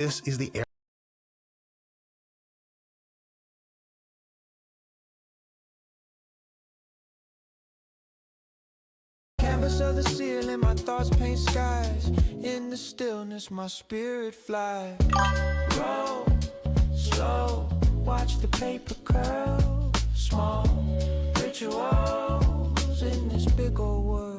This is the air. Canvas of the ceiling, my thoughts paint skies. In the stillness, my spirit flies. Roll, slow, watch the paper curl. Small rituals in this big old world.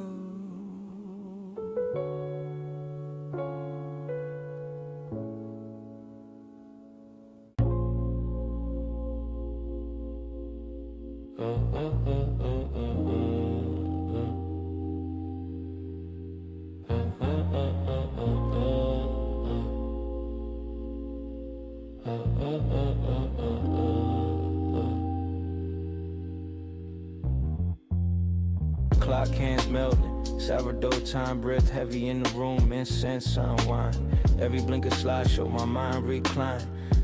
Clock hands melting, sourdough time breath heavy in the room, incense unwind. Every blink of slideshow, my mind recline.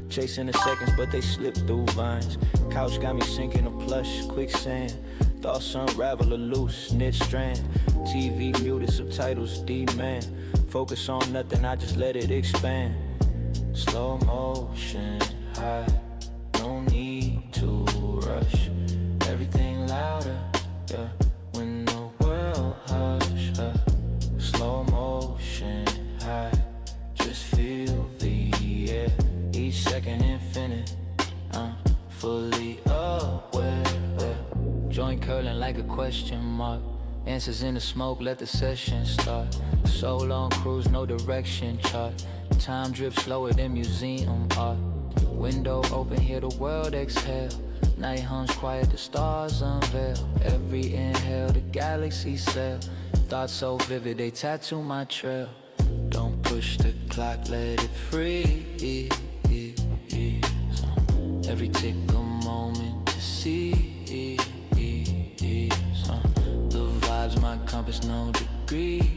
Chasing the seconds, but they slip through vines. Couch got me sinking a plush quicksand. Thoughts unravel a loose knit strand. TV muted, subtitles demand. Focus on nothing, I just let it expand. Slow motion, high, no need to rush. Everything louder, yeah. When the world hush, slow motion, high, just feel the air. Each second infinite, I'm fully aware. Joint curling like a question mark. Answers in the smoke, let the session start. So long cruise, no direction chart. Time drips slower than museum art. Window open, hear the world exhale. Night hums quiet, the stars unveil. Every inhale, the galaxy sail. Thoughts so vivid, they tattoo my trail. Don't push the clock, let it freeze. Every tick a moment to see. The vibes, my compass, no degree.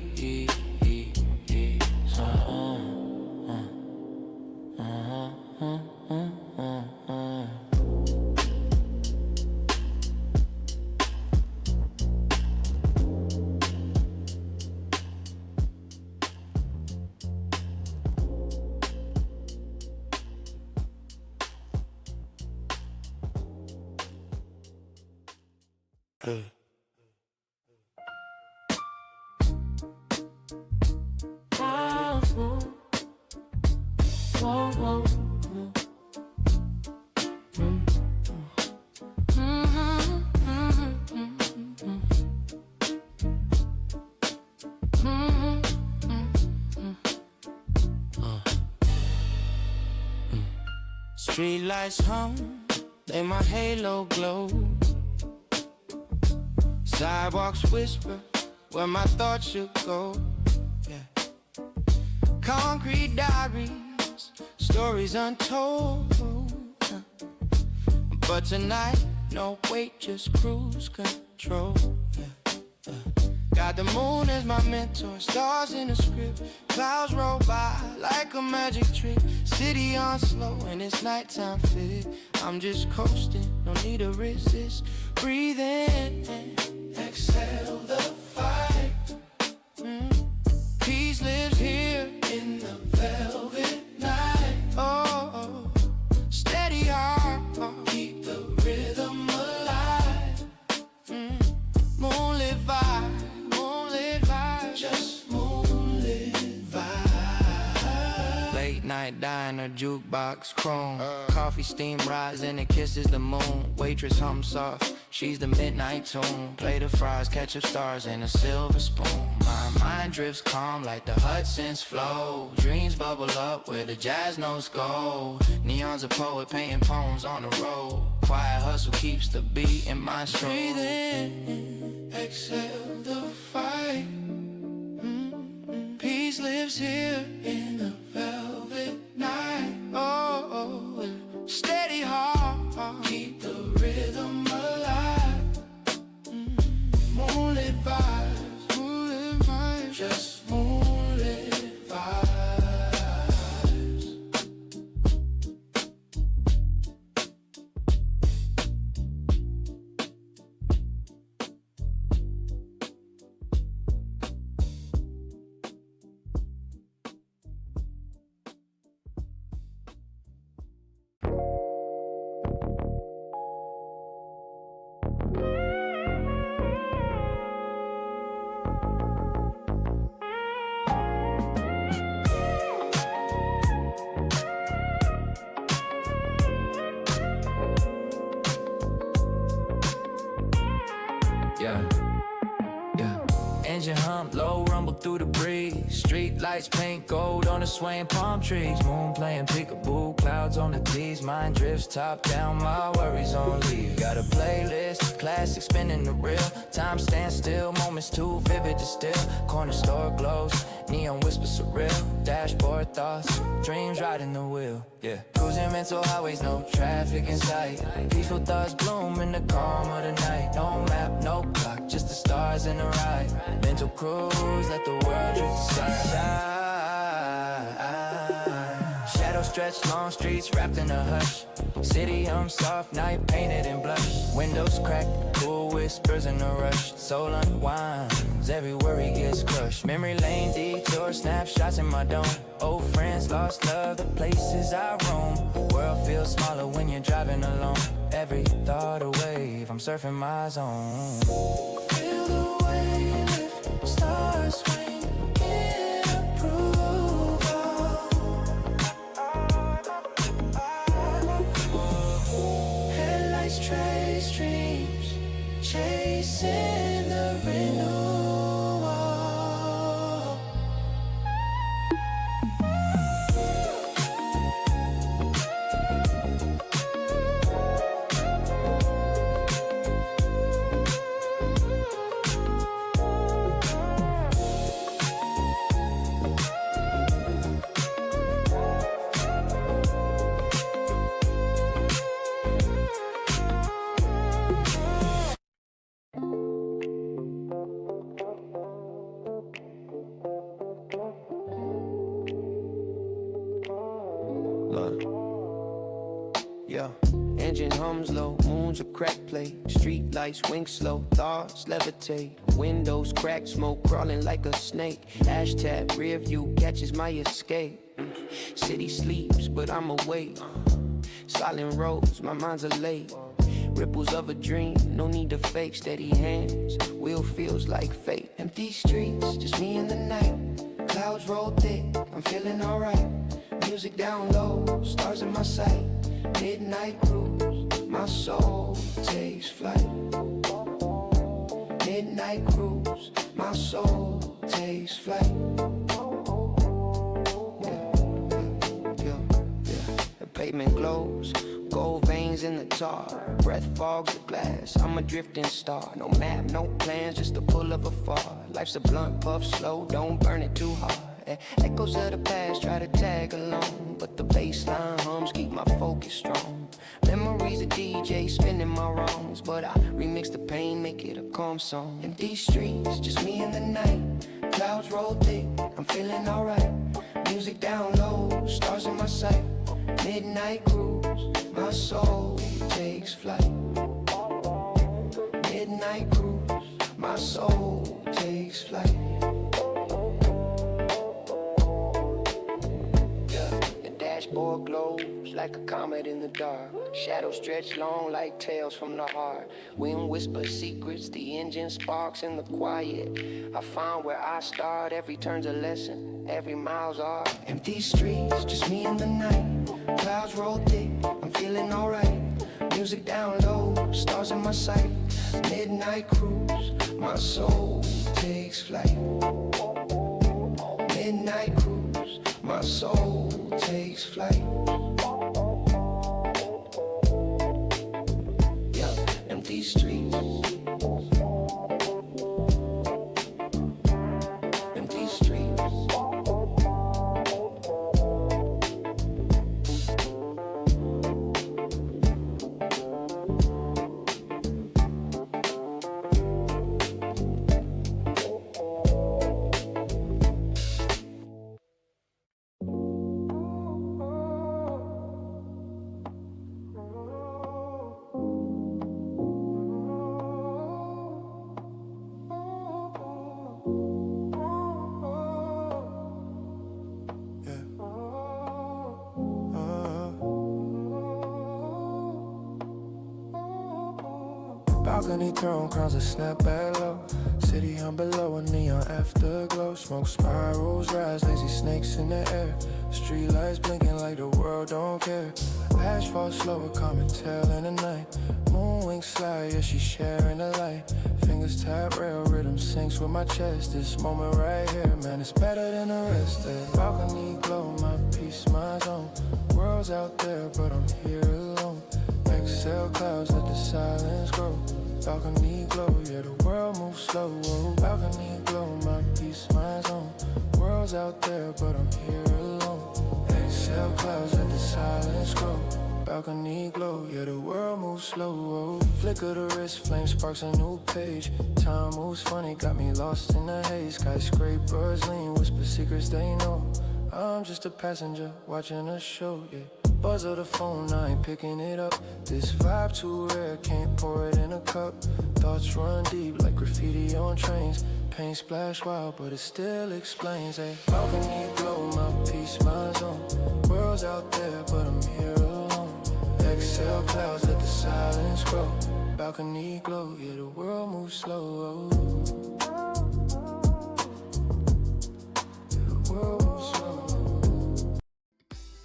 Street lights hum, they my halo glow. Sidewalks whisper where my thoughts should go. Yeah. Concrete diaries, stories untold. But tonight, no wait, just cruise control. Yeah. Got the moon as my mentor, stars in the script. Clouds roll by like a magic trick. City on slow and it's nighttime fit. I'm just coasting, no need to resist. Breathe in, exhale the fight. Peace lives here in the velvet night. Oh, steady heart, keep the rhythm alive. Moonlit vibe, just moonlit vibe. Late night diner, jukebox chrome. Coffee steam rising, it kisses the moon. Waitress hum soft, she's the midnight tune. Plate of fries, ketchup stars, and a silver spoon. My mind drifts calm like the Hudson's flow. Dreams bubble up where the jazz notes go. Neon's a poet painting poems on the road. Quiet hustle keeps the beat in my soul. Breathe in, exhale the fight. Peace lives here in the velvet night. Oh, steady heart, keep the rhythm alive. Moonlit vibes, just moonlit vibes. engine hum, low rumble through the breeze. Street lights paint gold on the swaying palm trees. Moon playing peekaboo, clouds on the T's. Mind drifts top down, my worries on leave. Got a playlist, classic spinning the reel. Time stands still, moments too vivid to still. Corner store glows, neon whispers surreal. Dashboard thoughts, dreams riding the wheel. Yeah, cruising mental highways, no traffic in sight. Peaceful thoughts bloom in the calm of the night. No map, no clock, just the stars in the ride. Mental cruise, let the world drift aside. Shadows stretch, long streets wrapped in a hush. City soft, night painted in blush. Windows cracked, cool whispers in a rush. Soul unwinds, every worry gets crushed. Memory lane detour, snapshots in my dome. Old friends, lost love, the places I roam. World feels smaller when you're driving alone. Every thought a wave, I'm surfing my zone. Feel the wave lift, stars swing, get approval. Headlights trace dreams, chasing the renewal. Yeah, engine hums low, moon's a crack play. Street lights wink slow, thoughts levitate. Windows crack, smoke crawling like a snake. Hashtag rear view catches my escape. City sleeps, but I'm awake. Silent roads, my mind's elate. Ripples of a dream, no need to fake. Steady hands, wheel feels like fate. Empty streets, just me and the night. Clouds roll thick, I'm feeling alright. Music down low, stars in my sight. Midnight cruise, my soul takes flight. Midnight cruise, my soul takes flight. The pavement glows, gold veins in the tar. Breath fogs the glass, I'm a drifting star. No map, no plans, just the pull of a far. Life's a blunt, puff slow, don't burn it too hard. Echoes of the past try to tag along, but the bassline hums keep my focus strong. Memories of DJ spinning my wrongs, but I remix the pain, make it a calm song. Empty streets, just me and the night. Clouds roll thick, I'm feeling alright. Music down low, stars in my sight. Midnight cruise, my soul takes flight. Midnight cruise, my soul takes flight. Dashboard glows like a comet in the dark. Shadows stretch long like tales from the heart. Wind whispers secrets, the engine sparks in the quiet. I find where I start, every turn's a lesson, every mile's art. Empty streets, just me and the night. Clouds roll thick, I'm feeling alright. Music down low, stars in my sight. Midnight cruise, my soul takes flight. Midnight cruise, my soul takes flight. Yeah, empty streets. Empty streets. Balcony throne, crowns that snap back low. City on below, a neon afterglow. Smoke spirals rise, lazy snakes in the air. Street lights blinking like the world don't care. Ash falls slower, common tail in the night. Moon wings slide, yeah, she sharing the light. Fingers tap rail, rhythm syncs with my chest. This moment right here, man, it's better than the rest. The balcony glow, my peace, my zone. World's out there, but I'm here alone. Exhale clouds, let the silence grow. Balcony glow, yeah, the world moves slow. Whoa. Balcony glow, my peace, my zone. World's out there, but I'm here alone. Exhale clouds, let the silence grow. Balcony glow, yeah, the world moves slow. Whoa. Flicker the wrist, flame sparks a new page. Time moves funny, got me lost in the haze. Skyscrapers lean, whisper secrets they know. I'm just a passenger watching a show, yeah. Buzz of the phone, I ain't picking it up. This vibe too rare, can't pour it in a cup. Thoughts run deep like graffiti on trains. Paint splash wild, but it still explains. A balcony glow, my peace, my zone. World's out there, but I'm here alone. Exhale clouds, let the silence grow. Balcony glow, yeah, the world moves slow.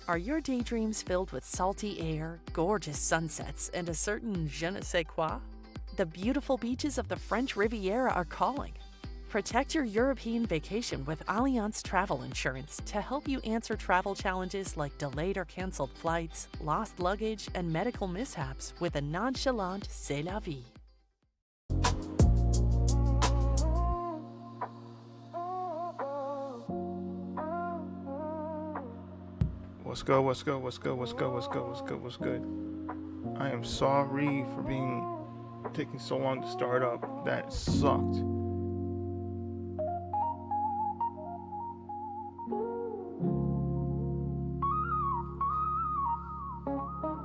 Are your daydreams filled with salty air, gorgeous sunsets, and a certain je ne sais quoi? The beautiful beaches of the French Riviera are calling. Protect your European vacation with Allianz Travel Insurance to help you answer travel challenges like delayed or canceled flights, lost luggage, and medical mishaps with a nonchalant c'est la vie. What's good, what's good, what's good, what's good, what's good, what's good, what's good? I am sorry for taking so long to start up. That sucked.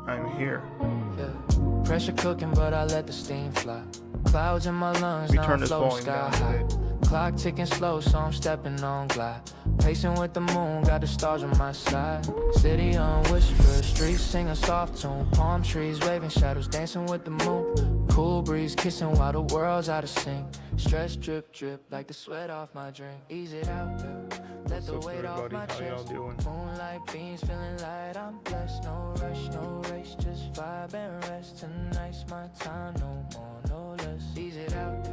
I'm here. Yeah. Pressure cooking, but I let the steam fly. Clouds in my lungs, now I'm floating sky high. Clock ticking slow, so I'm stepping on glide. Pacing with the moon, got the stars on my side. City on whisper, streets sing a soft tune. Palm trees waving, shadows dancing with the moon. Cool breeze kissing while the world's out of sync. Stress drip drip like the sweat off my drink. Ease it out, yeah. Let the weight off my chest. Moonlight beams feeling light, I'm blessed. No rush, no race, just vibe and rest. Tonight's my time, no more, no less. Ease it out, yeah.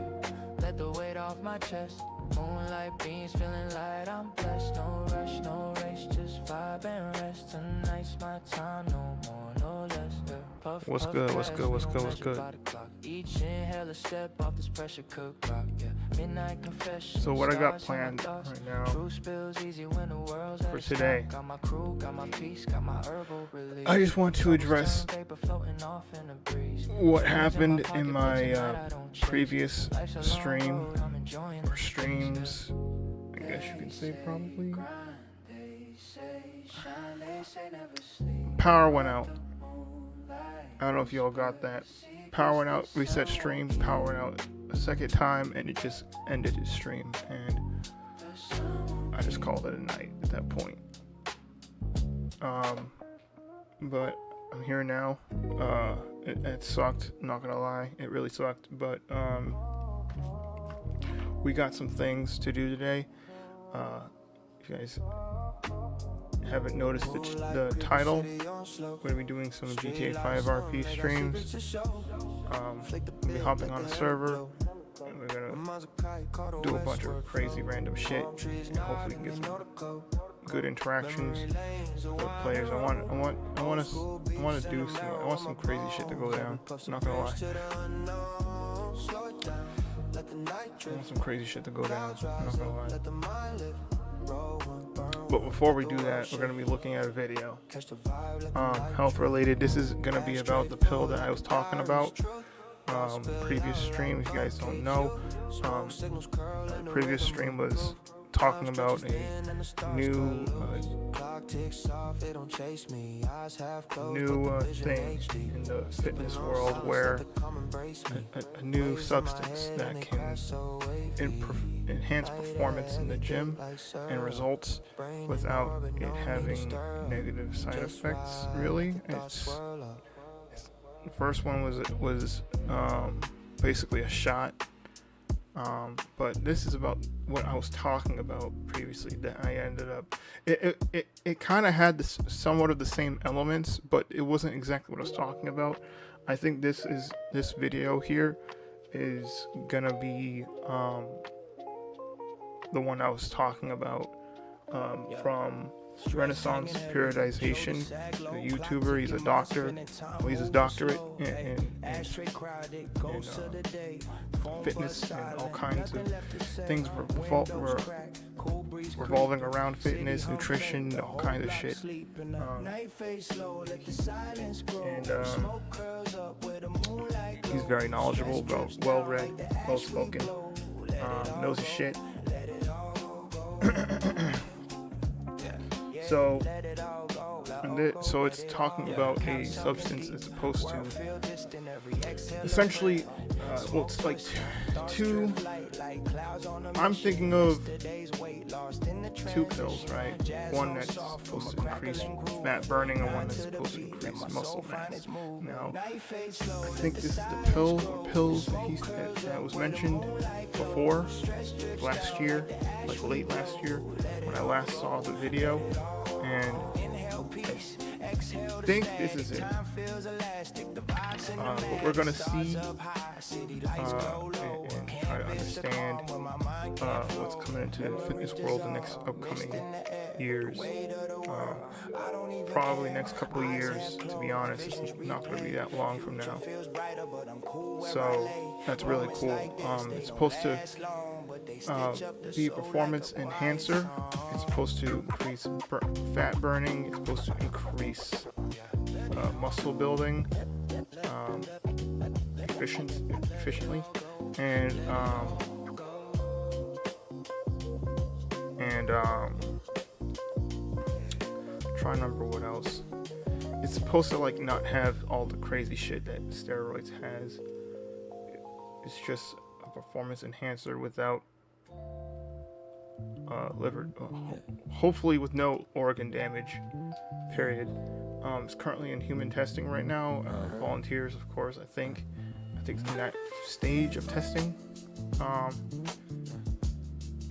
Let the weight off my chest. Moonlight beams feeling light, I'm blessed. No rush, no race, just vibe and rest. Tonight's my time, no more, no less. Yeah. Puff, what's puff, good, gas, what's good, what's good, what's good? Each inhale a step off this pressure cook rock, yeah. Midnight confession. So what I got planned right now for today, I just want to address what happened in my previous stream, or streams, I guess you can say probably. Power went out. I don't know if y'all got that. Power went out, reset stream, power went out a second time, and it just ended his stream, and I just called it a night at that point. But I'm here now. It sucked, not gonna lie, it really sucked, but we got some things to do today. If you guys haven't noticed the title, we're going to be doing some GTA5 RP streams. We'll be hopping on a server, and we're going to do a bunch of crazy random shit, and hopefully we can get some good interactions with players. I want some crazy shit to go down. I'm not gonna lie. I want some crazy shit to go down. I'm not gonna lie. But before we do that, we're going to be looking at a video, health related. This is going to be about the pill that I was talking about previous stream. If you guys don't know, previous stream was talking about a new thing in the fitness world, where a new substance that can enhance performance in the gym and results without it having negative side effects. Really, the first one was basically a shot. But this is about what I was talking about previously, that I ended up, it kind of had somewhat of the same elements, but it wasn't exactly what I was talking about. I think this video here is gonna be the one I was talking about, from Renaissance Periodization, a YouTuber. He's a doctor. Well, he's his doctorate in fitness and all kinds of things revolving around fitness, nutrition, all kinds of shit. He's very knowledgeable, well-read, well-spoken, knows his shit. So it's talking about a substance that's supposed to essentially, it's like two. I'm thinking of two pills, right? One that's supposed to increase fat burning, and one that's supposed to increase muscle mass. Now, I think this is the pill or pills that was mentioned before, last year, like late last year, when I last saw the video, and I think this is it. But we're gonna see and try to understand what's coming into the fitness world the next upcoming years. Probably next couple of years, to be honest. It's not going to be that long from now. So that's really cool. It's supposed to be a performance enhancer. It's supposed to increase fat burning. It's supposed to increase muscle building efficiently, and try to remember what else. It's supposed to like not have all the crazy shit that steroids has. It's just a performance enhancer without liver, hopefully with no organ damage, period. It's currently in human testing right now. Volunteers, of course, I think it's in that stage of testing.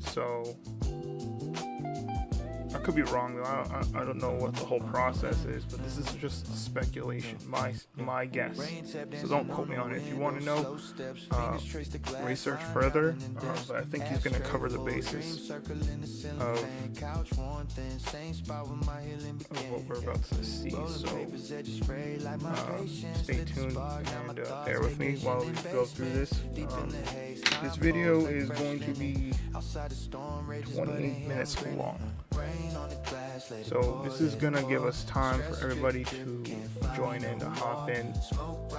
So I could be wrong though. I don't know what the whole process is, but this is just speculation, my guess. So don't quote me on it. If you want to know, research further. But I think he's going to cover the basis of what we're about to see. So stay tuned and bear with me while we go through this. This video is going to be 28 minutes long. So this is gonna give us time for everybody to join in, to hop in,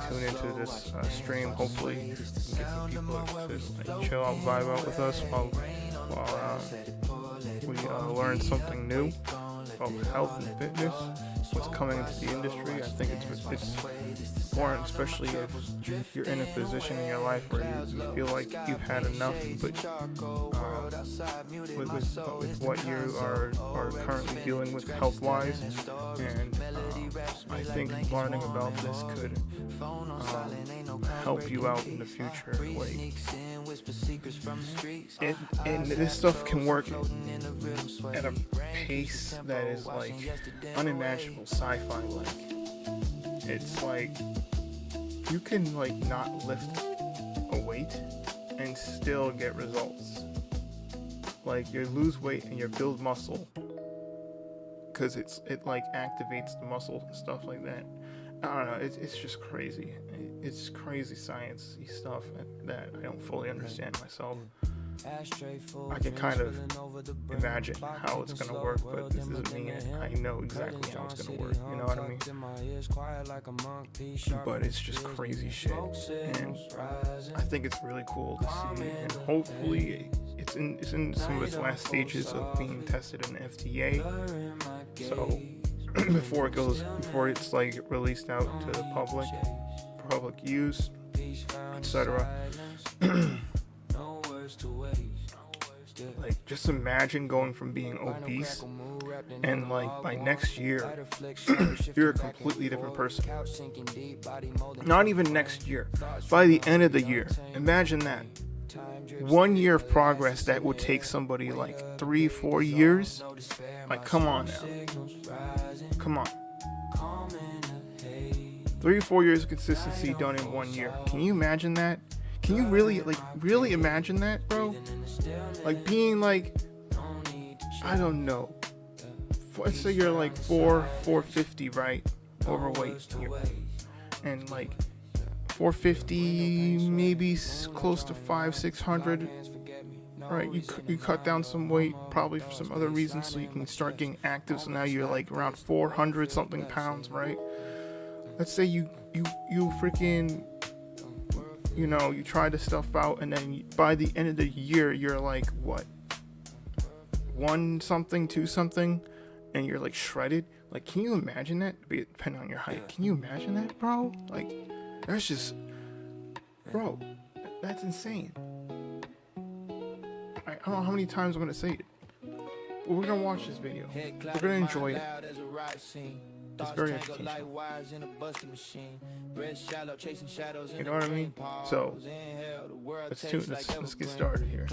tune into this stream. Hopefully we can get some people to chill out, vibe out with us while we learn something new about health and fitness, what's coming into the industry. I think it's important, especially if you're in a position in your life where you feel like you've had enough, but with what you are currently dealing with health-wise, and I think learning about this could help you out in the future. Like, and this stuff can work at a pace that is like unimaginable, sci-fi like. It's like you can like not lift a weight and still get results. Like you lose weight and you build muscle because it like activates the muscle and stuff like that. I don't know. It's just crazy. It's crazy science-y stuff that I don't fully understand myself. I can kind of imagine how it's going to work, but this doesn't mean I know exactly how it's going to work, you know what I mean? But it's just crazy shit, and I think it's really cool to see, and hopefully it's in some of its last stages of being tested in FDA, so before it's like released out to the public use, etc. Like, just imagine going from being obese and like by next year you're a completely different person. Not even next year, by the end of the year. Imagine that. 1 year of progress that would take somebody like 3-4 years. Like, come on now. Come on. 3 or 4 years of consistency done in 1 year. Can you imagine that? Can you really, like, really imagine that, bro? Like, being, like, I don't know. Let's say you're, like, 450, right? Overweight. And, like, 450, maybe close to 500-600. Right, you cut down some weight, probably for some other reasons, so you can start getting active. So now you're like around 400 something pounds, right? Let's say you freaking, you try this stuff out, and then by the end of the year, you're like what, 1 something, 2 something, and you're like shredded. Like, can you imagine that? Depending on your height, can you imagine that, bro? Like, that's just, bro, that's insane. I don't know how many times I'm gonna say it. But we're gonna watch this video. We're gonna enjoy it. It's very educational. You know what I mean? So let's get started here.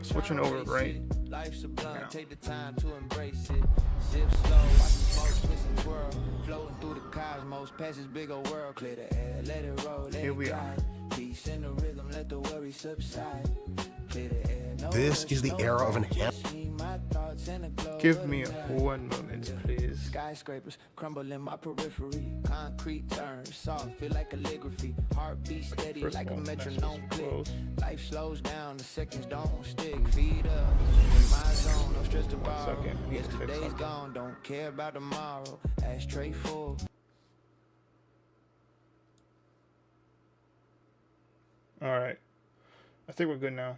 Switching over right now. Here we are. This is the era of enhancement. Give me 1 moment, please. Skyscrapers crumble in my periphery. Concrete turns soft, feel like calligraphy. Heartbeat steady like a metronome click. Life slows down, the seconds don't stick. Feet up in my zone, no stress to borrow. Yesterday's gone, don't care about tomorrow. Ashtray full. All right, I think we're good now.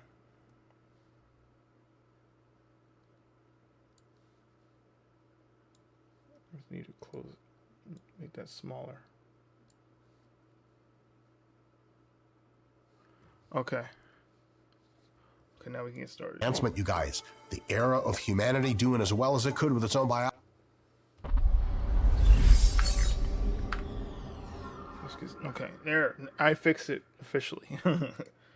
Just need to close it, make that smaller. Okay, now we can get started. Enhancement, you guys. The era of humanity doing as well as it could with its own biology. Okay, there, I fixed it officially.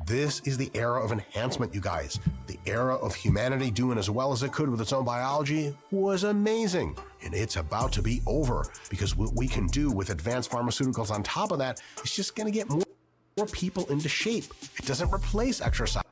This is the era of enhancement, you guys. The era of humanity doing as well as it could with its own biology was amazing. And it's about to be over, because what we can do with advanced pharmaceuticals on top of that is just going to get more people into shape. It doesn't replace exercise.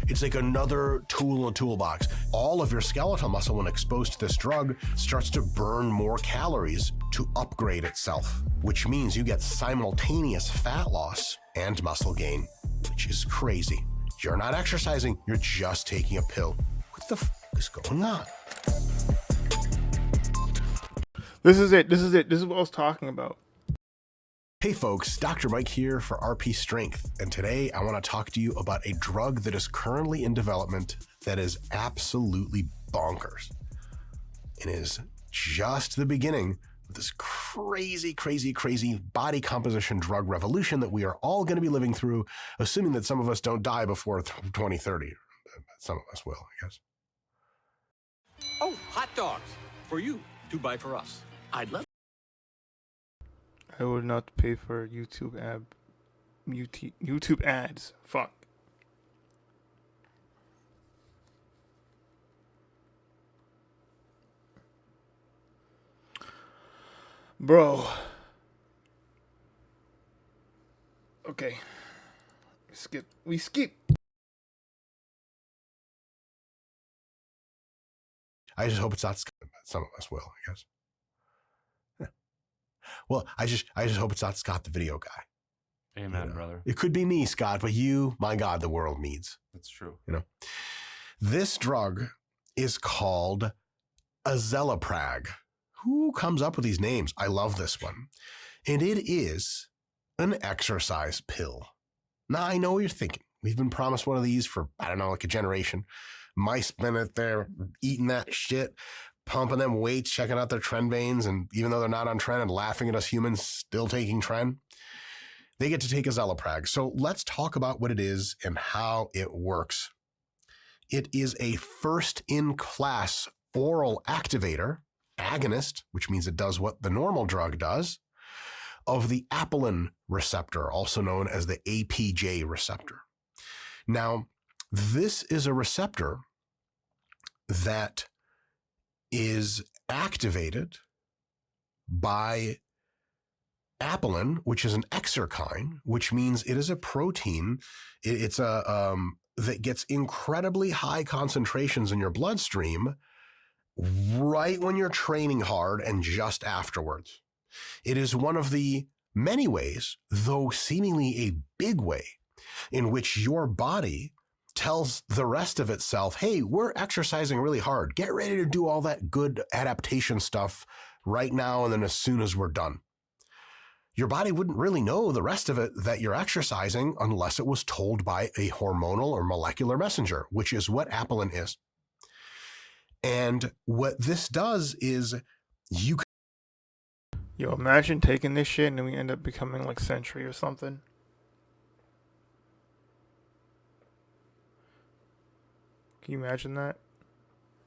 It's like another tool in the toolbox. All of your skeletal muscle, when exposed to this drug, starts to burn more calories to upgrade itself, which means you get simultaneous fat loss and muscle gain, which is crazy. You're not exercising, you're just taking a pill. What the f is going on? This is it. This is what I was talking about. Hey folks, Dr. Mike here for RP Strength, and today I want to talk to you about a drug that is currently in development that is absolutely bonkers. It is just the beginning of this crazy body composition drug revolution that we are all going to be living through, assuming that some of us don't die before 2030. Some of us will, I guess. Oh, hot dogs. For you, 2 buy for us. I'd love. I would not pay for YouTube ads. Fuck. Bro. Okay. We skip. I just hope it's not Scott. Some of us will, I guess. Well, I just hope it's not Scott, the video guy. Amen, brother. It could be me, Scott, but you, my God, the world needs. That's true. This drug is called azelaprag. Who comes up with these names? I love this one. And it is an exercise pill. Now, I know what you're thinking. We've been promised one of these for, I don't know, like a generation. Mice been out there eating that shit, pumping them weights, checking out their trend veins, and even though they're not on trend and laughing at us humans still taking trend, they get to take azelaprag. So let's talk about what it is and how it works. It is a first-in-class oral activator, agonist, which means it does what the normal drug does, of the apelin receptor, also known as the APJ receptor. Now, this is a receptor that is activated by apelin, which is an exerkine, which means it is a protein. It's a that gets incredibly high concentrations in your bloodstream right when you're training hard and just afterwards. It is one of the many ways, though seemingly a big way, in which your body tells the rest of itself, hey, we're exercising really hard. Get ready to do all that good adaptation stuff right now and then as soon as we're done. Your body wouldn't really know the rest of it that you're exercising unless it was told by a hormonal or molecular messenger, which is what apelin is. And what this does is you can... Yo, imagine taking this shit and then we end up becoming like Sentry or something. Can you imagine that?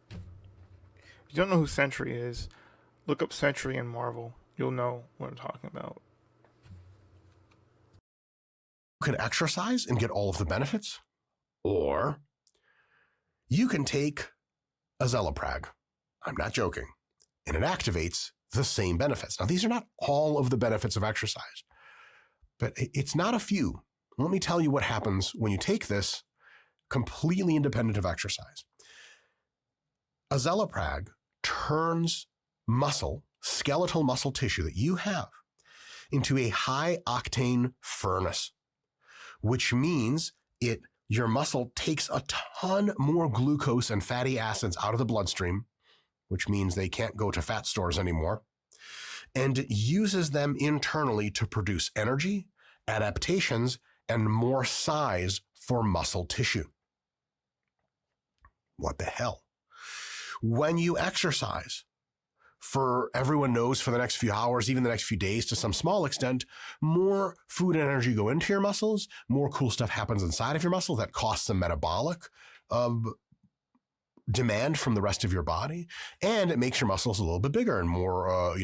If you don't know who Sentry is, look up Sentry in Marvel. You'll know what I'm talking about. You can exercise and get all of the benefits, or you can take azelaprag. I'm not joking. And it activates the same benefits. Now, these are not all of the benefits of exercise, but it's not a few. Let me tell you what happens when you take this completely independent of exercise. Azelaprag turns muscle, skeletal muscle tissue that you have, into a high octane furnace, which means your muscle takes a ton more glucose and fatty acids out of the bloodstream, which means they can't go to fat stores anymore, and uses them internally to produce energy, adaptations, and more size for muscle tissue. What the hell? When you exercise, for everyone knows for the next few hours, even the next few days to some small extent, more food and energy go into your muscles, more cool stuff happens inside of your muscle that costs some metabolic demand from the rest of your body, and it makes your muscles a little bit bigger and more,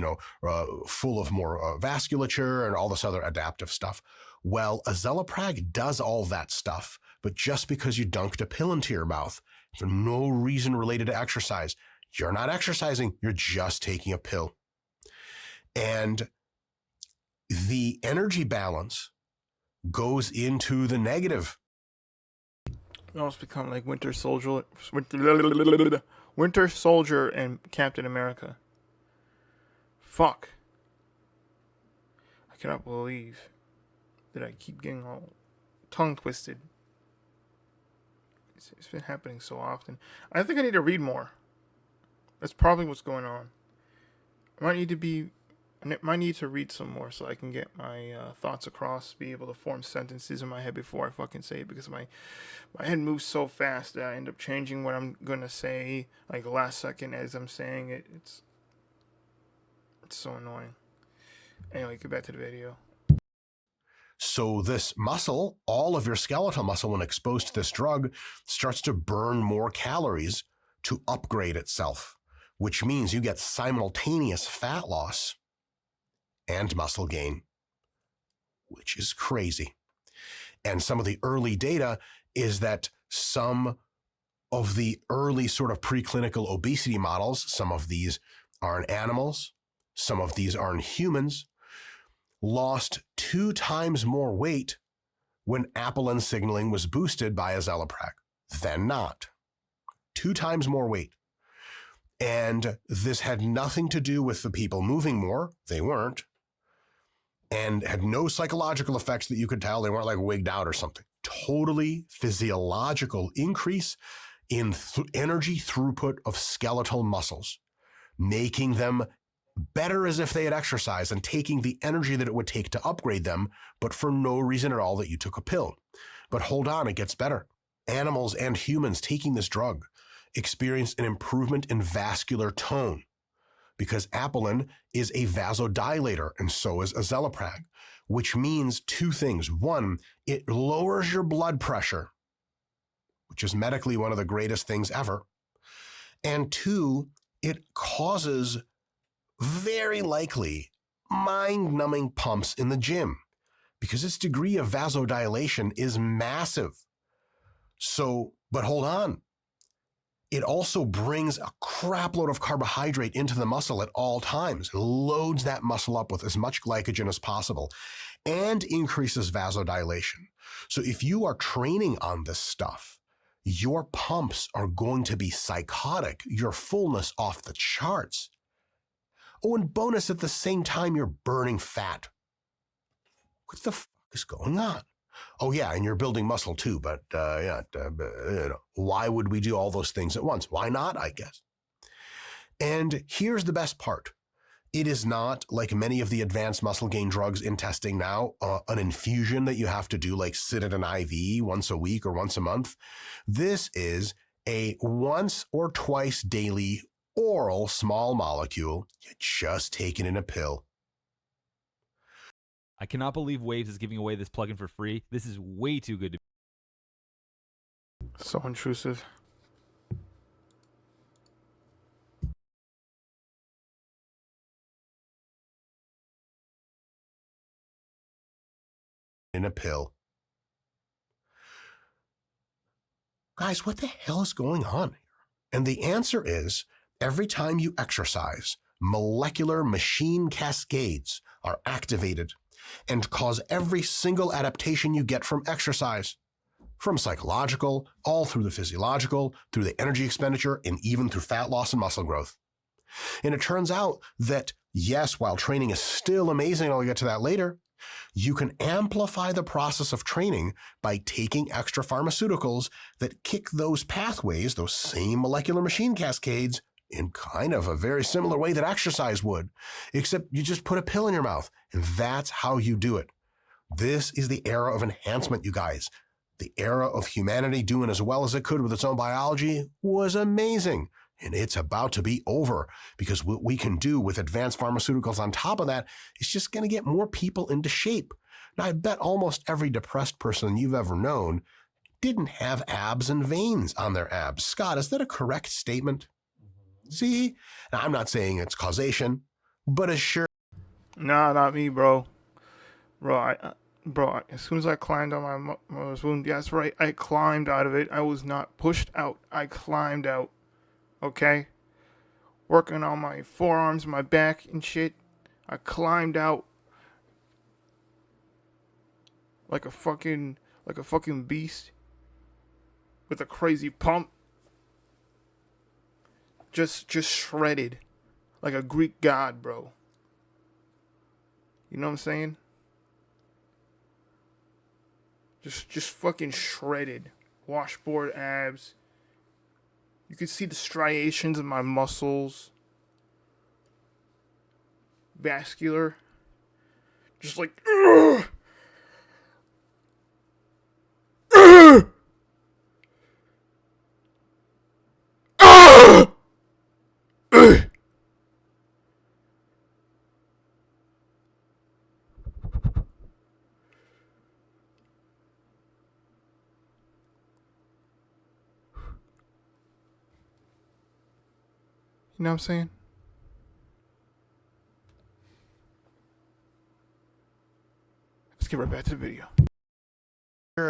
full of more vasculature and all this other adaptive stuff. Well, azelaprag does all that stuff, but just because you dunked a pill into your mouth, for no reason related to exercise, you're not exercising, you're just taking a pill. And the energy balance goes into the negative. We almost become like Winter Soldier and Captain America. Fuck. I cannot believe that I keep getting all tongue twisted. It's been happening so often. I think I need to read more. That's probably what's going on. I might need to read some more so I can get my thoughts across, be able to form sentences in my head before I fucking say it, because my head moves so fast that I end up changing what I'm gonna say like last second as I'm saying it. It's so annoying. Anyway, get back to the video. So this muscle, all of your skeletal muscle, when exposed to this drug, starts to burn more calories to upgrade itself, which means you get simultaneous fat loss and muscle gain, which is crazy. And some of the early data is that some of the early sort of preclinical obesity models, some of these are in animals, some of these are in humans, lost 2 times more weight when apelin signaling was boosted by azelaprag than not. 2 times more weight. And this had nothing to do with the people moving more. They weren't. And had no psychological effects that you could tell. They weren't like wigged out or something. Totally physiological increase in energy throughput of skeletal muscles, making them better as if they had exercised and taking the energy that it would take to upgrade them, but for no reason at all that you took a pill. But hold on, it gets better. Animals and humans taking this drug experienced an improvement in vascular tone because apelin is a vasodilator, and so is azelaprag, which means 2 things. 1, it lowers your blood pressure, which is medically one of the greatest things ever. And 2, it causes very likely mind-numbing pumps in the gym because its degree of vasodilation is massive. So, but hold on. it also brings a crap load of carbohydrate into the muscle at all times, loads that muscle up with as much glycogen as possible, and increases vasodilation. So if you are training on this stuff, your pumps are going to be psychotic, your fullness off the charts. Oh, and bonus, at the same time, you're burning fat. What the fuck is going on? Oh, yeah, and you're building muscle too, but why would we do all those things at once? Why not, I guess? And here's the best part. It is not, like many of the advanced muscle gain drugs in testing now, an infusion that you have to do, like sit at an IV once a week or once a month. This is a once or twice daily oral small molecule. You just take it in a pill. I cannot believe Waves is giving away this plugin for free. This is way too good to be. So intrusive. In a pill. Guys, what the hell is going on here? And the answer is, every time you exercise, molecular machine cascades are activated and cause every single adaptation you get from exercise, from psychological, all through the physiological, through the energy expenditure, and even through fat loss and muscle growth. And it turns out that, yes, while training is still amazing, I'll get to that later, you can amplify the process of training by taking extra pharmaceuticals that kick those pathways, those same molecular machine cascades, in kind of a very similar way that exercise would, except you just put a pill in your mouth, and that's how you do it. This is the era of enhancement, you guys. The era of humanity doing as well as it could with its own biology was amazing. And it's about to be over, because what we can do with advanced pharmaceuticals on top of that is just going to get more people into shape. Now, I bet almost every depressed person you've ever known didn't have abs and veins on their abs. Scott, is that a correct statement? See? Now, I'm not saying it's causation, but as sure. Nah, not me, bro. Bro, as soon as I climbed on my mother's womb, that's right, I climbed out of it. I was not pushed out. I climbed out. Okay? Working on my forearms, my back and shit. I climbed out like a fucking beast with a crazy pump. Just shredded like a Greek god, bro. You know what I'm saying? Just fucking shredded. Washboard abs. You could see the striations in my muscles. Vascular. Just like, ugh! Ugh! Ugh! Ugh! You know what I'm saying? Let's get right back to the video.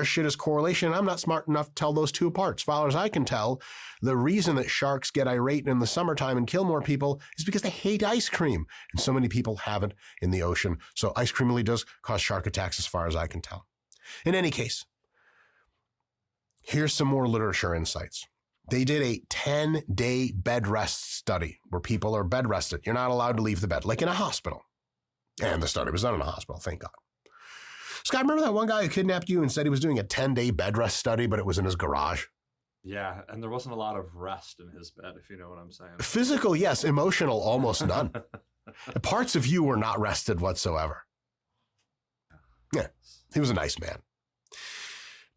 Shit is correlation. I'm not smart enough to tell those two apart. As far as I can tell, the reason that sharks get irate in the summertime and kill more people is because they hate ice cream. And so many people have it in the ocean. So ice cream really does cause shark attacks as far as I can tell. In any case, here's some more literature insights. They did a 10-day bed rest study where people are bed rested. You're not allowed to leave the bed, like in a hospital. And the study was done in a hospital, thank God. Scott, remember that one guy who kidnapped you and said he was doing a 10-day bed rest study, but it was in his garage? Yeah, and there wasn't a lot of rest in his bed, if you know what I'm saying. Physical, yes. Emotional, almost none. Parts of you were not rested whatsoever. Yeah, he was a nice man.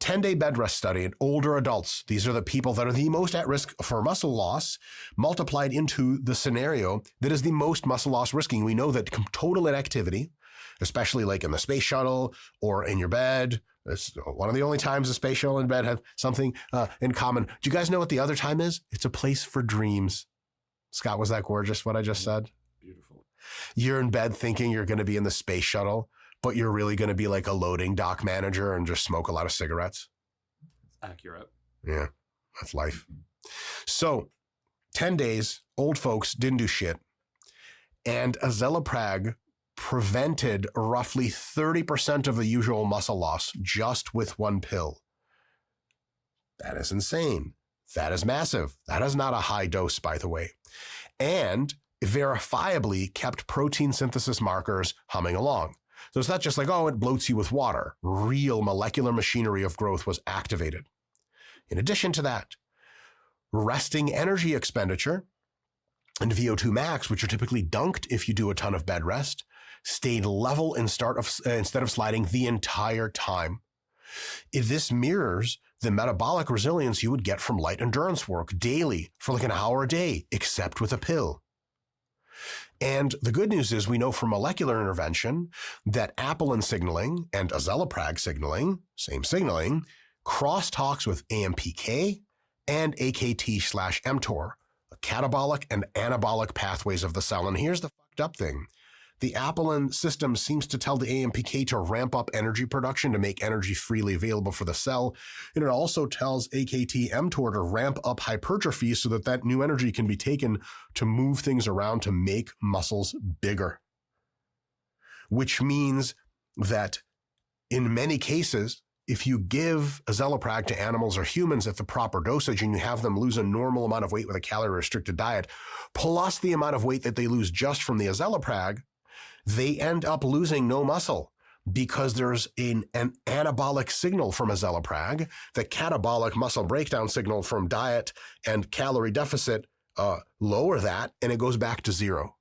10-day bed rest study in older adults. These are the people that are the most at risk for muscle loss, multiplied into the scenario that is the most muscle loss risking. We know that total inactivity, especially like in the space shuttle or in your bed, it's one of the only times the space shuttle and bed have something in common. Do you guys know what the other time is? It's a place for dreams. Scott, was that gorgeous what I just said? Beautiful. You're in bed thinking you're going to be in the space shuttle, but you're really going to be like a loading dock manager and just smoke a lot of cigarettes. Accurate. Yeah, that's life. So 10 days, old folks didn't do shit. And azelaprag prevented roughly 30% of the usual muscle loss just with one pill. That is insane. That is massive. That is not a high dose, by the way. And verifiably kept protein synthesis markers humming along. So it's not just like, oh, it bloats you with water. Real molecular machinery of growth was activated. In addition to that, resting energy expenditure and VO2 max, which are typically dunked if you do a ton of bed rest, stayed level instead of sliding the entire time. This mirrors the metabolic resilience you would get from light endurance work daily for like an hour a day, except with a pill. And the good news is we know from molecular intervention that apelin signaling and azelaprag signaling, same signaling, crosstalks with AMPK and AKT/mTOR, catabolic and anabolic pathways of the cell. And here's the fucked up thing. The apelin system seems to tell the AMPK to ramp up energy production to make energy freely available for the cell. And it also tells AKT-mTOR to ramp up hypertrophy so that that new energy can be taken to move things around to make muscles bigger. Which means that in many cases, if you give azelaprag to animals or humans at the proper dosage and you have them lose a normal amount of weight with a calorie-restricted diet, plus the amount of weight that they lose just from the azelaprag, they end up losing no muscle because there's an anabolic signal from azelaprag, the catabolic muscle breakdown signal from diet and calorie deficit lower that, and it goes back to zero.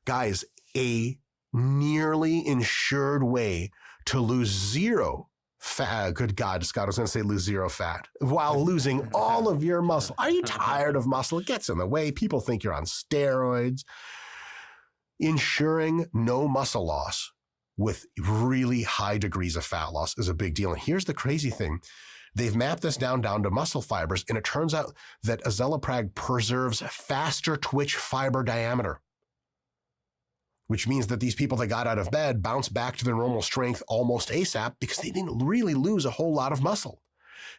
Guys, a nearly insured way to lose zero fat. Good God, Scott, I was going to say lose zero fat while losing all of your muscle. Are you tired of muscle? It gets in the way. People think you're on steroids. Ensuring no muscle loss with really high degrees of fat loss is a big deal. And here's the crazy thing. They've mapped this down to muscle fibers, and it turns out that azelaprag preserves faster twitch fiber diameter, which means that these people that got out of bed bounced back to their normal strength almost ASAP because they didn't really lose a whole lot of muscle.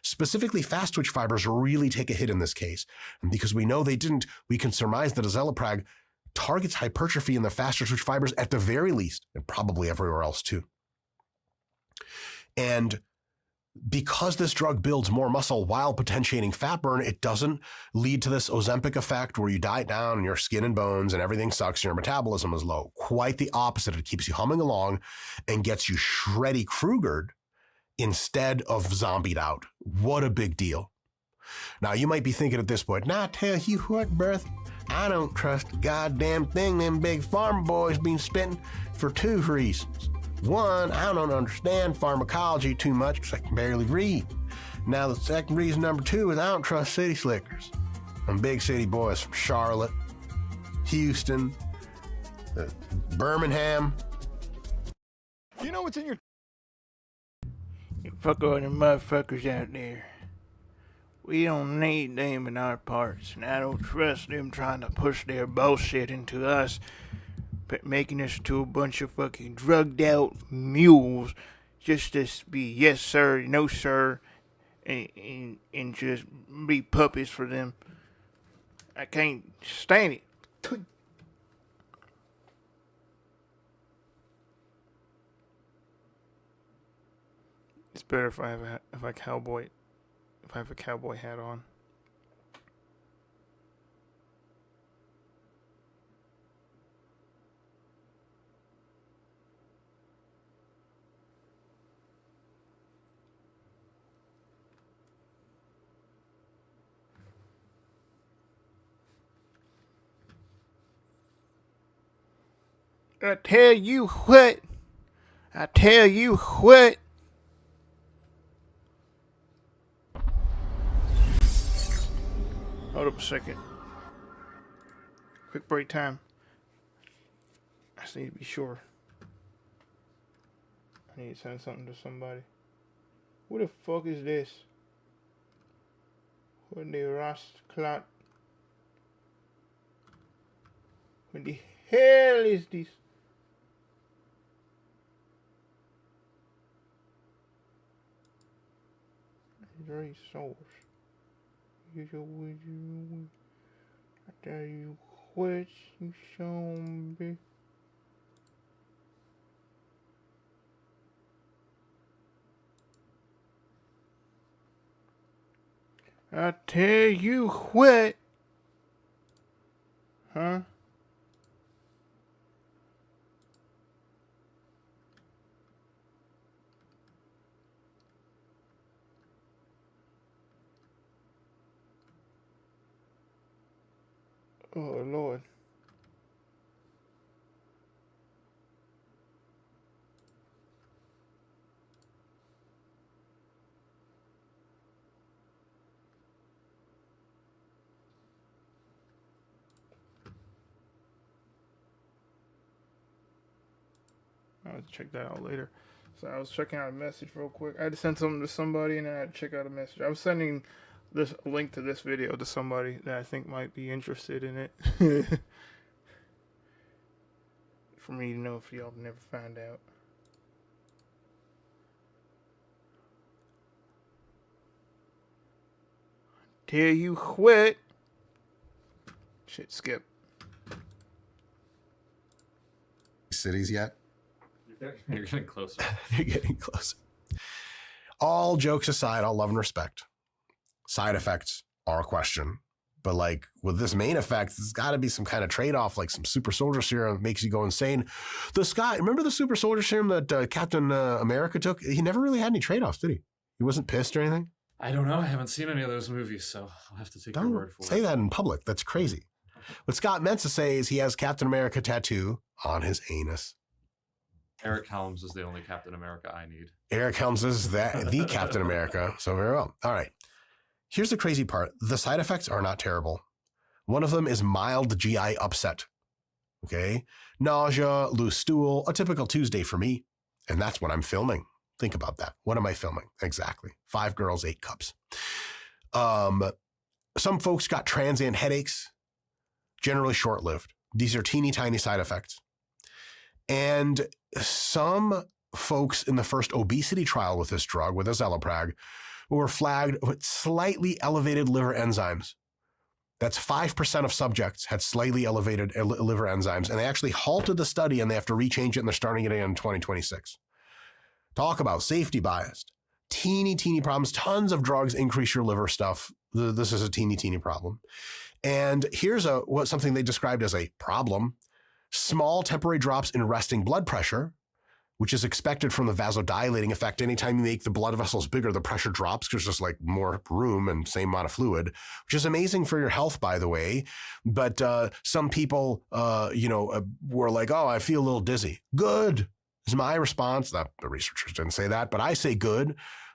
Specifically, fast twitch fibers really take a hit in this case. And because we know they didn't, we can surmise that azelaprag targets hypertrophy in the faster twitch fibers at the very least, and probably everywhere else too. And because this drug builds more muscle while potentiating fat burn, it doesn't lead to this Ozempic effect where you diet down and your skin and bones and everything sucks and your metabolism is low. Quite the opposite. It keeps you humming along and gets you shreddy Krugered instead of zombied out. What a big deal. Now, you might be thinking at this point, now I tell you what, Berth, I don't trust a goddamn thing them big pharma boys been spitting for two reasons. One, I don't understand pharmacology too much because I can barely read. Now, the second reason, number two, is I don't trust city slickers. I'm big city boys from Charlotte, Houston, Birmingham. You know what's in your... Fuck all them motherfuckers out there. We don't need them in our parts, and I don't trust them trying to push their bullshit into us, but making us to a bunch of fucking drugged out mules just to be yes sir, no sir, and just be puppies for them. I can't stand it. It's better if I have a cowboy hat on. I tell you what. Hold up a second. Quick break time. I just need to be sure. I need to send something to somebody. Who the fuck is this? What the Rastclot? What the hell is this? Very source. I tell you what, you zombie. I tell you what. Huh? Oh, Lord. I'll check that out later. So I was checking out a message real quick. I had to send something to somebody and then I had to check out a message. I was sending this link to this video to somebody that I think might be interested in it. For me to know if y'all never found out. Tell you what. Shit, skip. Cities yet? You're getting closer. You're getting closer. All jokes aside, all love and respect. Side effects are a question. But like with this main effect, there's got to be some kind of trade-off, like some super soldier serum that makes you go insane. Remember the super soldier serum that Captain America took? He never really had any trade-offs, did he? He wasn't pissed or anything? I don't know. I haven't seen any of those movies, so I'll have to take your word for it. Don't say that in public. That's crazy. What Scott meant to say is he has Captain America tattoo on his anus. Eric Helms is the only Captain America I need. Eric Helms is the Captain America. So very well. All right. Here's the crazy part. The side effects are not terrible. One of them is mild GI upset. Okay. Nausea, loose stool, a typical Tuesday for me. And that's what I'm filming. Think about that. What am I filming? Exactly. 5 girls, 8 cups. Some folks got transient headaches, generally short-lived. These are teeny tiny side effects. And some folks in the first obesity trial with this drug, with azelaprag, were flagged with slightly elevated liver enzymes. That's 5% of subjects had slightly elevated liver enzymes, and they actually halted the study and they have to rechange it, and they're starting it again in 2026. Talk about safety biased. Teeny problems. Tons of drugs increase your liver stuff. This is a teeny problem. And here's something they described as a problem. Small temporary drops in resting blood pressure, which is expected from the vasodilating effect. Anytime you make the blood vessels bigger, the pressure drops because there's like more room and same amount of fluid, which is amazing for your health, by the way. But some people, were like, oh, I feel a little dizzy. Good is my response. The researchers didn't say that, but I say good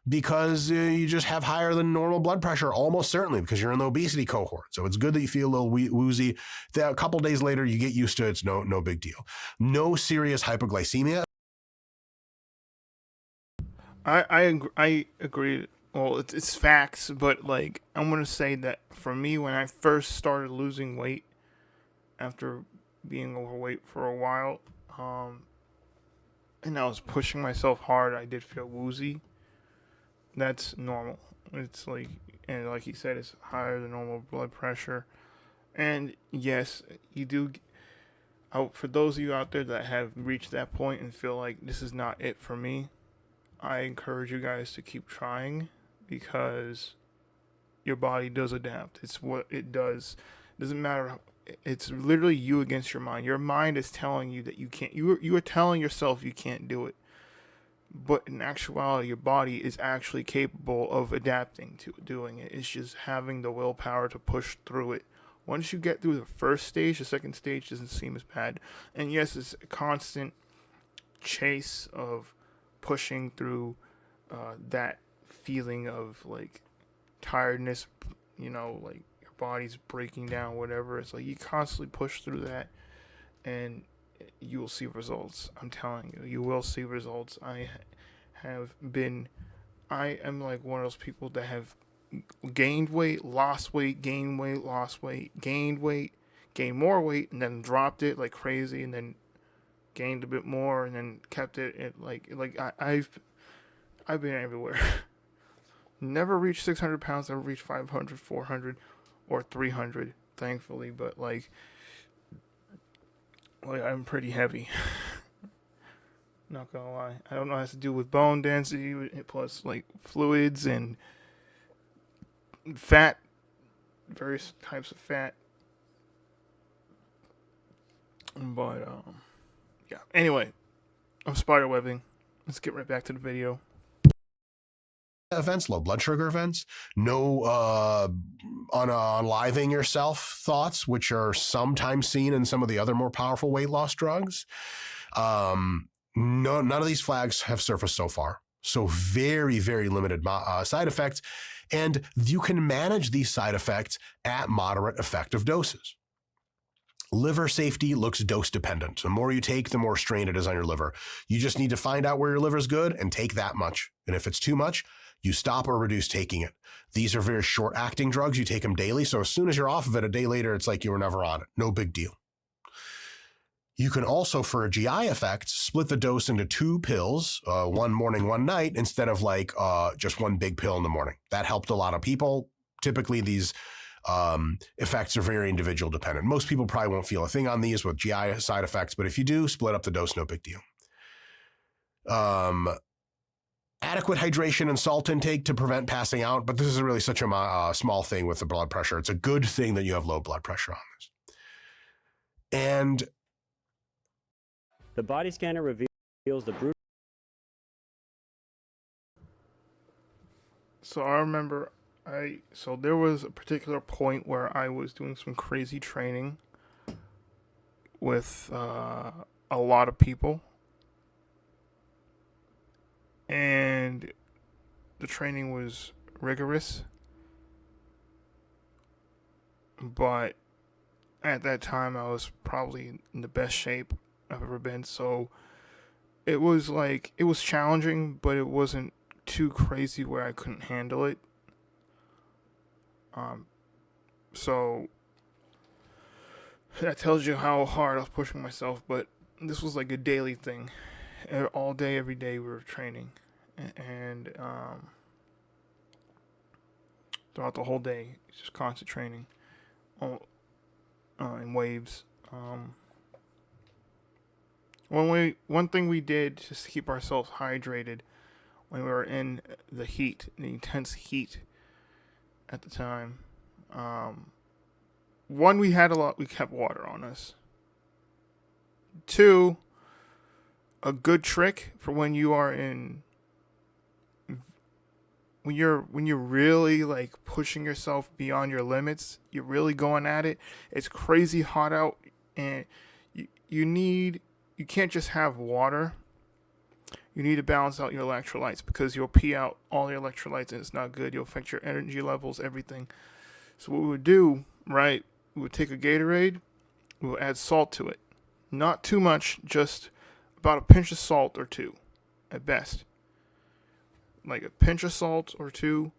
because you just have higher than normal blood pressure, almost certainly, because you're in the obesity cohort. So it's good that you feel a little woozy. A couple days later, you get used to it. It's no big deal. No serious hypoglycemia. I agree. Well, it's facts, but like I'm gonna say that for me, when I first started losing weight after being overweight for a while, and I was pushing myself hard, I did feel woozy. That's normal. It's like, and like he said, it's higher than normal blood pressure. And yes, you do. For those of you out there that have reached that point and feel like this is not it for me, I encourage you guys to keep trying because your body does adapt. It's what it does. It doesn't matter. It's literally you against your mind. Your mind is telling you that you can't. You are telling yourself you can't do it. But in actuality, your body is actually capable of adapting to doing it. It's just having the willpower to push through it. Once you get through the first stage, the second stage doesn't seem as bad. And yes, it's a constant chase of pushing through that feeling of like tiredness, like your body's breaking down, whatever. It's like you constantly push through that and you will see results. I'm telling you, you will see results. I am like one of those people that have gained weight, lost weight, gained weight, lost weight, gained weight, gained more weight, and then dropped it like crazy, and then gained a bit more, and then kept it. I've been everywhere. Never reached 600 pounds, never reached 500, 400, or 300, thankfully. But like I'm pretty heavy. Not gonna lie. I don't know what it has to do with bone density, plus like fluids and fat, various types of fat. But yeah. Anyway, I'm spider webbing. Let's get right back to the video. Events, low blood sugar events, no unliving yourself thoughts, which are sometimes seen in some of the other more powerful weight loss drugs. No, none of these flags have surfaced so far. So very, very limited side effects. And you can manage these side effects at moderate effective doses. Liver safety looks dose dependent. The more you take, the more strain it is on your liver. You just need to find out where your liver is good and take that much. And if it's too much, you stop or reduce taking it. These are very short acting drugs. You take them daily. So as soon as you're off of it a day later, it's like you were never on it. No big deal. You can also, for a GI effect, split the dose into 2 pills, one morning, one night, instead of like just one big pill in the morning. That helped a lot of people. Typically, these effects are very individual dependent. Most people probably won't feel a thing on these with GI side effects, but if you do, split up the dose, no big deal. Adequate hydration and salt intake to prevent passing out, but this is really such a small thing with the blood pressure. It's a good thing that you have low blood pressure on this. And the body scanner reveals the brutal. So I remember so there was a particular point where I was doing some crazy training with a lot of people. And the training was rigorous. But at that time I was probably in the best shape I've ever been. So it was challenging, but it wasn't too crazy where I couldn't handle it. So that tells you how hard I was pushing myself, but this was like a daily thing. All day, every day we were training. And throughout the whole day, it's just constant training in waves. One thing we did just to keep ourselves hydrated when we were in the heat, the intense heat at the time. One, we kept water on us. 2, a good trick for when you're really like pushing yourself beyond your limits, you're really going at it. It's crazy hot out, and you can't just have water. You need to balance out your electrolytes, because you'll pee out all your electrolytes and it's not good. You'll affect your energy levels, everything. So what we would do, right, we would take a Gatorade, we would add salt to it. Not too much, just about a pinch of salt or 2 at best. Like a pinch of salt or 2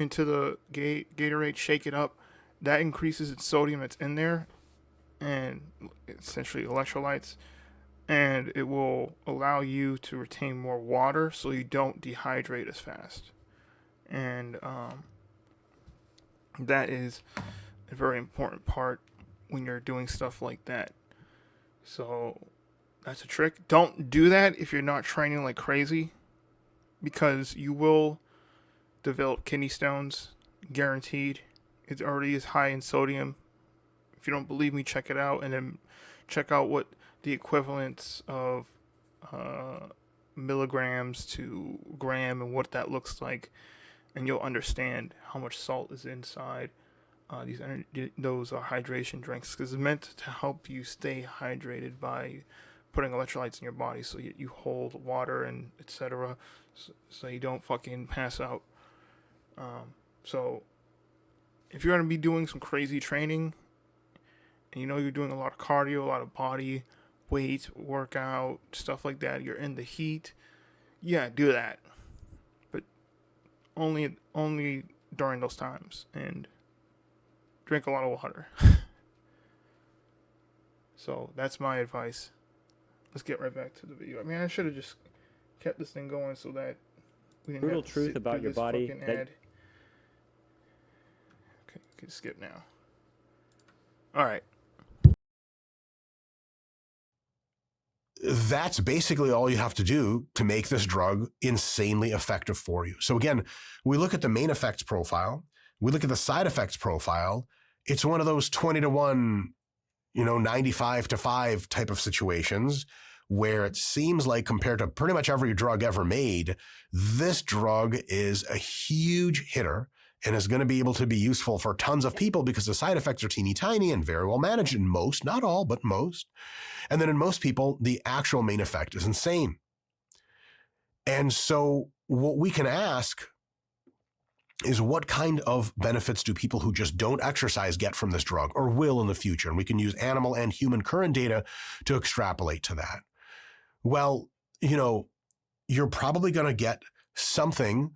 into the Gatorade, shake it up. That increases its sodium that's in there, and essentially electrolytes. And it will allow you to retain more water so you don't dehydrate as fast. And that is a very important part when you're doing stuff like that. So that's a trick. Don't do that if you're not training like crazy, because you will develop kidney stones, guaranteed. It already is high in sodium. If you don't believe me, check it out, and then check out what the equivalents of milligrams to gram and what that looks like, and you'll understand how much salt is inside those hydration drinks, because it's meant to help you stay hydrated by putting electrolytes in your body, so you hold water and etc. So you don't fucking pass out. So if you're gonna be doing some crazy training, and you know you're doing a lot of cardio, a lot of body weight workout, stuff like that, you're in the heat, yeah, do that, but only during those times, and drink a lot of water. So that's my advice. Let's get right back to the video. I mean, I should have just kept this thing going so that We didn't brutal have to truth sit about through your this body fucking that ad. Okay, we can skip now. All right. That's basically all you have to do to make this drug insanely effective for you. So again, we look at the main effects profile, we look at the side effects profile. It's one of those 20 to 1, 95 to 5 type of situations where it seems like compared to pretty much every drug ever made, this drug is a huge hitter and is going to be able to be useful for tons of people because the side effects are teeny tiny and very well managed in most, not all, but most. And then in most people, the actual main effect is insane. And so what we can ask is what kind of benefits do people who just don't exercise get from this drug or will in the future? And we can use animal and human current data to extrapolate to that. Well, you're probably going to get something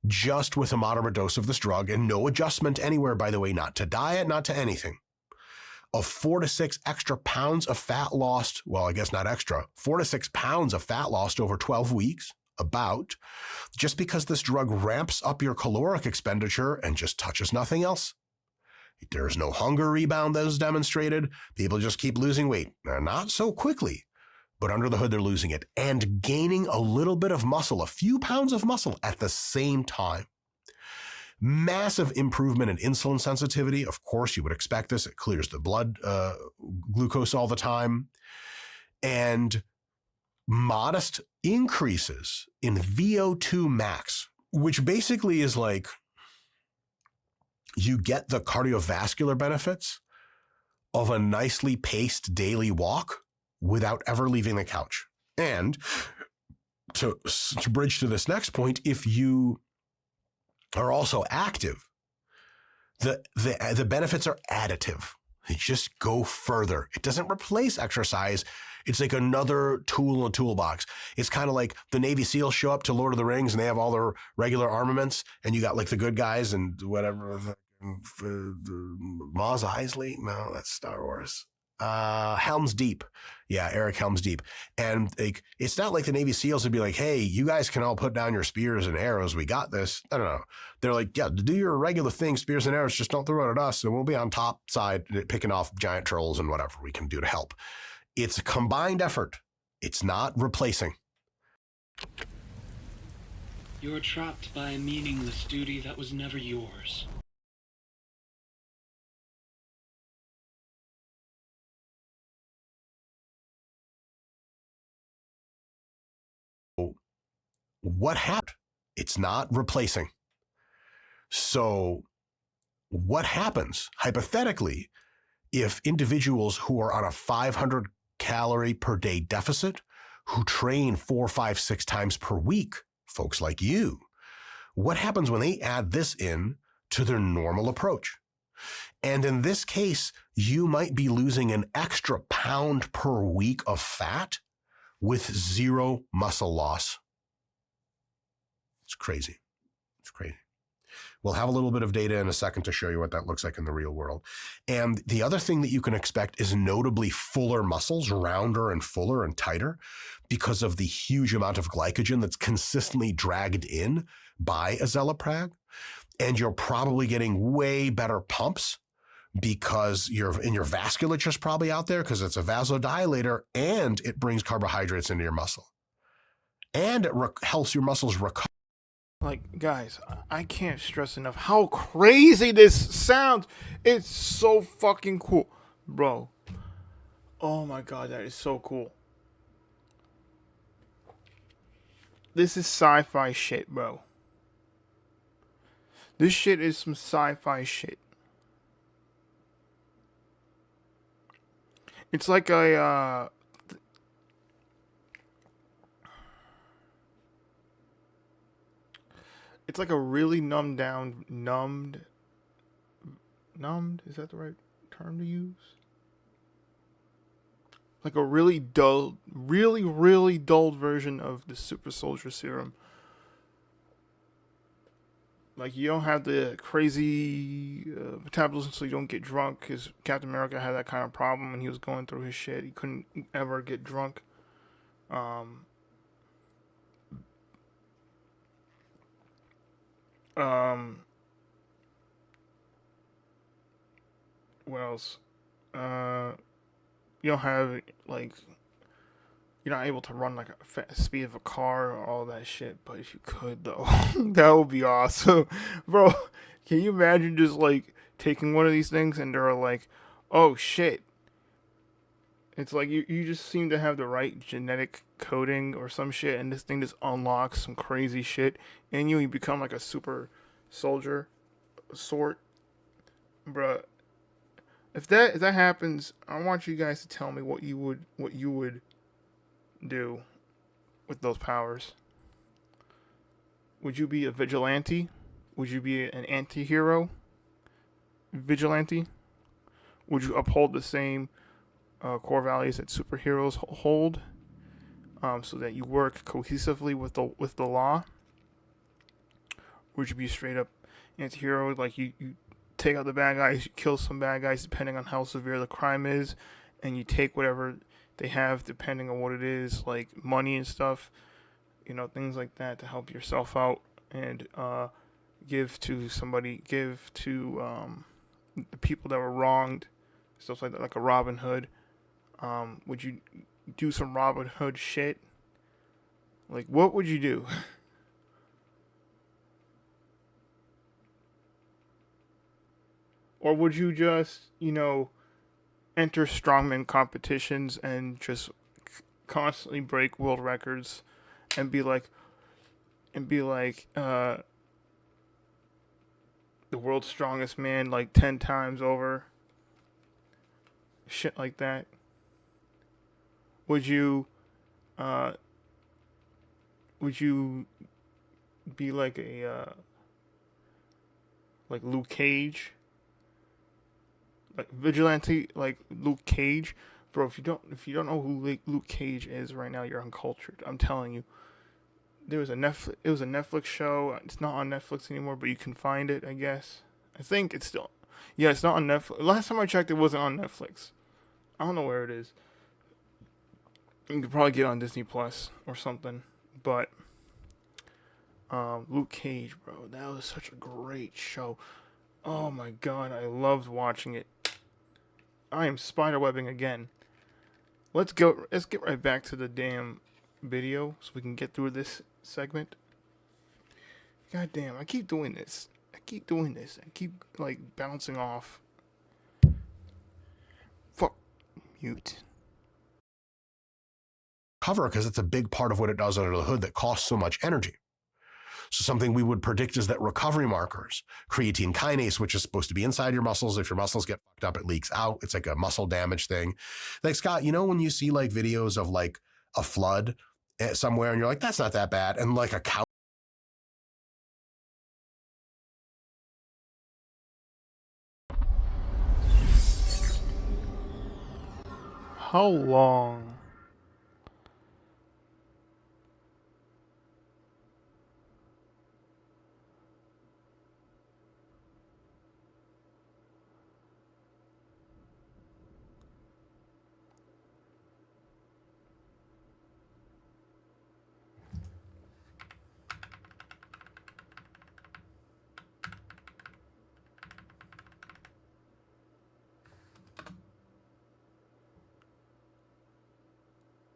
just with a moderate dose of this drug and no adjustment anywhere, by the way, not to diet, not to anything. Of 4 to 6 extra pounds of fat lost, well, I guess not extra, 4 to 6 pounds of fat lost over 12 weeks, about, just because this drug ramps up your caloric expenditure and just touches nothing else. There's no hunger rebound that is demonstrated. People just keep losing weight. Not so quickly, but under the hood, they're losing it and gaining a little bit of muscle, a few pounds of muscle at the same time. Massive improvement in insulin sensitivity. Of course, you would expect this. It clears the blood glucose all the time. And modest increases in VO2 max, which basically is like you get the cardiovascular benefits of a nicely paced daily walk without ever leaving the couch. And to bridge to this next point, if you are also active, the benefits are additive. They just go further. It doesn't replace exercise. It's like another tool in a toolbox. It's kind of like the Navy SEALs show up to Lord of the Rings and they have all their regular armaments, and you got like the good guys and whatever. Mos Eisley? No, that's Star Wars. Helm's Deep. Yeah, Eric Helm's Deep. And like, it's not like the Navy SEALs would be like, hey, you guys can all put down your spears and arrows. We got this. I don't know. They're like, yeah, do your regular thing, spears and arrows, just don't throw it at us. And we'll be on top side picking off giant trolls and whatever we can do to help. It's a combined effort. It's not replacing. You're trapped by a meaningless duty that was never yours. What happened? It's not replacing. So what happens hypothetically if individuals who are on a 500 calorie per day deficit, who train 4, 5, 6 times per week, folks like you, what happens when they add this in to their normal approach? And in this case, you might be losing an extra pound per week of fat with zero muscle loss. It's crazy. It's crazy. We'll have a little bit of data in a second to show you what that looks like in the real world. And the other thing that you can expect is notably fuller muscles, rounder and fuller and tighter, because of the huge amount of glycogen that's consistently dragged in by azelaprag. And you're probably getting way better pumps because your vasculature is probably out there because it's a vasodilator and it brings carbohydrates into your muscle. And it helps your muscles recover. Like, guys, I can't stress enough how crazy this sounds. It's so fucking cool. Bro. Oh my god, that is so cool. This is sci-fi shit, bro. This shit is some sci-fi shit. It's like a, it's like a really numbed, is that the right term to use? Like a really dull, really dulled version of the super soldier serum. Like, you don't have the crazy metabolism, so you don't get drunk, because Captain America had that kind of problem when he was going through his shit. He couldn't ever get drunk. What else? You don't have like you're not able to run like a fast speed of a car or all that shit. But if you could though, that would be awesome, bro. Can you imagine just like taking one of these things and they're like, oh shit. It's like you just seem to have the right genetic coding or some shit, and this thing just unlocks some crazy shit, and you become like a super soldier sort, bruh. If that happens, I want you guys to tell me what you would do with those powers. Would you be a vigilante? Would you be an anti-hero vigilante? Would you uphold the same core values that superheroes hold, so that you work cohesively with the law? Would you be straight up anti-hero, like you take out the bad guys, you kill some bad guys depending on how severe the crime is, and you take whatever they have depending on what it is, like money and stuff, things like that, to help yourself out, and give to the people that were wronged, stuff like that, like a Robin Hood. Would you do some Robin Hood shit? Like, what would you do? Or would you just, enter strongman competitions and just constantly break world records and be like, the world's strongest man like 10 times over? Shit like that. Would you be like like Luke Cage? Like vigilante, like Luke Cage, bro. If you don't know who Luke Cage is right now, you're uncultured. I'm telling you. It was a Netflix show. It's not on Netflix anymore, but you can find it, I guess. I think it's still, yeah, it's not on Netflix. Last time I checked, it wasn't on Netflix. I don't know where it is. You could probably get it on Disney Plus or something. But Luke Cage, bro, that was such a great show. Oh my god, I loved watching it. I am spiderwebbing again. Let's get right back to the damn video so we can get through this segment. God damn, I keep doing this. I keep like bouncing off. Fuck. Mute. Cover, because it's a big part of what it does under the hood that costs so much energy. So something we would predict is that recovery markers, creatine kinase, which is supposed to be inside your muscles. If your muscles get fucked up, it leaks out. It's like a muscle damage thing. Like, Scott, when you see like videos of like a flood somewhere and you're like, that's not that bad. And like a cow. How long?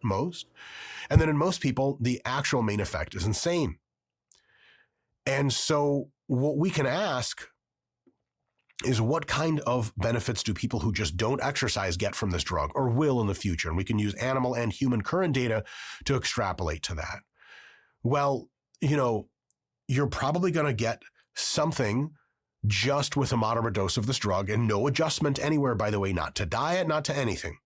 Most. And then in most people, the actual main effect is insane. And so what we can ask is, what kind of benefits do people who just don't exercise get from this drug, or will in the future? And we can use animal and human current data to extrapolate to that. Well, you're probably going to get something just with a moderate dose of this drug, and no adjustment anywhere, by the way, not to diet, not to anything,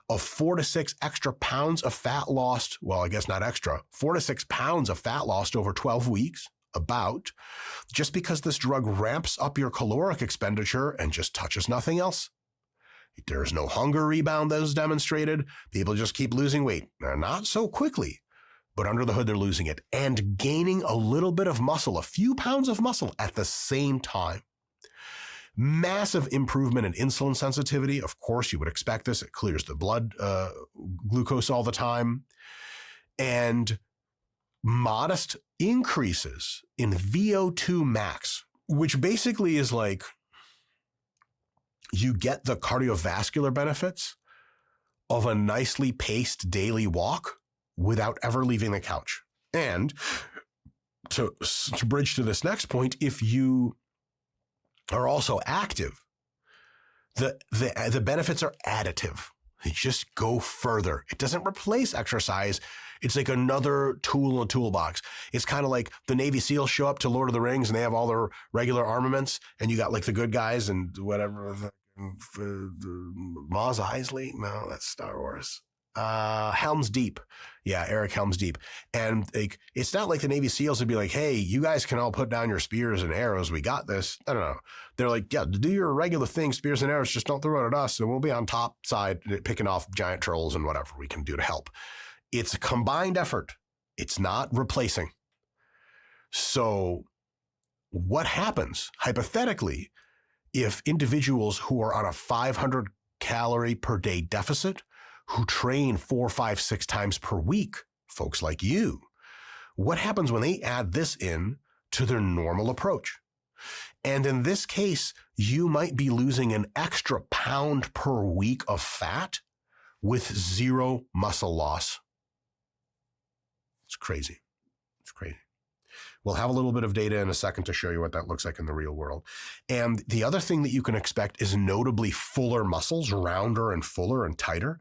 of 4 to 6 extra pounds of fat lost. Well, I guess not extra, 4 to 6 pounds of fat lost over 12 weeks, about, just because this drug ramps up your caloric expenditure and just touches nothing else. There's no hunger rebound that is demonstrated. People just keep losing weight. Not so quickly, but under the hood, they're losing it and gaining a little bit of muscle, a few pounds of muscle at the same time. Massive improvement in insulin sensitivity. Of course, you would expect this. It clears the blood glucose all the time. And modest increases in VO2 max, which basically is like you get the cardiovascular benefits of a nicely paced daily walk without ever leaving the couch. And to bridge to this next point, if you are also active, the benefits are additive. They just go further. It doesn't replace exercise. It's like another tool in the toolbox. It's kind of like the Navy SEALs show up to Lord of the Rings and they have all their regular armaments, and you got like the good guys and whatever. Mos Eisley? No, that's Star Wars. Helm's Deep. Yeah, Eric Helm's Deep. And like, it's not like the Navy SEALs would be like, hey, you guys can all put down your spears and arrows. We got this. I don't know. They're like, yeah, do your regular thing, spears and arrows, just don't throw it at us. And we'll be on top side picking off giant trolls and whatever we can do to help. It's a combined effort. It's not replacing. So what happens hypothetically if individuals who are on a 500 calorie per day deficit, who train 4, 5, 6 times per week, folks like you, what happens when they add this in to their normal approach? And in this case, you might be losing an extra pound per week of fat with 0 muscle loss. It's crazy. It's crazy. We'll have a little bit of data in a second to show you what that looks like in the real world. And the other thing that you can expect is notably fuller muscles, rounder and fuller and tighter,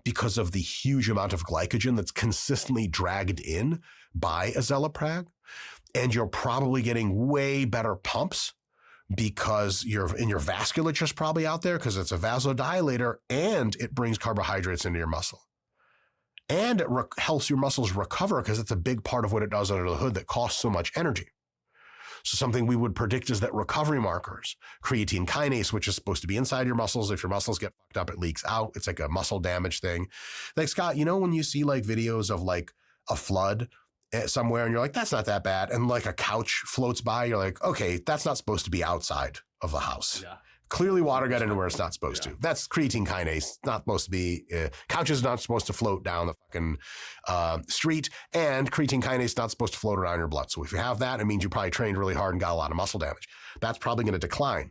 because of the huge amount of glycogen that's consistently dragged in by azelaprag. And you're probably getting way better pumps because your vasculature is probably out there because it's a vasodilator and it brings carbohydrates into your muscle. And it helps your muscles recover because it's a big part of what it does under the hood that costs so much energy. So something we would predict is that recovery markers, creatine kinase, which is supposed to be inside your muscles. If your muscles get fucked up, it leaks out. It's like a muscle damage thing. Like, Scott, you know when you see like videos of like a flood somewhere and you're like, that's not that bad. And like a couch floats by, you're like, okay, that's not supposed to be outside of the house. Yeah. Clearly water got into where it's not supposed to. That's creatine kinase, not supposed to be, couches not supposed to float down the fucking street, and creatine kinase not supposed to float around your blood. So if you have that, it means you probably trained really hard and got a lot of muscle damage. That's probably going to decline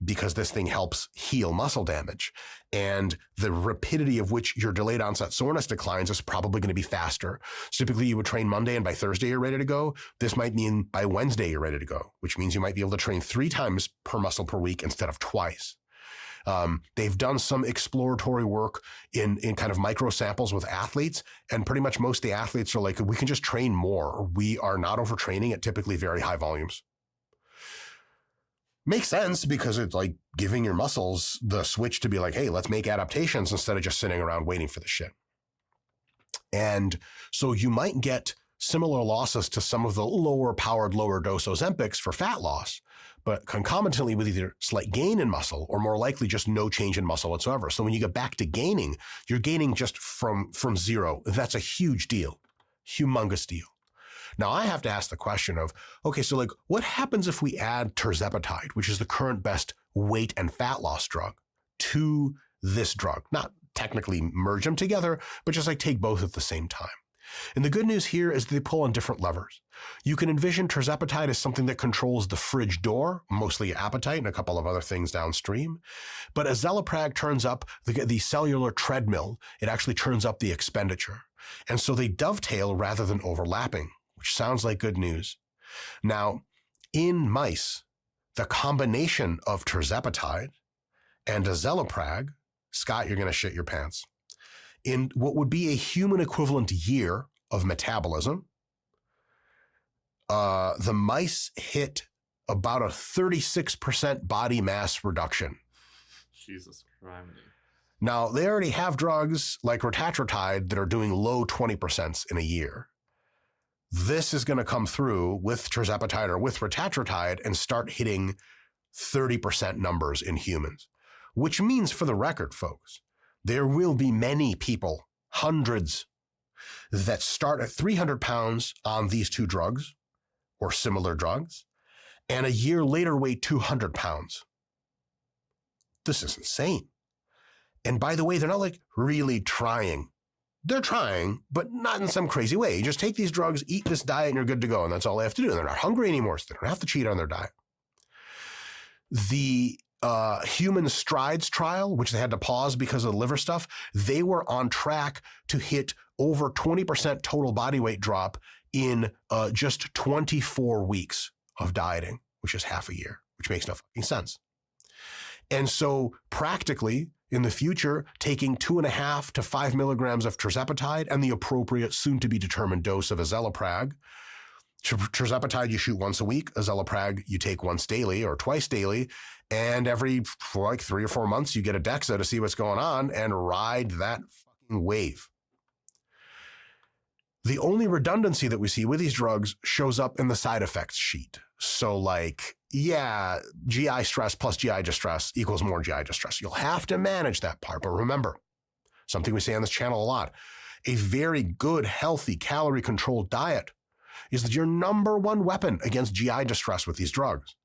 because this thing helps heal muscle damage. And the rapidity of which your delayed onset soreness declines is probably going to be faster. So typically you would train Monday and by Thursday you're ready to go. This might mean by Wednesday you're ready to go, which means you might be able to train 3 times per muscle per week instead of twice. They've done some exploratory work in kind of micro samples with athletes, and pretty much most of the athletes are like, we can just train more. We are not overtraining at typically very high volumes. Makes sense because it's like giving your muscles the switch to be like, hey, let's make adaptations instead of just sitting around waiting for the shit. And so you might get similar losses to some of the lower powered, lower dose Ozempics for fat loss, but concomitantly with either slight gain in muscle or more likely just no change in muscle whatsoever. So when you get back to gaining, you're gaining just from 0. That's a huge deal, humongous deal. Now, I have to ask the question of, okay, so like what happens if we add tirzepatide, which is the current best weight and fat loss drug, to this drug? Not technically merge them together, but just like take both at the same time. And the good news here is they pull on different levers. You can envision tirzepatide as something that controls the fridge door, mostly appetite and a couple of other things downstream. But azelaprag turns up the cellular treadmill. It actually turns up the expenditure. And so they dovetail rather than overlapping, which sounds like good news. Now, in mice, the combination of tirzepatide and azelaprag, Scott, you're going to shit your pants, in what would be a human equivalent year of metabolism, the mice hit about a 36% body mass reduction. Jesus Christ. Now, they already have drugs like retatrutide that are doing low 20% in a year. This is going to come through with tirzepatide or with retatrutide and start hitting 30% numbers in humans, which means, for the record, folks, there will be many people, hundreds, that start at 300 pounds on these 2 drugs or similar drugs, and a year later weigh 200 pounds. This is insane. And by the way, they're not like really trying. They're trying, but not in some crazy way. You just take these drugs, eat this diet, and you're good to go. And that's all they have to do. They're not hungry anymore, so they don't have to cheat on their diet. The human strides trial, which they had to pause because of the liver stuff, they were on track to hit over 20% total body weight drop in just 24 weeks of dieting, which is half a year, which makes no fucking sense. And so practically in the future, taking 2.5 to 5 milligrams of tirzepatide and the appropriate soon to be determined dose of azelaprag. Tirzepatide you shoot once a week, azelaprag you take once daily or twice daily, and every like 3 or 4 months you get a DEXA to see what's going on and ride that fucking wave. The only redundancy that we see with these drugs shows up in the side effects sheet. So like, yeah, GI stress plus GI distress equals more GI distress. You'll have to manage that part. But remember, something we say on this channel a lot, a very good, healthy, calorie-controlled diet is your number one weapon against GI distress with these drugs.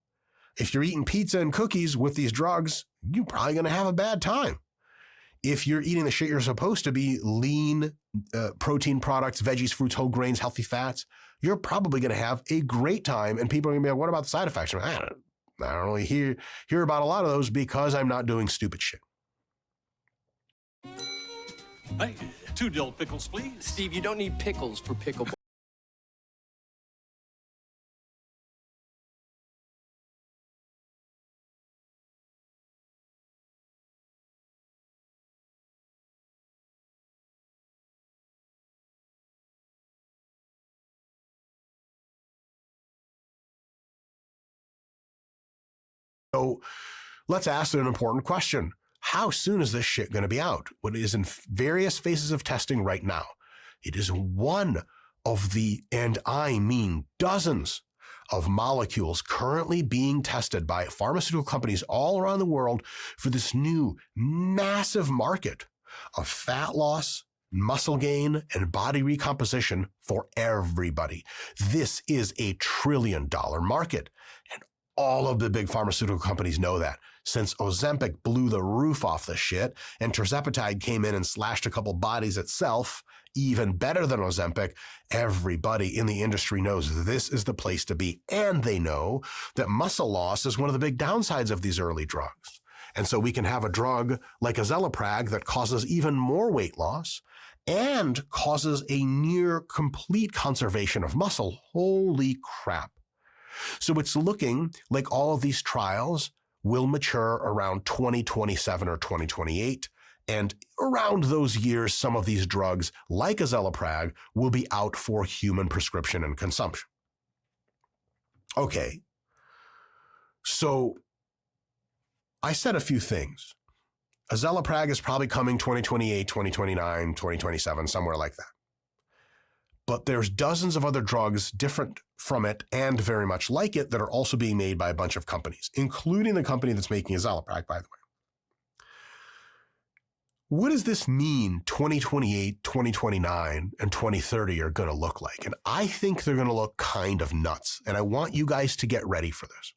If you're eating pizza and cookies with these drugs, you're probably going to have a bad time. If you're eating the shit you're supposed to be, lean, protein products, veggies, fruits, whole grains, healthy fats, you're probably going to have a great time. And people are going to be like, what about the side effects? I don't really hear about a lot of those because I'm not doing stupid shit. Hey, 2 dill pickles, please. Steve, you don't need pickles for pickleball. So let's ask an important question. How soon is this shit going to be out? What is in various phases of testing right now. It is one of the, and I mean dozens of molecules currently being tested by pharmaceutical companies all around the world for this new massive market of fat loss, muscle gain, and body recomposition for everybody. This is $1 trillion market. And all of the big pharmaceutical companies know that. Since Ozempic blew the roof off the shit and tirzepatide came in and slashed a couple bodies itself, even better than Ozempic, everybody in the industry knows this is the place to be. And they know that muscle loss is one of the big downsides of these early drugs. And so we can have a drug like azelaprag that causes even more weight loss and causes a near complete conservation of muscle. Holy crap. So it's looking like all of these trials will mature around 2027 or 2028. And around those years, some of these drugs, like azelaprag, will be out for human prescription and consumption. Okay. So I said a few things. Azelaprag is probably coming 2028, 2029, 2027, somewhere like that. But there's dozens of other drugs different from it and very much like it that are also being made by a bunch of companies, including the company that's making azelaprag, by the way. What does this mean 2028, 2029, and 2030 are going to look like? And I think they're going to look kind of nuts. And I want you guys to get ready for this.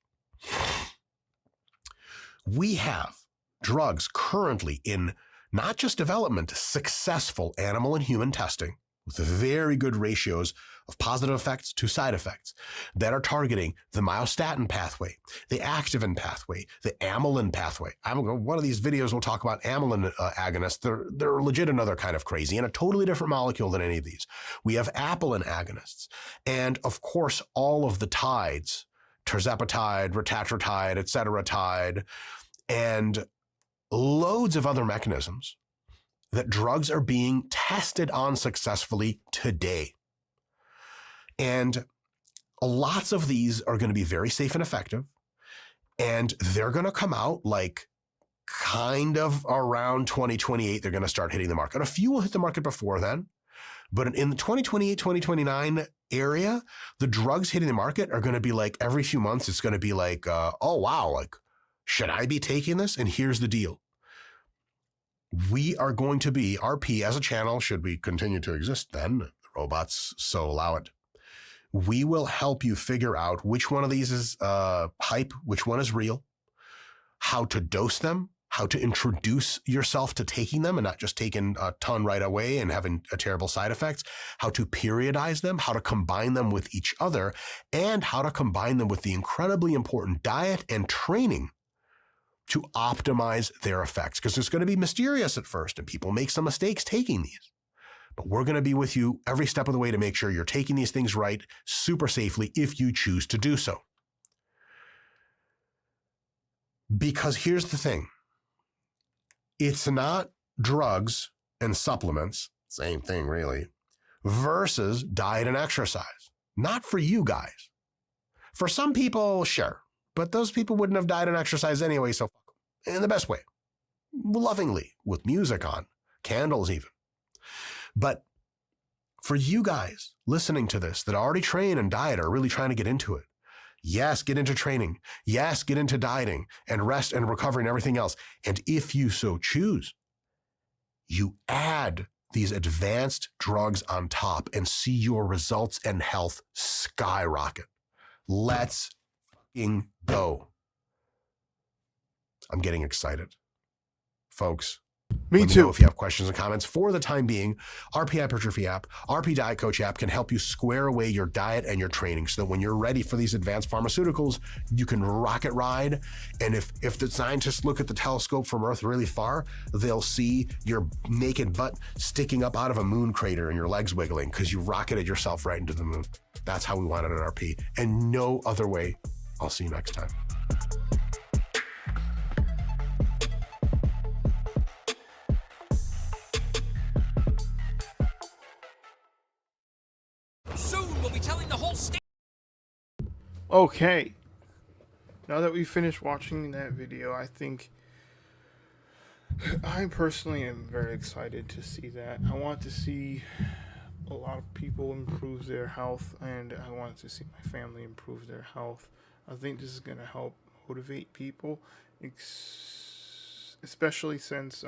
We have drugs currently in not just development, successful animal and human testing, with very good ratios of positive effects to side effects that are targeting the myostatin pathway, the activin pathway, the amylin pathway. One of these videos will talk about amylin agonists. They're legit another kind of crazy and a totally different molecule than any of these. We have apelin agonists. And of course, all of the tides, tirzepatide, retatrutide, etc. And loads of other mechanisms that drugs are being tested on successfully today. And lots of these are going to be very safe and effective. And they're going to come out like kind of around 2028. They're going to start hitting the market. A few will hit the market before then. But in the 2028, 2029 area, the drugs hitting the market are going to be like every few months. It's going to be like, oh, wow, like, should I be taking this? And here's the deal. We are going to be, RP as a channel, should we continue to exist then, the robots so allow it, we will help you figure out which one of these is hype, which one is real, how to dose them, how to introduce yourself to taking them and not just taking a ton right away and having a terrible side effects, how to periodize them, how to combine them with each other, and how to combine them with the incredibly important diet and training to optimize their effects. Because it's going to be mysterious at first and people make some mistakes taking these. But we're going to be with you every step of the way to make sure you're taking these things right, super safely, if you choose to do so. Because here's the thing. It's not drugs and supplements, same thing really, versus diet and exercise. Not for you guys. For some people, sure, but those people wouldn't have diet and exercise anyway, so fuck them. In the best way. Lovingly, with music on, candles even. But for you guys listening to this that already train and diet are really trying to get into it, yes, get into training. Yes, get into dieting and rest and recovery and everything else. And if you so choose, you add these advanced drugs on top and see your results and health skyrocket. Let's fucking go. I'm getting excited. Folks, Me let me too. know if you have questions and comments. For the time being, RP Hypertrophy app, RP Diet Coach app can help you square away your diet and your training so that when you're ready for these advanced pharmaceuticals, you can rocket ride. And if the scientists look at the telescope from Earth really far, they'll see your naked butt sticking up out of a moon crater and your legs wiggling because you rocketed yourself right into the moon. That's how we want it at RP, and no other way. I'll see you next time. Soon we'll be telling the whole state. Okay. Now that we finished watching that video, I personally am very excited to see that. I want to see a lot of people improve their health, and I want to see my family improve their health. I think this is going to help motivate people, especially since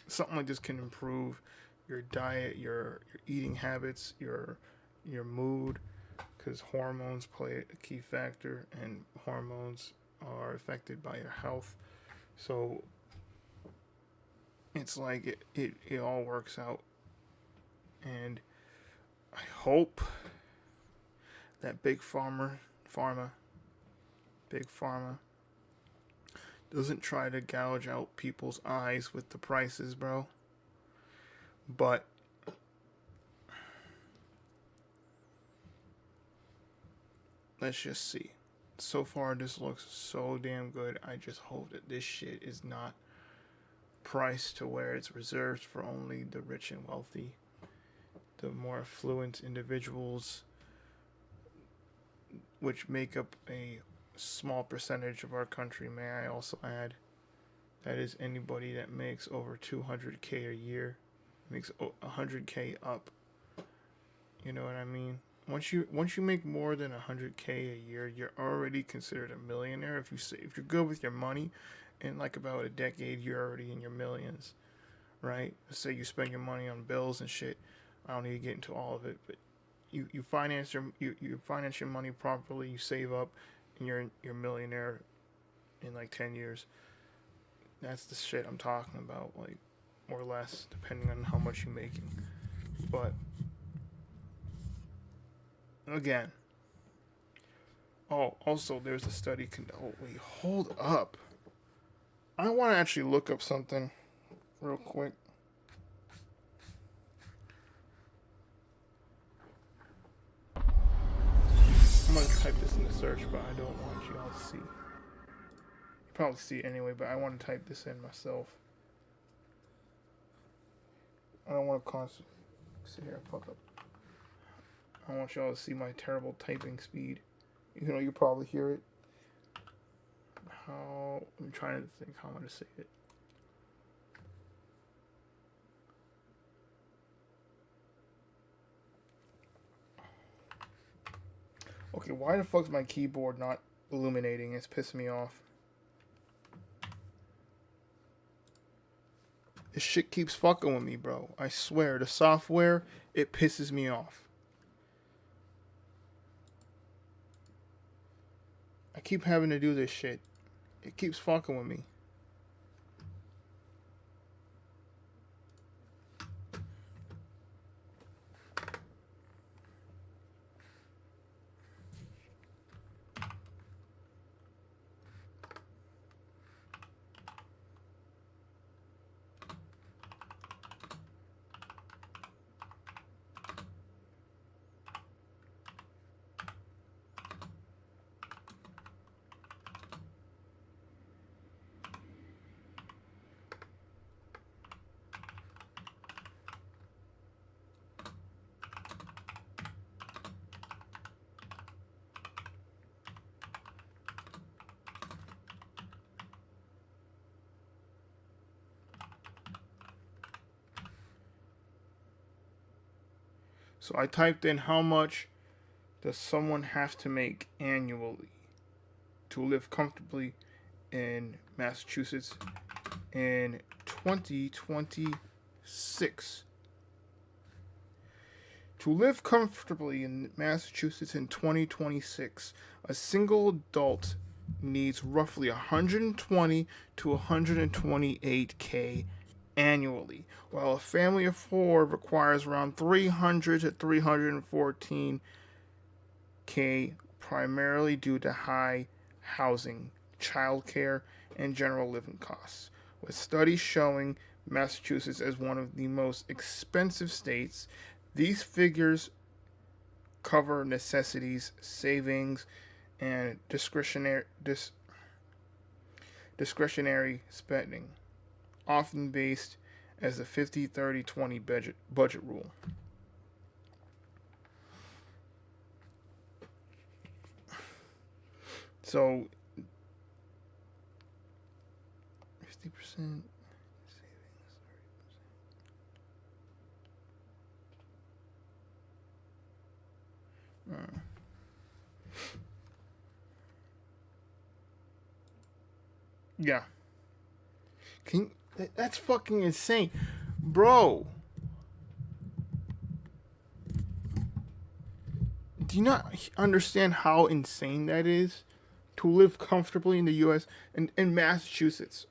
something like this can improve your diet, your eating habits, your mood, because hormones play a key factor, and hormones are affected by your health. So it's like it all works out, and I hope that Big Pharma doesn't try to gouge out people's eyes with the prices, bro. But let's just see. So far, this looks so damn good. I just hope that this shit is not priced to where it's reserved for only the rich and wealthy, the more affluent individuals, which make up a small percentage of our country. May I also add, that is anybody that makes over 200K a year, makes 100K up. You know what I mean? Once you make more than 100K a year, you're already considered a millionaire. If you're good with your money, in like about a decade, you're already in your millions, right? Let's say you spend your money on bills and shit. I don't need to get into all of it, but you finance your money properly. You save up, and you're a millionaire in like 10 years. That's the shit I'm talking about, like, more or less, depending on how much you're making. But again, also there's a study. Wait, hold up. I want to actually look up something real quick. I'm going to type this in the search, but I don't want you all to see. You probably see it anyway, but I want to type this in myself. I don't want to constantly sit here and fuck up. I want y'all to see my terrible typing speed. You know, you probably hear it. I'm trying to think how I'm going to say it. Okay, why the fuck's my keyboard not illuminating? It's pissing me off. This shit keeps fucking with me, bro. I swear, the software, it pisses me off. I keep having to do this shit. It keeps fucking with me. So I typed in how much does someone have to make annually to live comfortably in Massachusetts in 2026. To live comfortably in Massachusetts in 2026, a single adult needs roughly 120 to 128K annually, while a family of four requires around 300 to 314K, primarily due to high housing, childcare, and general living costs, with studies showing Massachusetts as one of the most expensive states. These figures cover necessities, savings, and discretionary spending, often based as the 50-30-20 budget rule. So 50% yeah. That's fucking insane. Bro. Do you not understand how insane that is? To live comfortably in the US and in Massachusetts.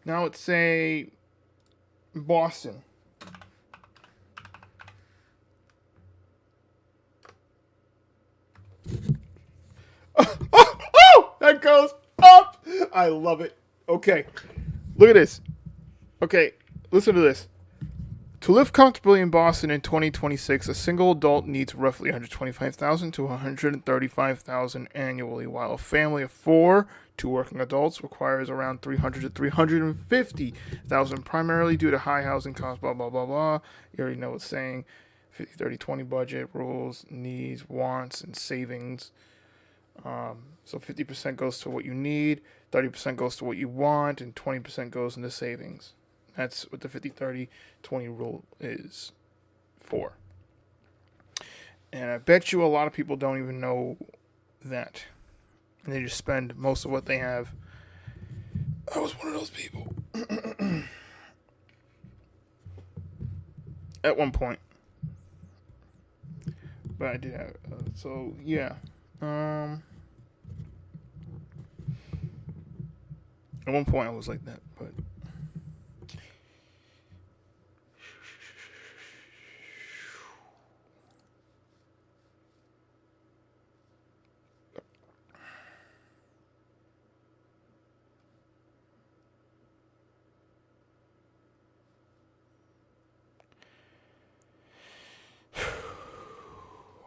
Now let's say Boston. Oh, that goes up. I love it. Okay, look at this. Okay, listen to this. To live comfortably in Boston in 2026, a single adult needs roughly 125,000 to 135,000 annually, while a family of four, two working adults, requires around 300 to 350,000, primarily due to high housing costs. Blah blah blah blah. You already know what's saying. 50-30-20 budget rules, needs, wants, and savings. So 50% goes to what you need, 30% goes to what you want, and 20% goes into savings. That's what the 50-30-20 rule is for. And I bet you a lot of people don't even know that. And they just spend most of what they have. I was one of those people. At one point. But I did have... so, yeah. At one point I was like that, but...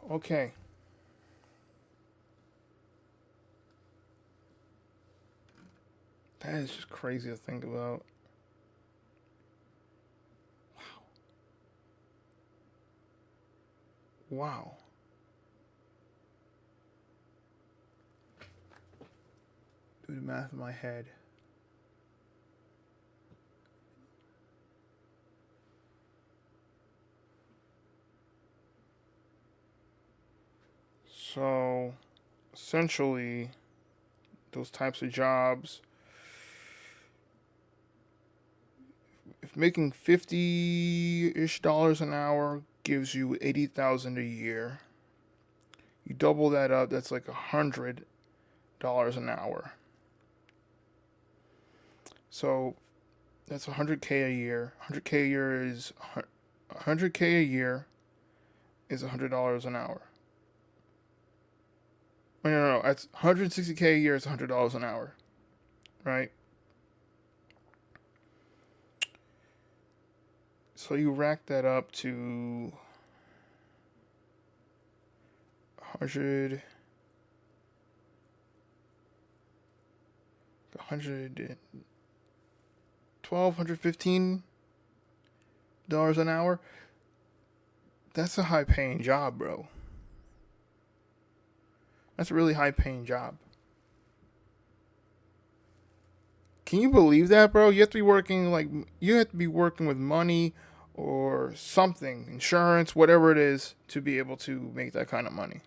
Okay. That is just crazy to think about. Wow. Do the math in my head. So, essentially, those types of jobs, if making $50-ish an hour gives you 80,000 a year. You double that up, that's like $100 an hour. So that's 100K a year. 100K a year is $100K a year is $100 an hour. No. That's 160K a year is $100 an hour, right? So you rack that up to 100, 115 dollars an hour. That's a high paying job, bro. That's a really high paying job. Can you believe that, bro? You have to be working with money or something, insurance, whatever it is, to be able to make that kind of money.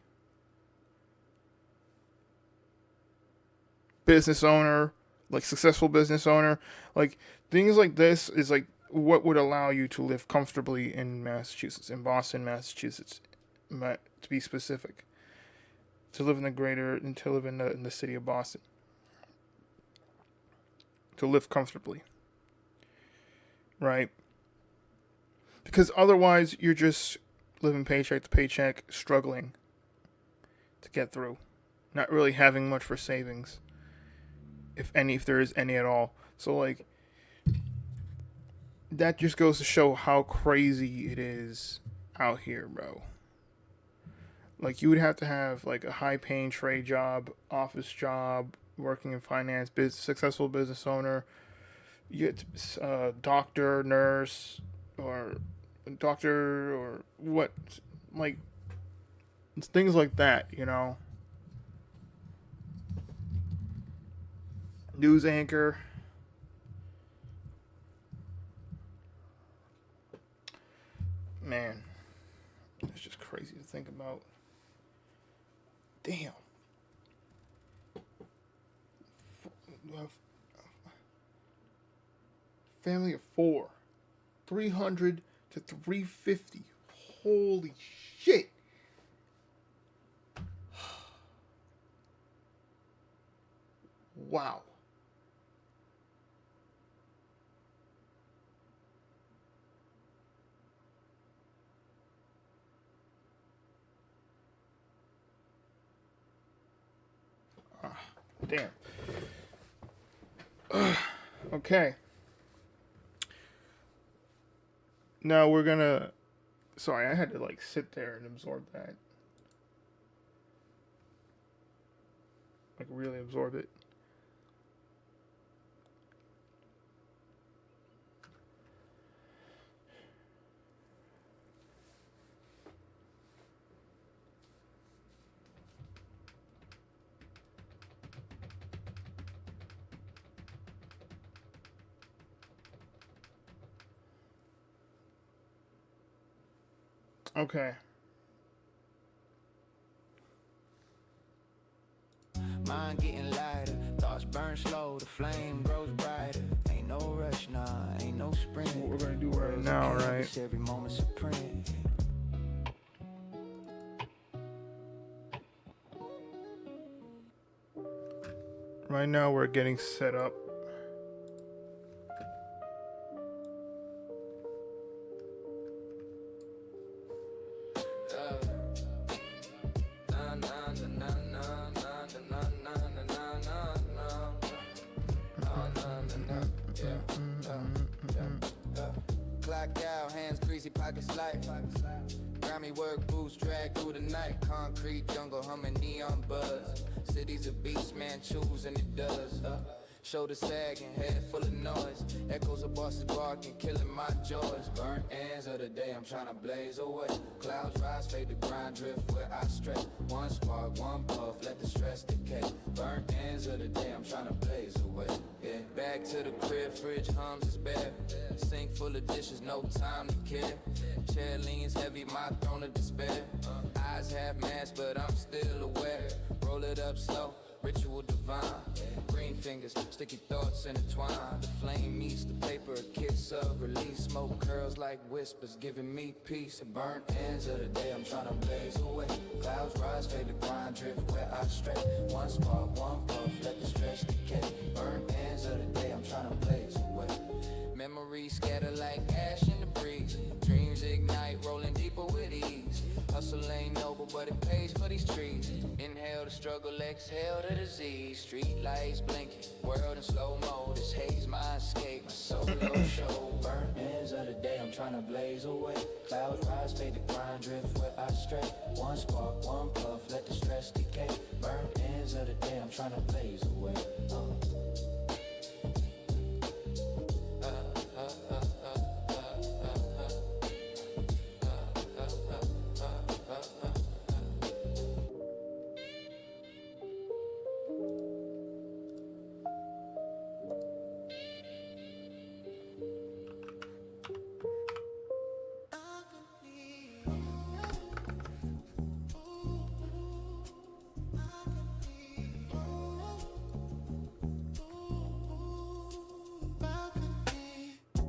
Business owner, like successful business owner, like things like this is like what would allow you to live comfortably in Massachusetts, in Boston, Massachusetts, to be specific. To live in the city of Boston. To live comfortably. Right? Because otherwise you're just living paycheck to paycheck, struggling to get through. Not really having much for savings. If there is any at all. So like that just goes to show how crazy it is out here, bro. Like, you would have to have, like, a high-paying trade job, office job, working in finance, successful business owner. You get doctor, nurse, or doctor, or what, like, it's things like that, you know? News anchor. Man, it's just crazy to think about. Damn. Family of 4. 300 to 350. Holy shit. Wow. Damn. Okay. Now we're gonna... Sorry, I had to like sit there and absorb that. Like really absorb it. Okay. Mind getting lighter, thoughts burn slow, the flame grows brighter. Ain't no rush, nah, ain't no sprint. What we're gonna do right now, right? Every moment's a print. Right now we're getting set up. Clocked out, hands greasy, pockets light. Grammy work boots drag through the night. Concrete jungle humming neon buzz. City's a beast, man, choose and it does. Shoulder sagging, head full of noise. Echoes of bosses barking, killing my joys. Burnt ends of the day, I'm trying to blaze away. Clouds rise, fade the grind, drift where I stray. One spark, one puff, let the stress decay. Burnt ends of the day, I'm trying to blaze away. Yeah, back to the crib, fridge hums, it's bare. Sink full of dishes, no time to care. Chair leans heavy, my throne of despair. Eyes half masked, but I'm still aware. Roll it up slow. ritual divine. Green fingers, sticky thoughts intertwined. The flame meets the paper, a kiss of release. Smoke curls like whispers, giving me peace. The burnt ends of the day, I'm trying to blaze away. Clouds rise, fade to grind, drift where I stray. One spark, one puff, let the stress decay. Burnt ends of the day, I'm trying to blaze away. Memories scatter like ash in the breeze. Dreams ignite, rolling deeper with ease. Hustle ain't noble, but it pays for these trees. Inhale the struggle, exhale the disease. Street lights blinking, world in slow mo. This haze my escape, my solo show. Burnt ends of the day, I'm trying to blaze away. Clouds rise, fade to grind, drift where I stray. One spark, one puff, let the stress decay. Burnt ends of the day, I'm trying to blaze away.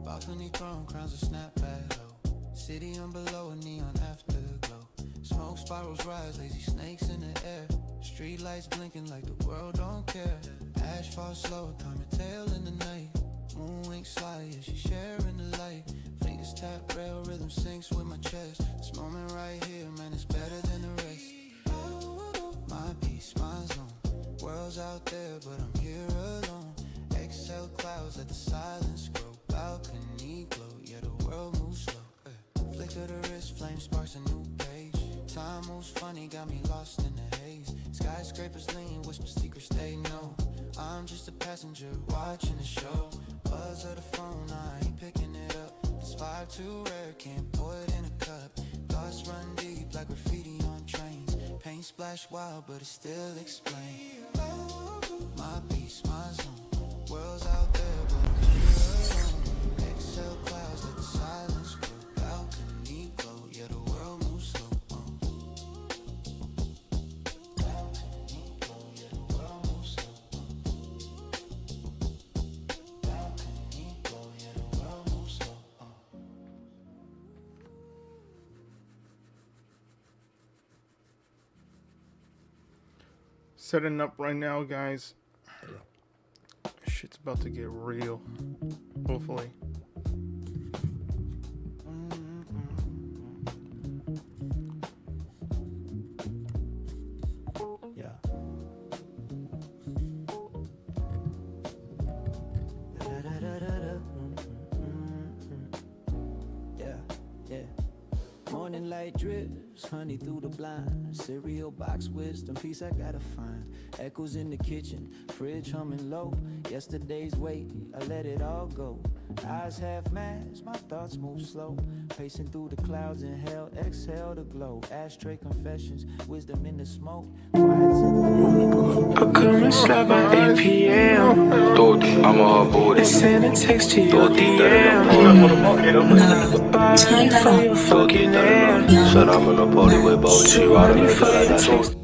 Balcony throne, crowns a snapback low. City on below, a neon afterglow. Smoke spirals rise, lazy snakes in the air. Street lights blinking like the world don't care. Ash falls slow, time a tail in the night. Moon wings slide, yeah, she sharing the light. Fingers tap rail, rhythm syncs with my chest. This moment right here, man, it's better than the rest. My peace, my zone. World's out there, but I'm here alone. Exhale clouds, let the silence grow. Balcony glow, yeah, the world moves slow. Flicker the wrist, flame sparks a new page. Time moves funny, got me lost in the haze. Skyscrapers lean, whisper secrets they know. I'm just a passenger watching the show. Buzz of the phone, I ain't picking it up. This vibe too rare, can't pour it in a cup. Thoughts run deep like graffiti on trains. Paint splash wild, but it still explains. My peace, my zone. World's out there, but I'm here alone. Exhale clouds, let the silence grow. Balcony glow, yeah, the world moves slow. Balcony glow, yeah, the world moves slow. Balcony glow, yeah, the world moves slow. Setting up right now, guys. Shit's about to get real. Hopefully. Yeah. Yeah. Morning light drips, honey through the blind. Cereal box, wisdom, peace I gotta find. Echoes in the kitchen, fridge humming low. Yesterday's weight, I let it all go. Eyes half masked, my thoughts move slow. Pacing through the clouds, inhale, exhale the glow. Ashtray confessions, wisdom in the smoke. I come and slap by 8 p.m. Toti, I'm on her booty. And send a text to your DM. Turn For your fucking air. Said I'm in a party with Bo. She riding me like that too.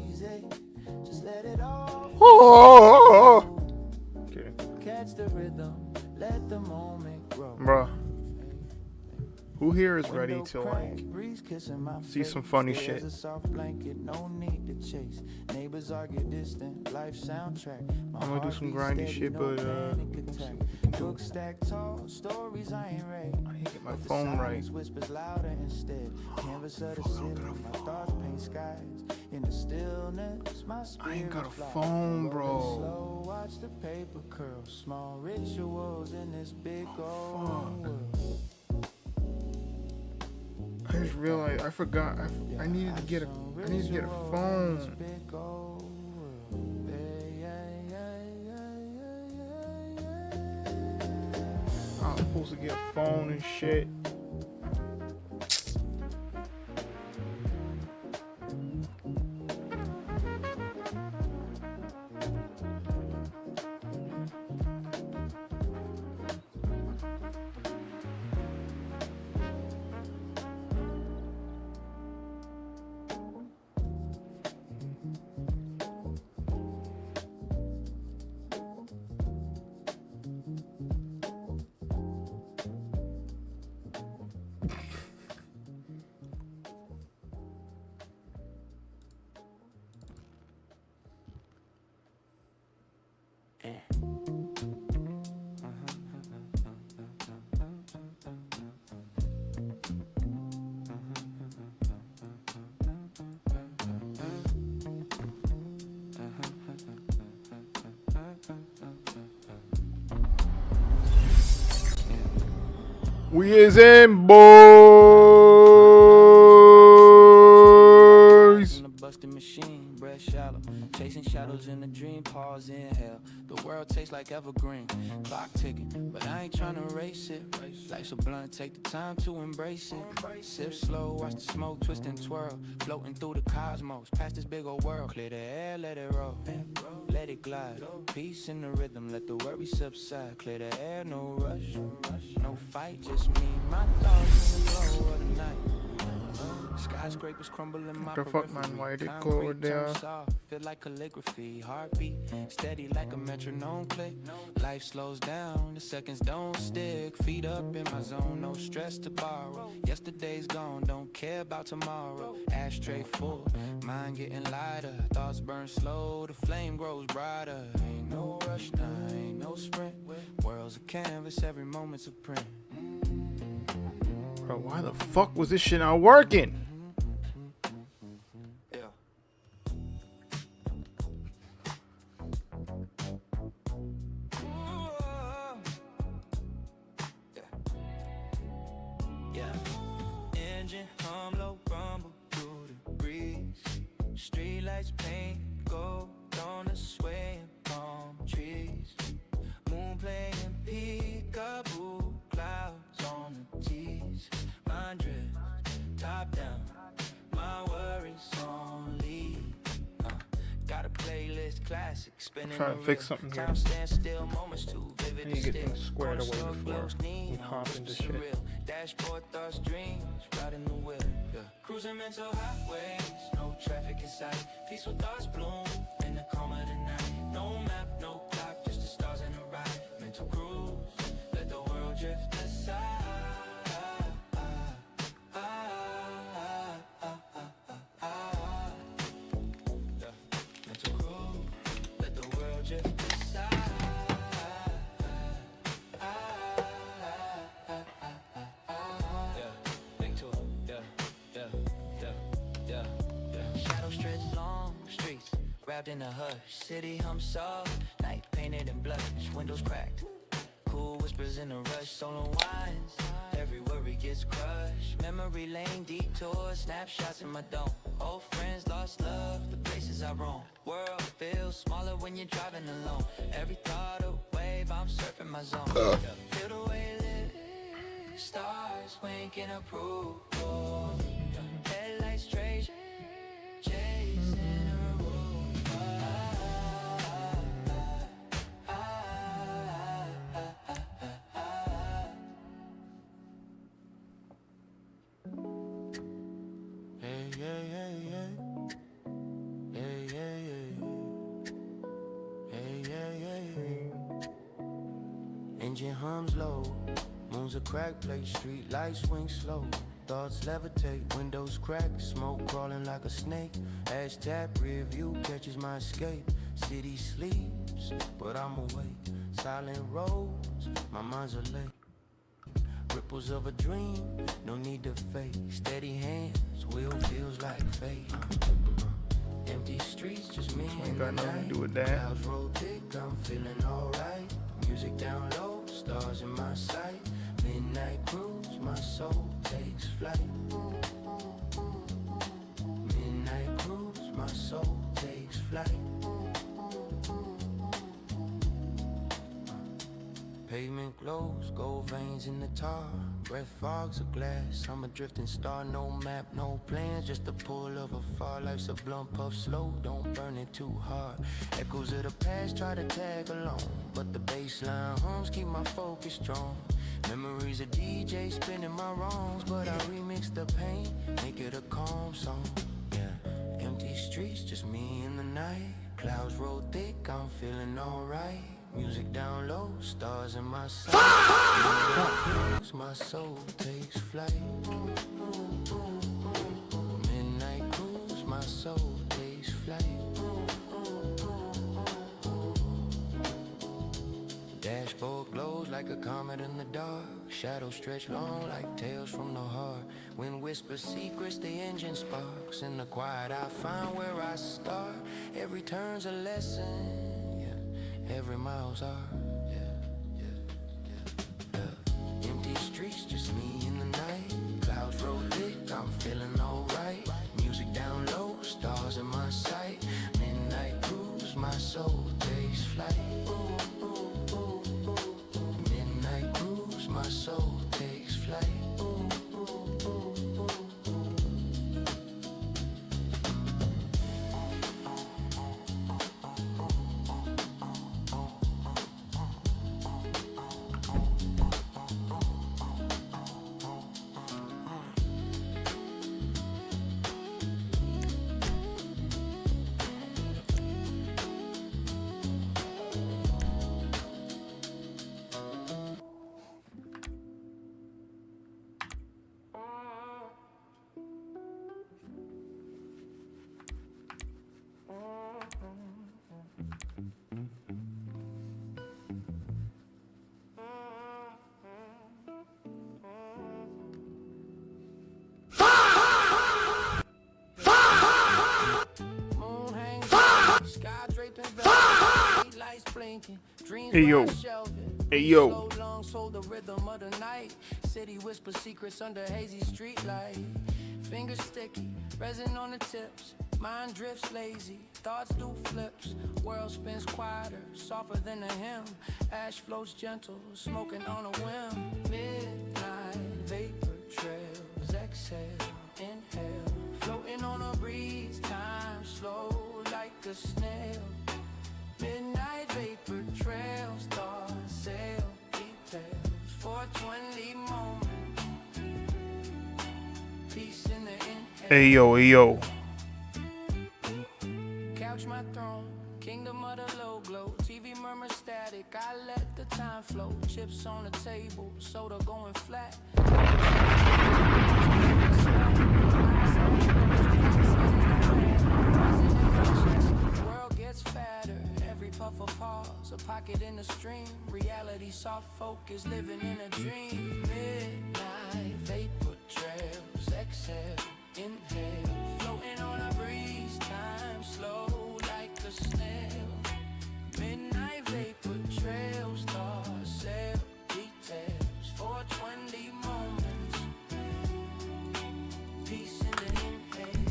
Okay. Catch the rhythm, let the moment grow. Bruh. Who here is ready to like see some funny shit? No need to chase. Neighbors argue distant, life soundtrack. I'm gonna do some grindy shit, but Book stack tall, stories I ain't read. I need to get my phone right. Whispers louder instead. Canvas of the ceiling, my thoughts paint skies. In the stillness, my spirit I ain't got a phone, bro. slow, watch the paper curl. Small rituals in this big old world. I just realized I forgot. I needed to get a phone. I was supposed to get a phone and shit. We is in, boys. Busted machine, breath shallow, chasing shadows in a dream, pause inhale. The world tastes like evergreen, clock ticking, but I ain't tryna race it. Life's a blunt, take the time to embrace it. Sip slow, watch the smoke twist and twirl, floating through the cosmos, past this big old world. Clear the air, let it roll, let it glide. Peace in the rhythm, let the worry subside. Clear the air, no rush, no fight, just me, my thoughts in the glow of the night. Skyscrapers crumble in my What the fuck, man? Why did it go over there? Feel like calligraphy, heartbeat steady like a metronome click. Life slows down, the seconds don't stick. Feet up in my zone, no stress to borrow. Yesterday's gone, don't care about tomorrow. Ashtray full, mind getting lighter. Thoughts burn slow, the flame grows brighter. Ain't no rush now, ain't no sprint. World's a canvas, every moment's a print. Bro, why the fuck was this shit not working? Streetlights paint gold on the swaying palm trees. Moon playing peekaboo, clouds on the tees. Mind drift, top down, my worries on lead. Got a playlist classic spinning. Trying to fix something here. Time stand still, moments too vivid. I need to get things squared away before we hop into shit. Dashboard thoughts, dreams, riding the wheel. Cruising mental highways, no traffic in sight. Peaceful thoughts bloom in the calm of the night. No map, no clock, just the stars in the ride. Mental cruise, let the world drift aside. Mental cruise, let the world drift aside. Wrapped in a hush, city hum soft, night painted in blush, windows cracked. Cool whispers in a rush, solo wines, every worry gets crushed. Memory lane detours, snapshots in my dome. Old friends lost love, the places I roam. World feels smaller when you're driving alone. Every thought a wave, I'm surfing my zone. Feel the way lit, stars winking approval. Headlights straight, chasing. Engine hums low, moon's a crack plate, street lights swing slow. Thoughts levitate, windows crack, smoke crawling like a snake. Hashtag rear view catches my escape. City sleeps, but I'm awake. Silent roads, my mind's a lake. Ripples of a dream, no need to fake. Steady hands, wheel feels like fate. Empty streets, just me and the night. Clouds roll thick, I'm feeling alright. Music down low, stars in my sight. Midnight cruise, my soul takes flight. Midnight cruise, my soul takes flight. Pavement glows, gold veins in the tar. Breath fogs of glass, I'm a drifting star. No map, no plans, just a pull of a far. Life's a blunt puff slow, don't burn it too hard. Echoes of the past try to tag along, but the baseline hums keep my focus strong. Memories of DJ spinning my wrongs, but I remix the pain, make it a calm song. Yeah, empty streets, just me in the night. Clouds roll thick, I'm feeling alright. Music down low, stars in my sight. My soul takes flight. Midnight cruise, my soul takes flight. Dashboard glows like a comet in the dark. Shadows stretch long like tales from the heart. Wind whispers secrets, the engine sparks. In the quiet I find where I start. Every turn's a lesson. Every mile's art, yeah. Empty streets, just Hey yo. Hey yo. Sold the rhythm of the night. City whisper secrets under hazy street light. Fingers sticky, resin on the tips. Mind drifts lazy, thoughts do flips. World spins quieter, softer than a hymn. Ash floats gentle, smoking on a whim. Midnight vapor trails, exhale, inhale. Floating on a breeze, time slow like a snail. Midnight vapor trails, stars sail, details. 420 moments, peace in the inhale. Hey yo, hey yo. Couch my throne, kingdom of the low glow. TV murmur static, I let the time flow. Chips on the table, soda going flat. World gets fatter, every puff of pause, a pocket in the stream. Reality soft focus, living in a dream. Midnight vapor trails, exhale, inhale. Floating on a breeze, time slow like a snail. Midnight vapor trails, stars sail, details. 420 moments, peace in the inhale.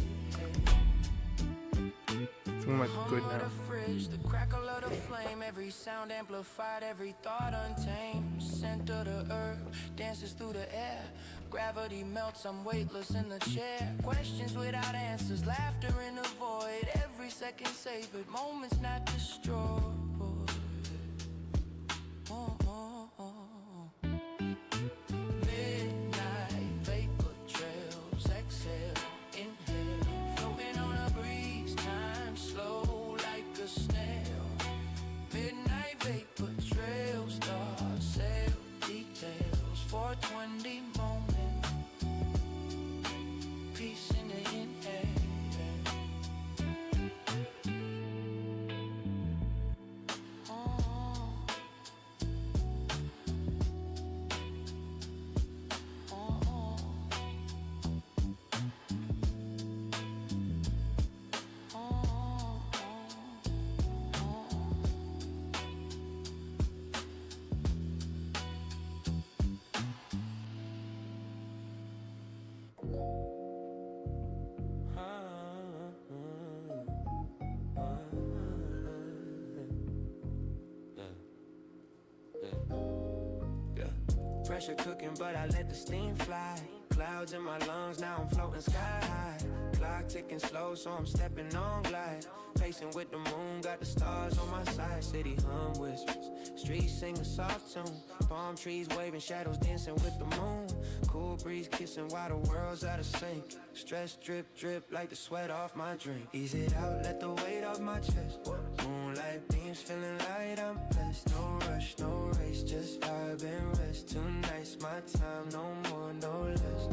Oh my good now. The fridge, the crackle of the flame, every sound amplified, every thought untamed. Scent of the herb dances through the air. Gravity melts, I'm weightless in the chair. Questions without answers, laughter in the void. Every second savored, moments not destroyed. Midnight vapor trails, exhale, inhale. Floating on a breeze, time slow like a snail. Midnight vapor trails, stars sail, details. 420 moments, peace in the inhale. Pressure cooking, but I let the steam fly. Clouds in my lungs, now I'm floating sky high. Clock ticking slow, so I'm stepping on glide. Pacing with the moon, got the stars on my side. City hum whispers, streets sing a soft tune. Palm trees waving, shadows dancing with the moon. Cool breeze kissing while the world's out of sync. Stress drip, drip like the sweat off my drink. Ease it out, let the weight off my chest. Moonlight beams, feeling light, I'm blessed. No rush, no race, just vibe and rest. Tonight's my time, no more, no less.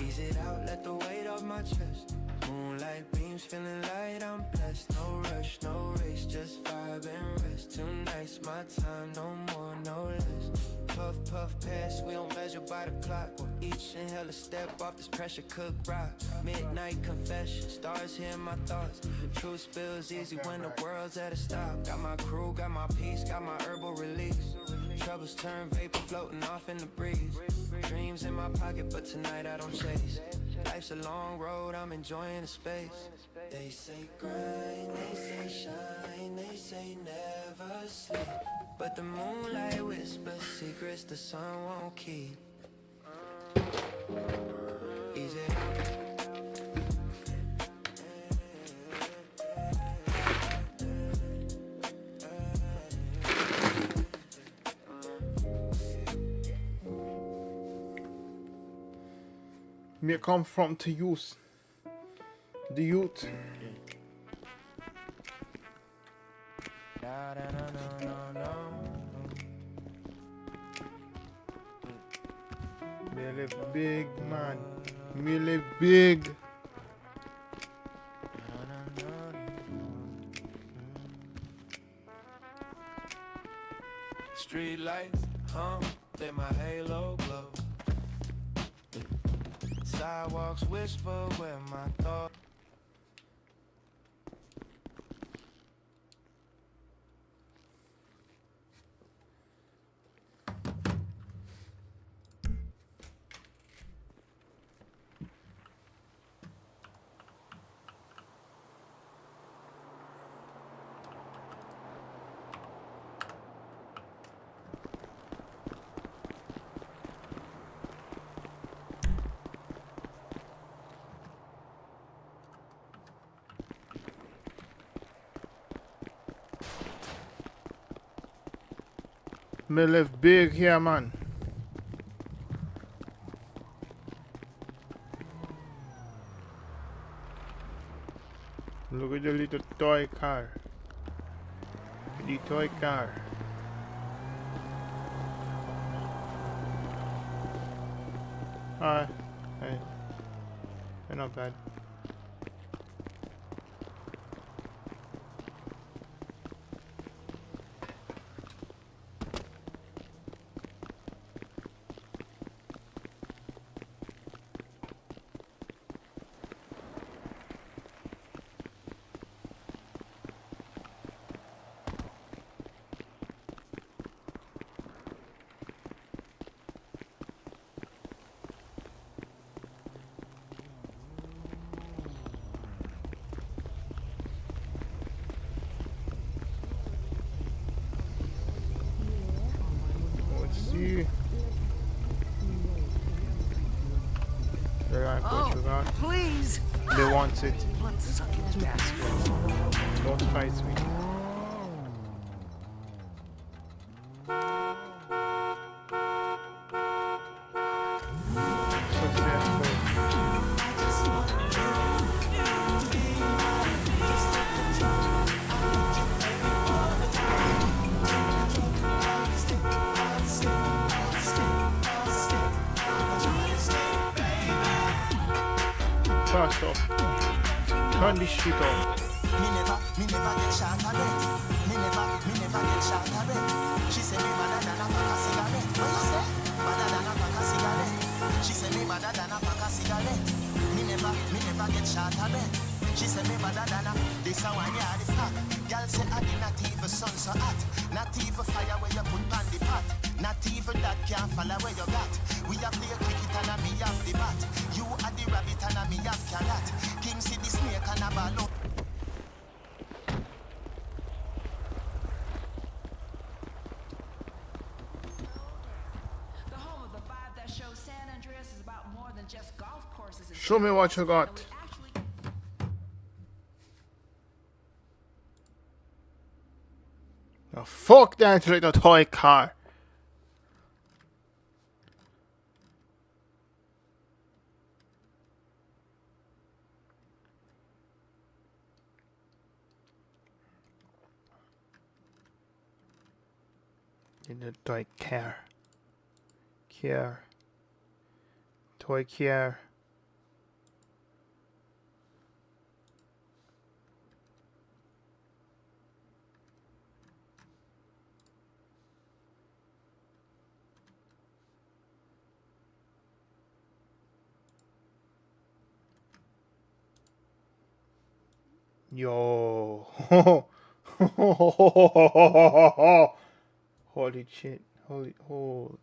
Ease it out, let the weight off my chest. Moonlight beams, feeling light, I'm blessed. No rush, no race, just vibe and rest. Tonight's my time, no more, no less. Puff, puff, pass, we don't measure by the clock. Each inhale a step off this pressure cooked rock. Midnight confession, stars hear my thoughts. Truth spills easy when the world's at a stop. Got my crew, got my peace, got my herbal release. Troubles turn vapor floating off in the breeze. Dreams in my pocket, but tonight I don't chase. Life's a long road, I'm enjoying the space. They say grind, they say shine, they say never sleep. But the moonlight whispers secrets the sun won't keep. Easy out. Me come from to use the youth. Me live big, man. Me live big. Street lights hum, let my halo glow. Sidewalks whisper where my thoughts. Me live big here, man. Look at the little toy car. The toy car. Hi. Hey. They're not bad. Let's see. They like what you got. Please. They want it. Blood-sucking bastards. Don't fight me. Fast off. Turn this shit off. Me never get shot at it. Me never get shot at it. She say me madder than a pack of cigarette. What you say? Madder than a pack of cigarette. She say me madder than a pack of cigarette. Me never get shot at it. She say me madder than a. This a one yeah the fact. Girl say I did not even sun so hot. Not even fire where you put on the pot. Not even that can follow where you got. We have play cricket and a me have the bat. You are the rabbit and a me have carrot. King see the snake and a ball. Show me what you got. Oh, fuck that little toy car. In the toy car. Toy car. Yo. Holy shit. Holy shit.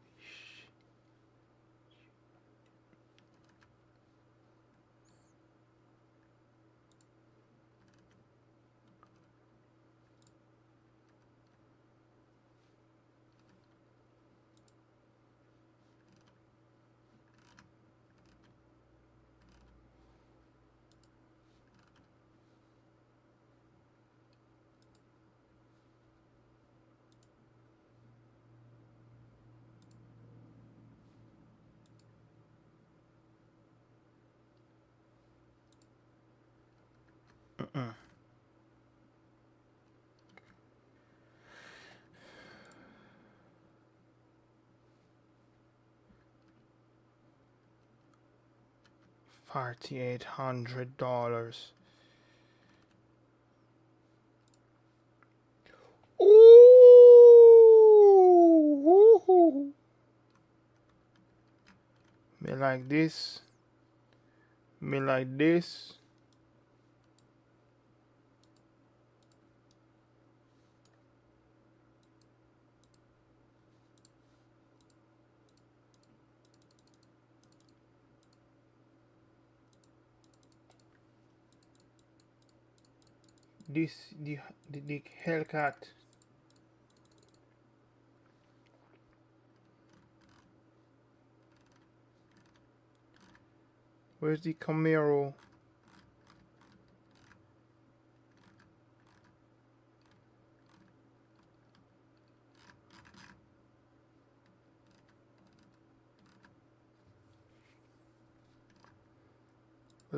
$4,800. Ooh. Me like this. Me like this. This the Hellcat. Where's the Camaro?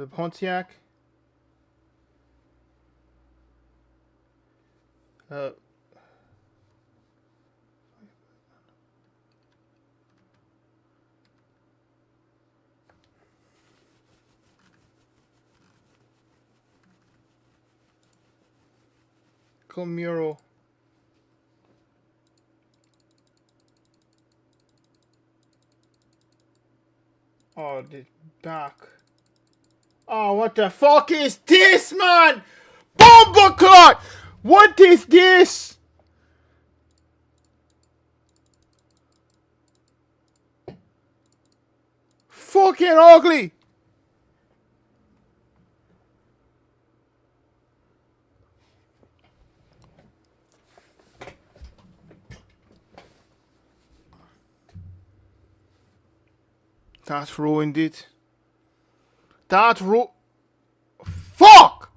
The Pontiac. Camaro. Oh, the back. Oh, what the fuck is this, man? Boombaclot! What is this? Fucking ugly. That ruined it. That Fuck!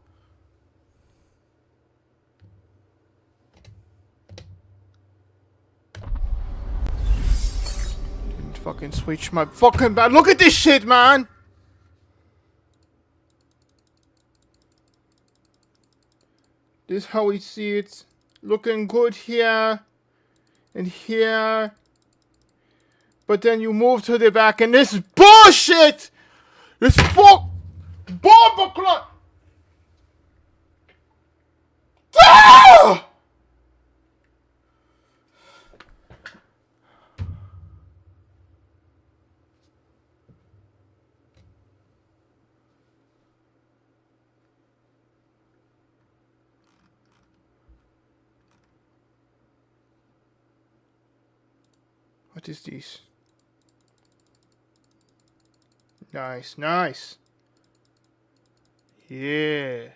Didn't fucking switch my fucking bad. Look at this shit, man! This is how we see it. Looking good here. And here. But then you move to the back and this is bullshit! This fuck Boombaclot! Ah! What is this? Nice, nice. Yeah.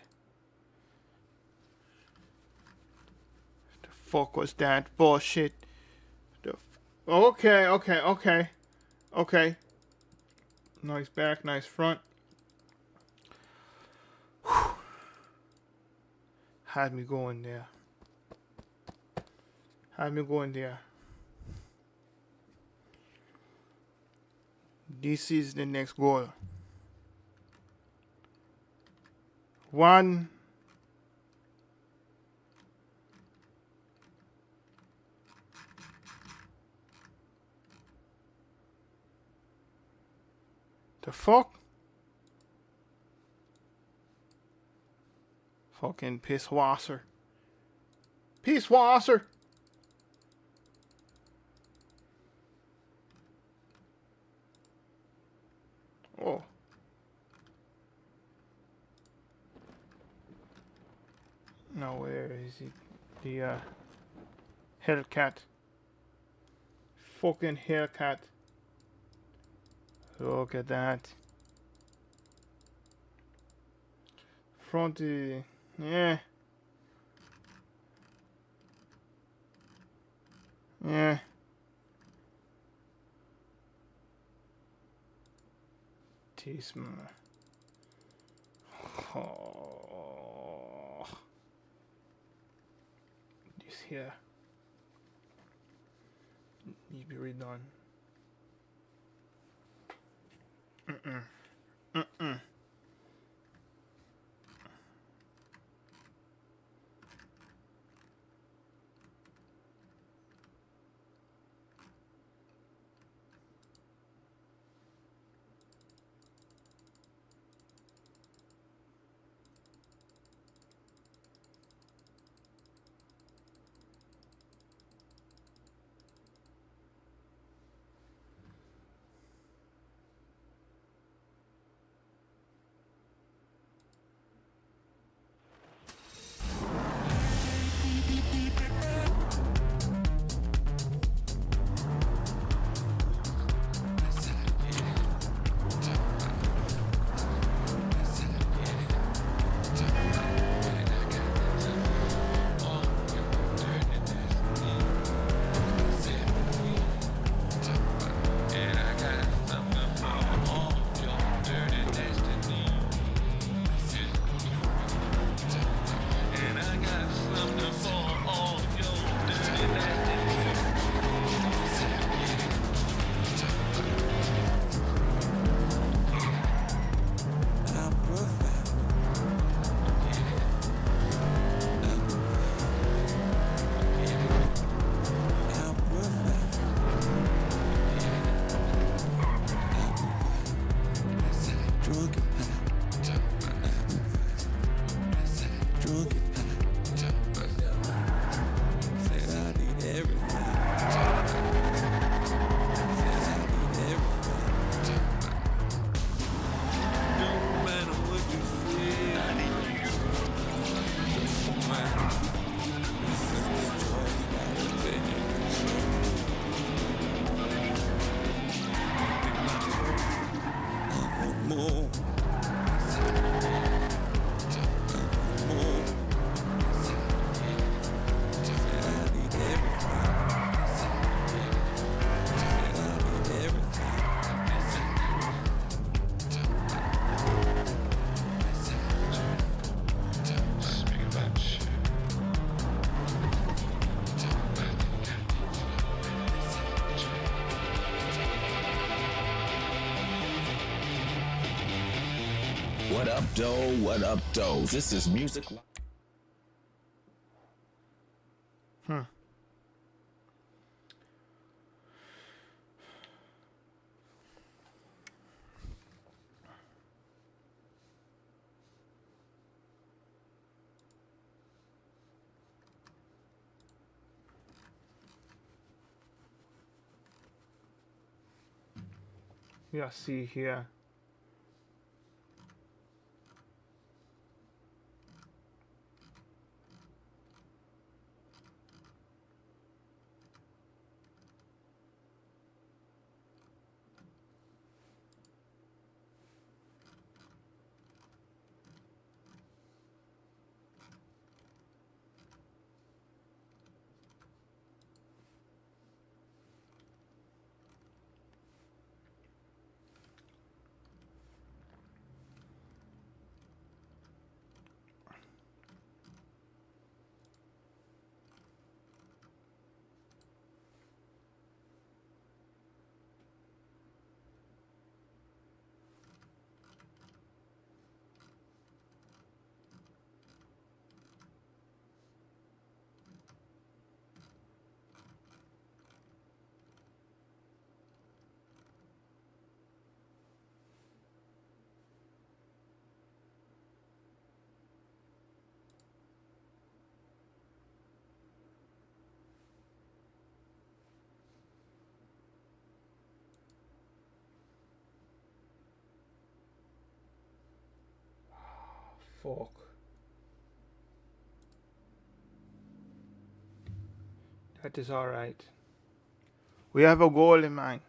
The fuck was that bullshit? Okay. Okay. Nice back, nice front. Whew. Had me going there. This is the next goal. 1. The fuck? Fucking pisswasser. Pisswasser! Oh. Now where is it? The Hellcat. Fucking Hellcat. Look at that. Front yeah. Yeah. Tisma. Oh. This here needs to be redone. What up, doe? What up, doe? This is music. Yeah, see here. Fuck. That is alright. We have a goal in mind.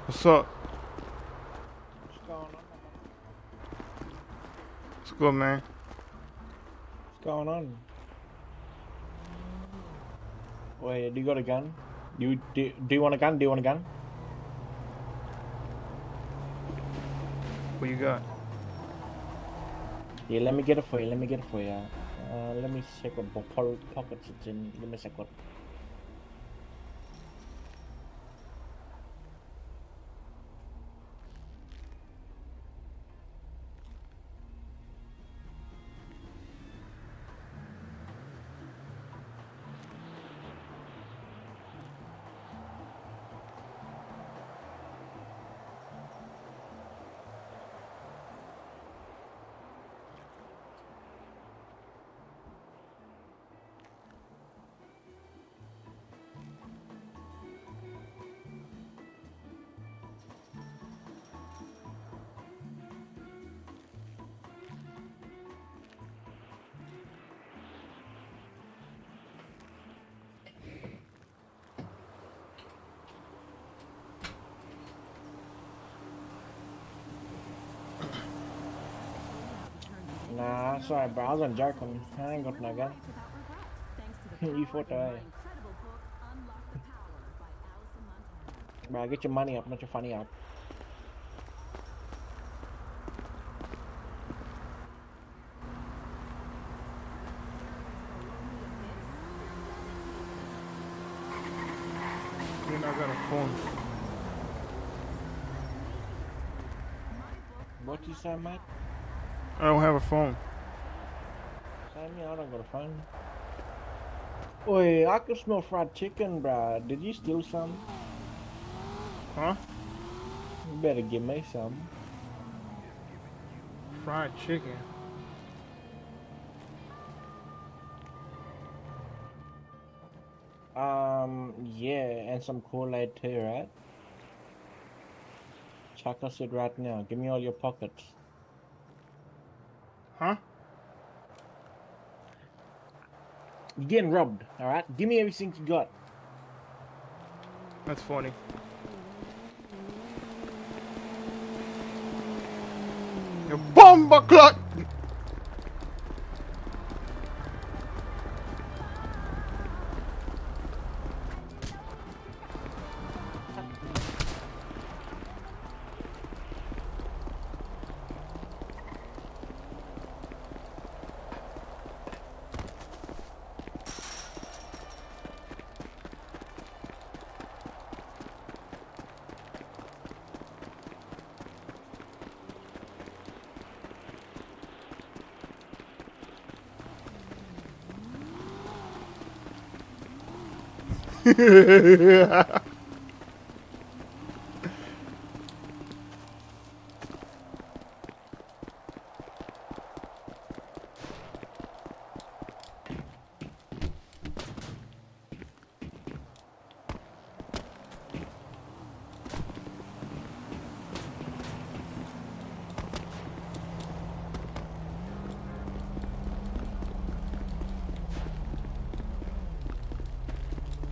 What's up? What's going on? What's good, man? What's going on? Wait, do you got a gun? Do you want a gun? Do you want a gun? What you got? Yeah, let me get it for you. Let me get it for you. Let me check what pockets it's in. Let me check what. Nah, sorry, bro. I was on joking. I ain't got no gun. You fought away. Bro, get your money up, not your funny up. You're not got a phone. What you say, mate? I don't have a phone. Same me, I don't got a phone. Oi, I can smell fried chicken, bro. Did you steal some? Huh? You better give me some. Fried chicken. Yeah, and some Kool-Aid too, right? Chuck us it right now. Give me all your pockets. Huh? You're getting robbed, alright? Give me everything you got. That's funny. You Boombaclot!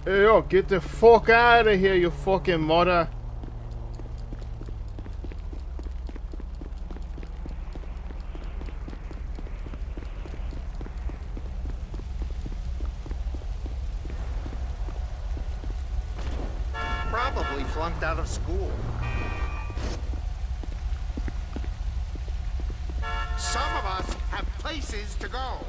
Hey, yo, get the fuck out of here, you fucking mother. Probably flunked out of school. Some of us have places to go.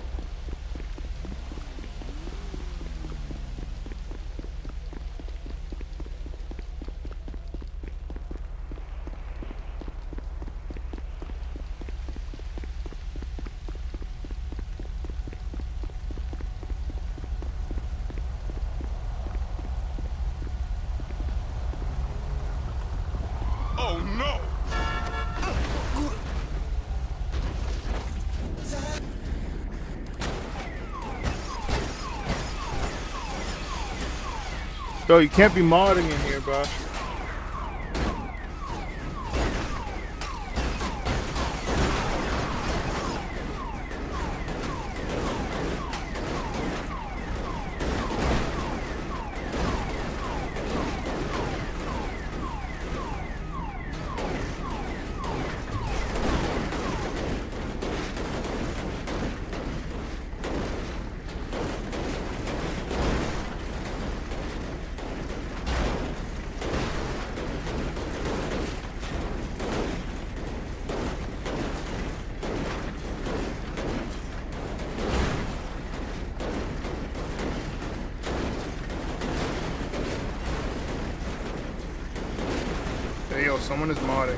Oh no! Yo, you can't be modding in here, bro. Hey, yo, someone is modding.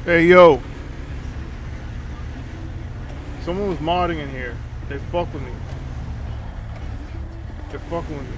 Hey, yo. Someone was modding in here. They fuck with me. They're fucking with me.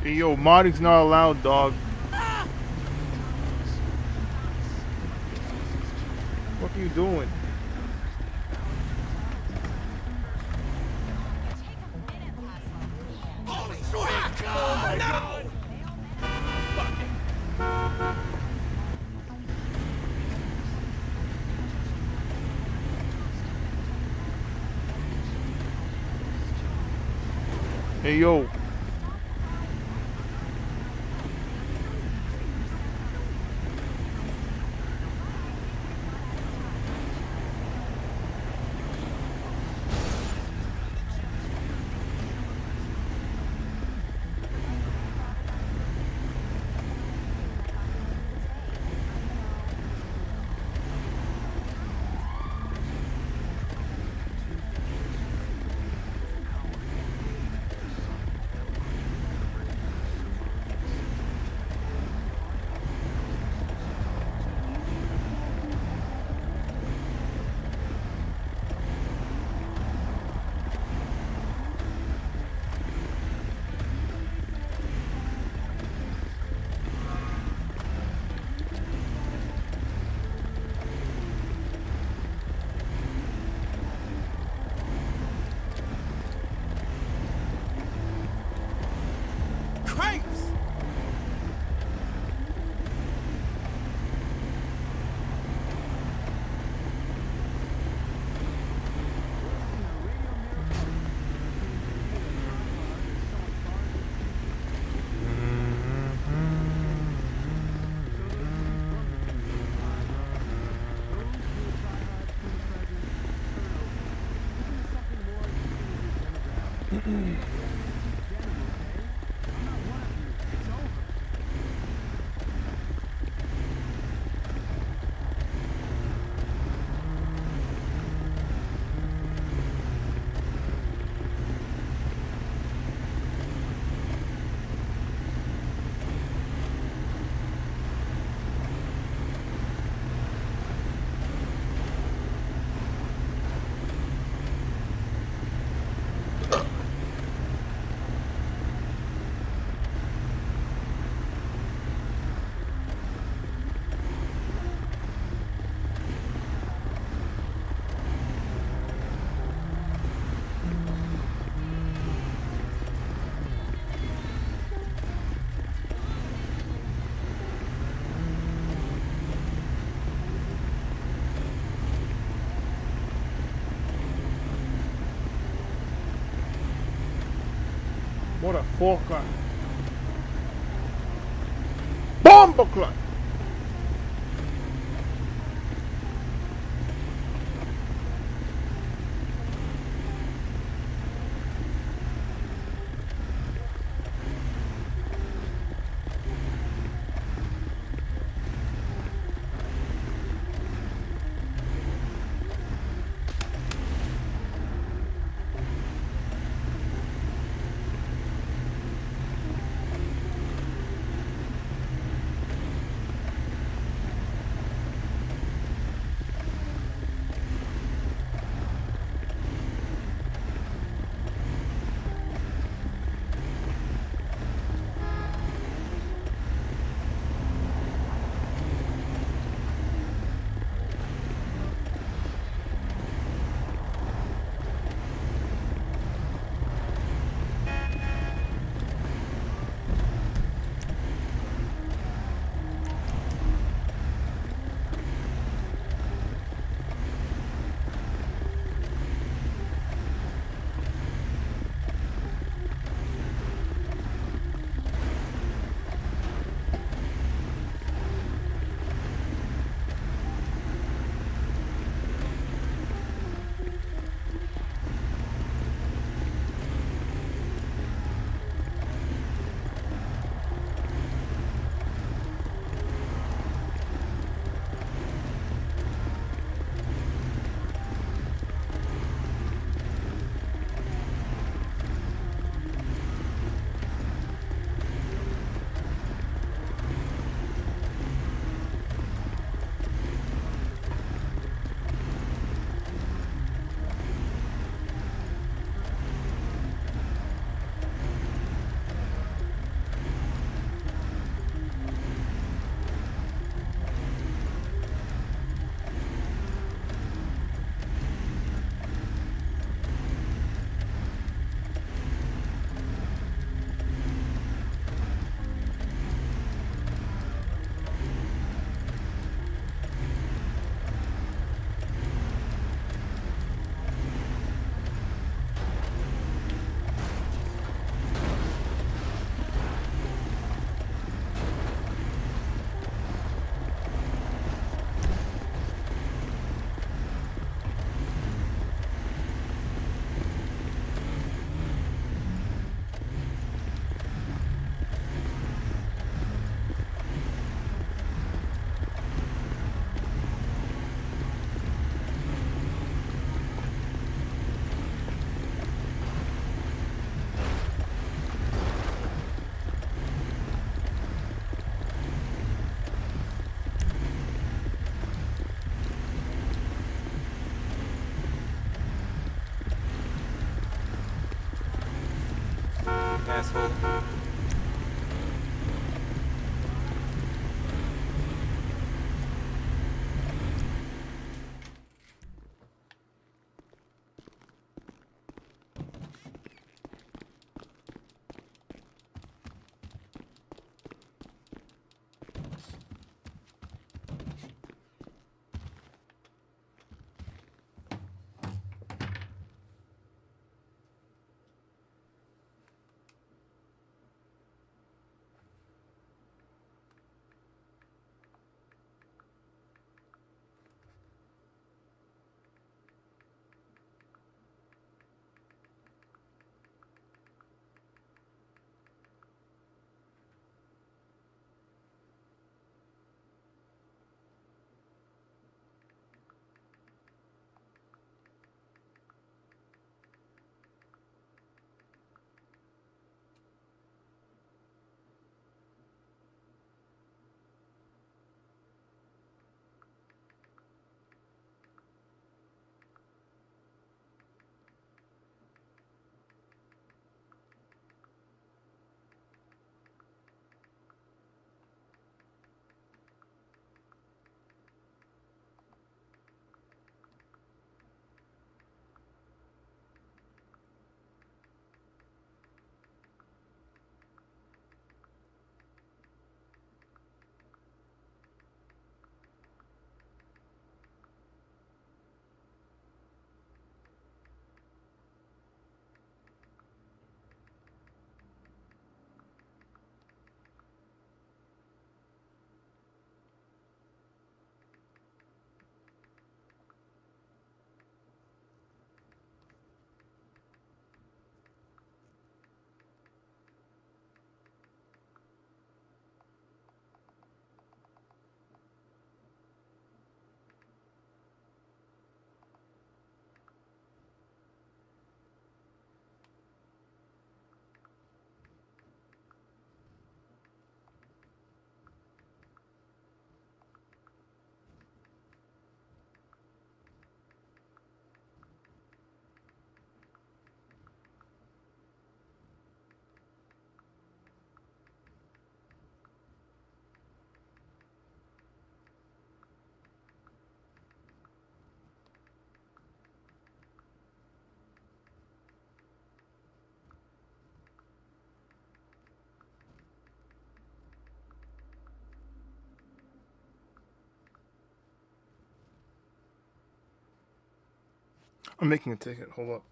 Hey, yo, modding's not allowed, dog. What are you doing? Holy shit! Hey yo. Motherfucker. Boombaclot. asshole. I'm making a ticket. Hold up.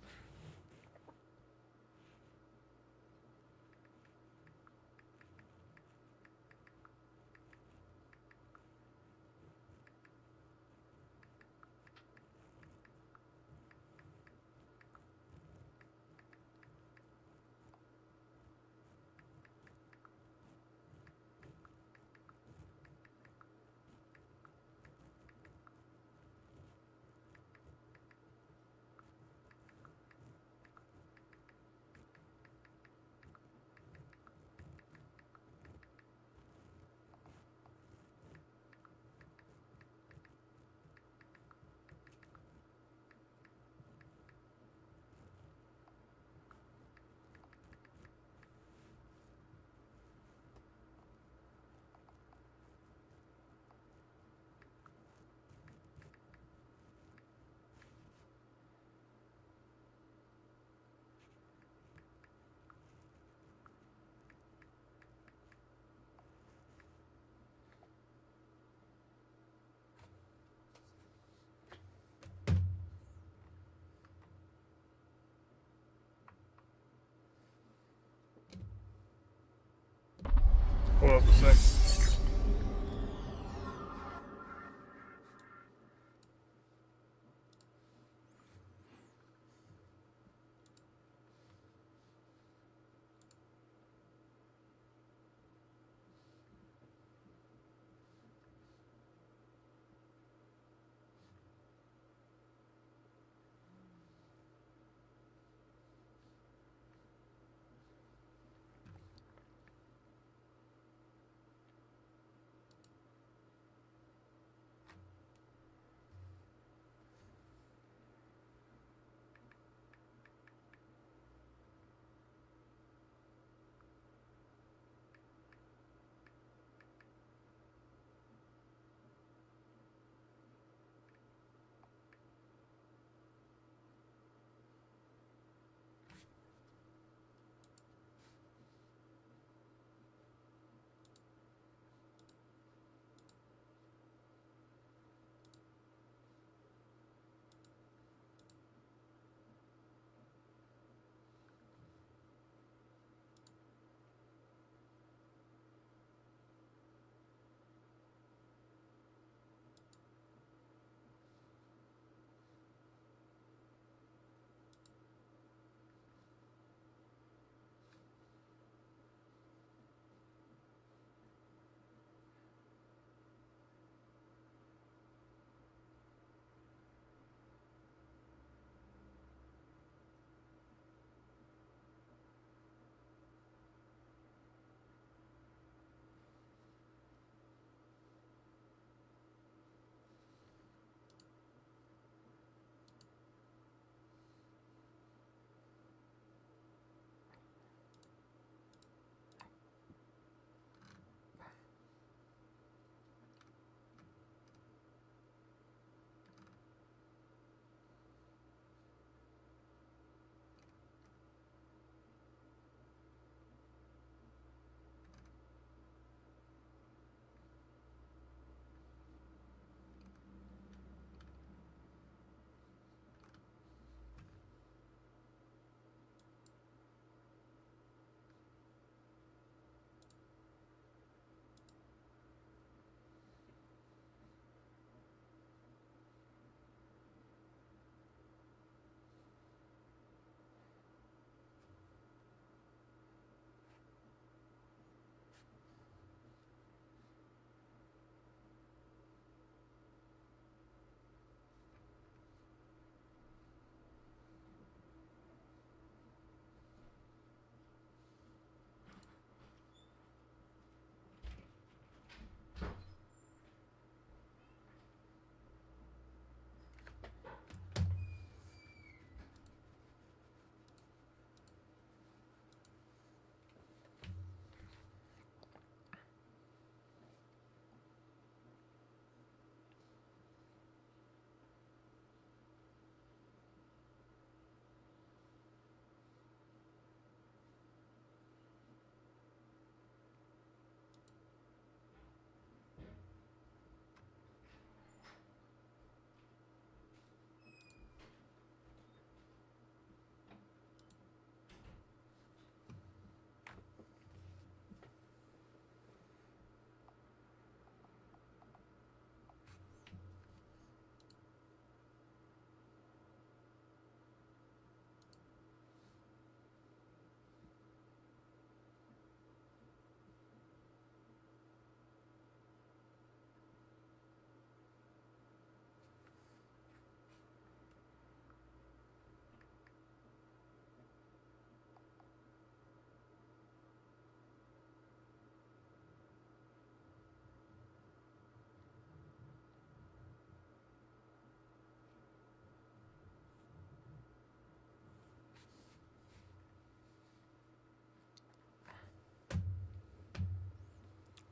Hold up a sec.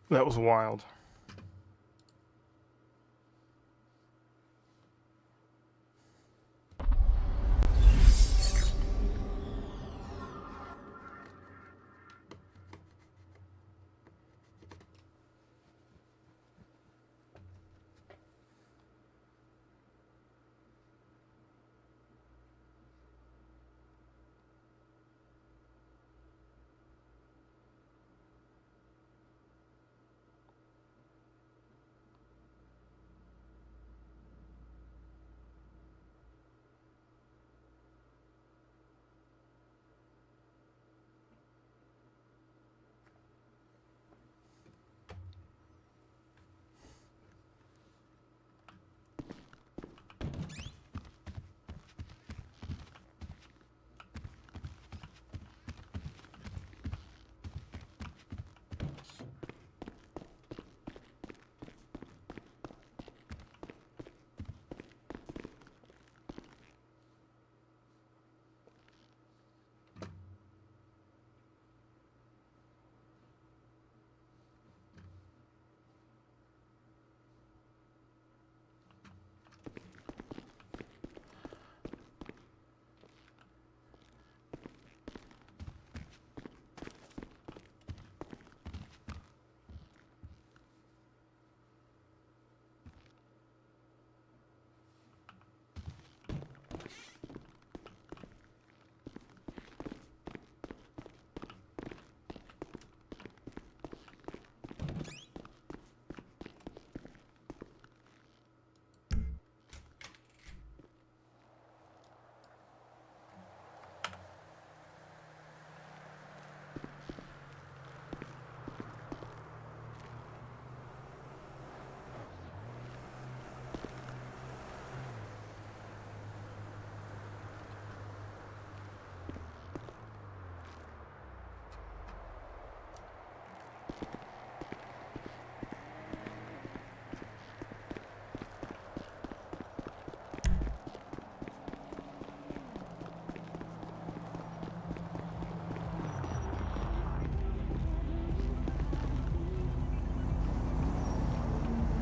That was wild.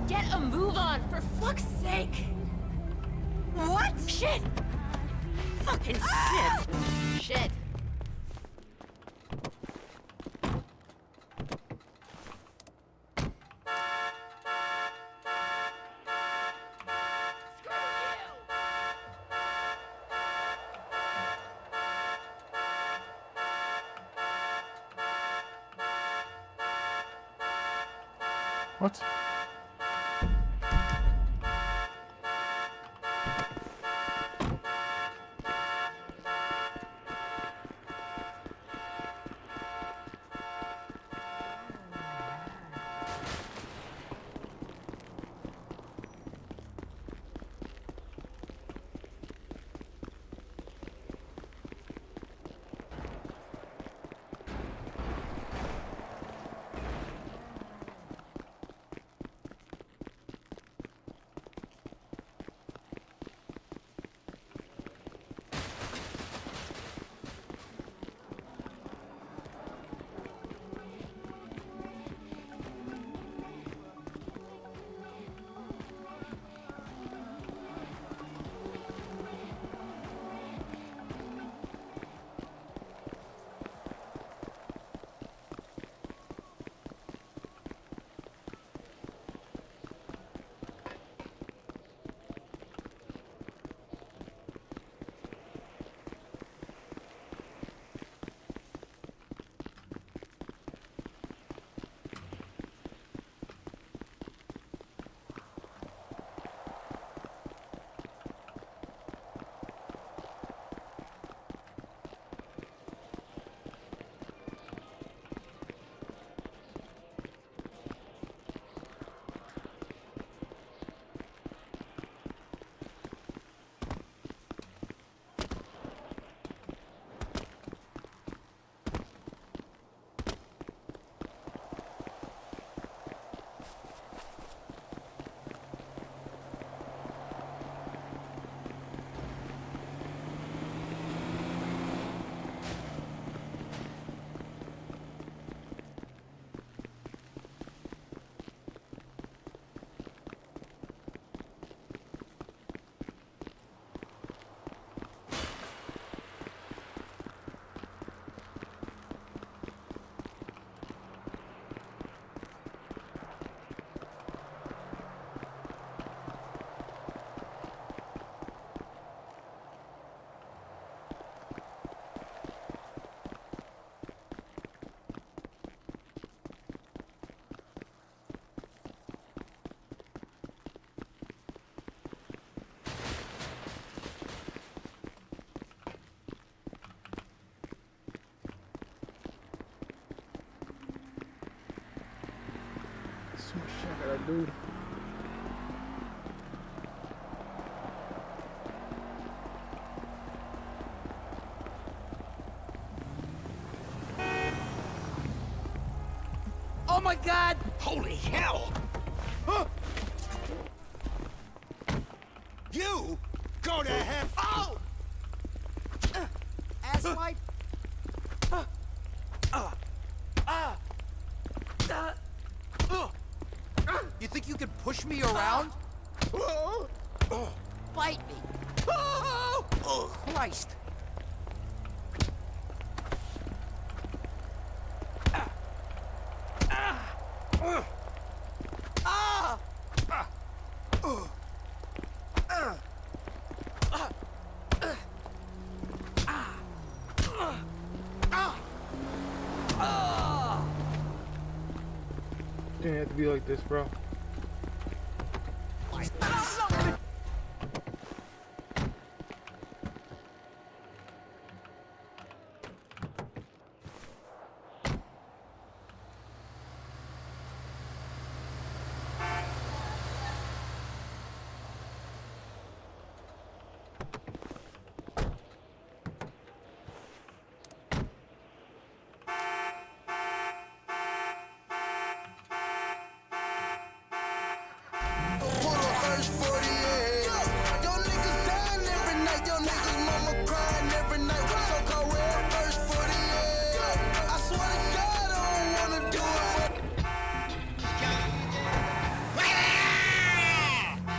Get a move on, for fuck's sake! What? Shit! Fucking shit! Shit. What? some shit I gotta do. Oh my god! Holy hell! Huh? You go to hell! Oh! Asswipe! You think you can push me around? Bite me! Oh, Christ! Didn't have to be like this, bro.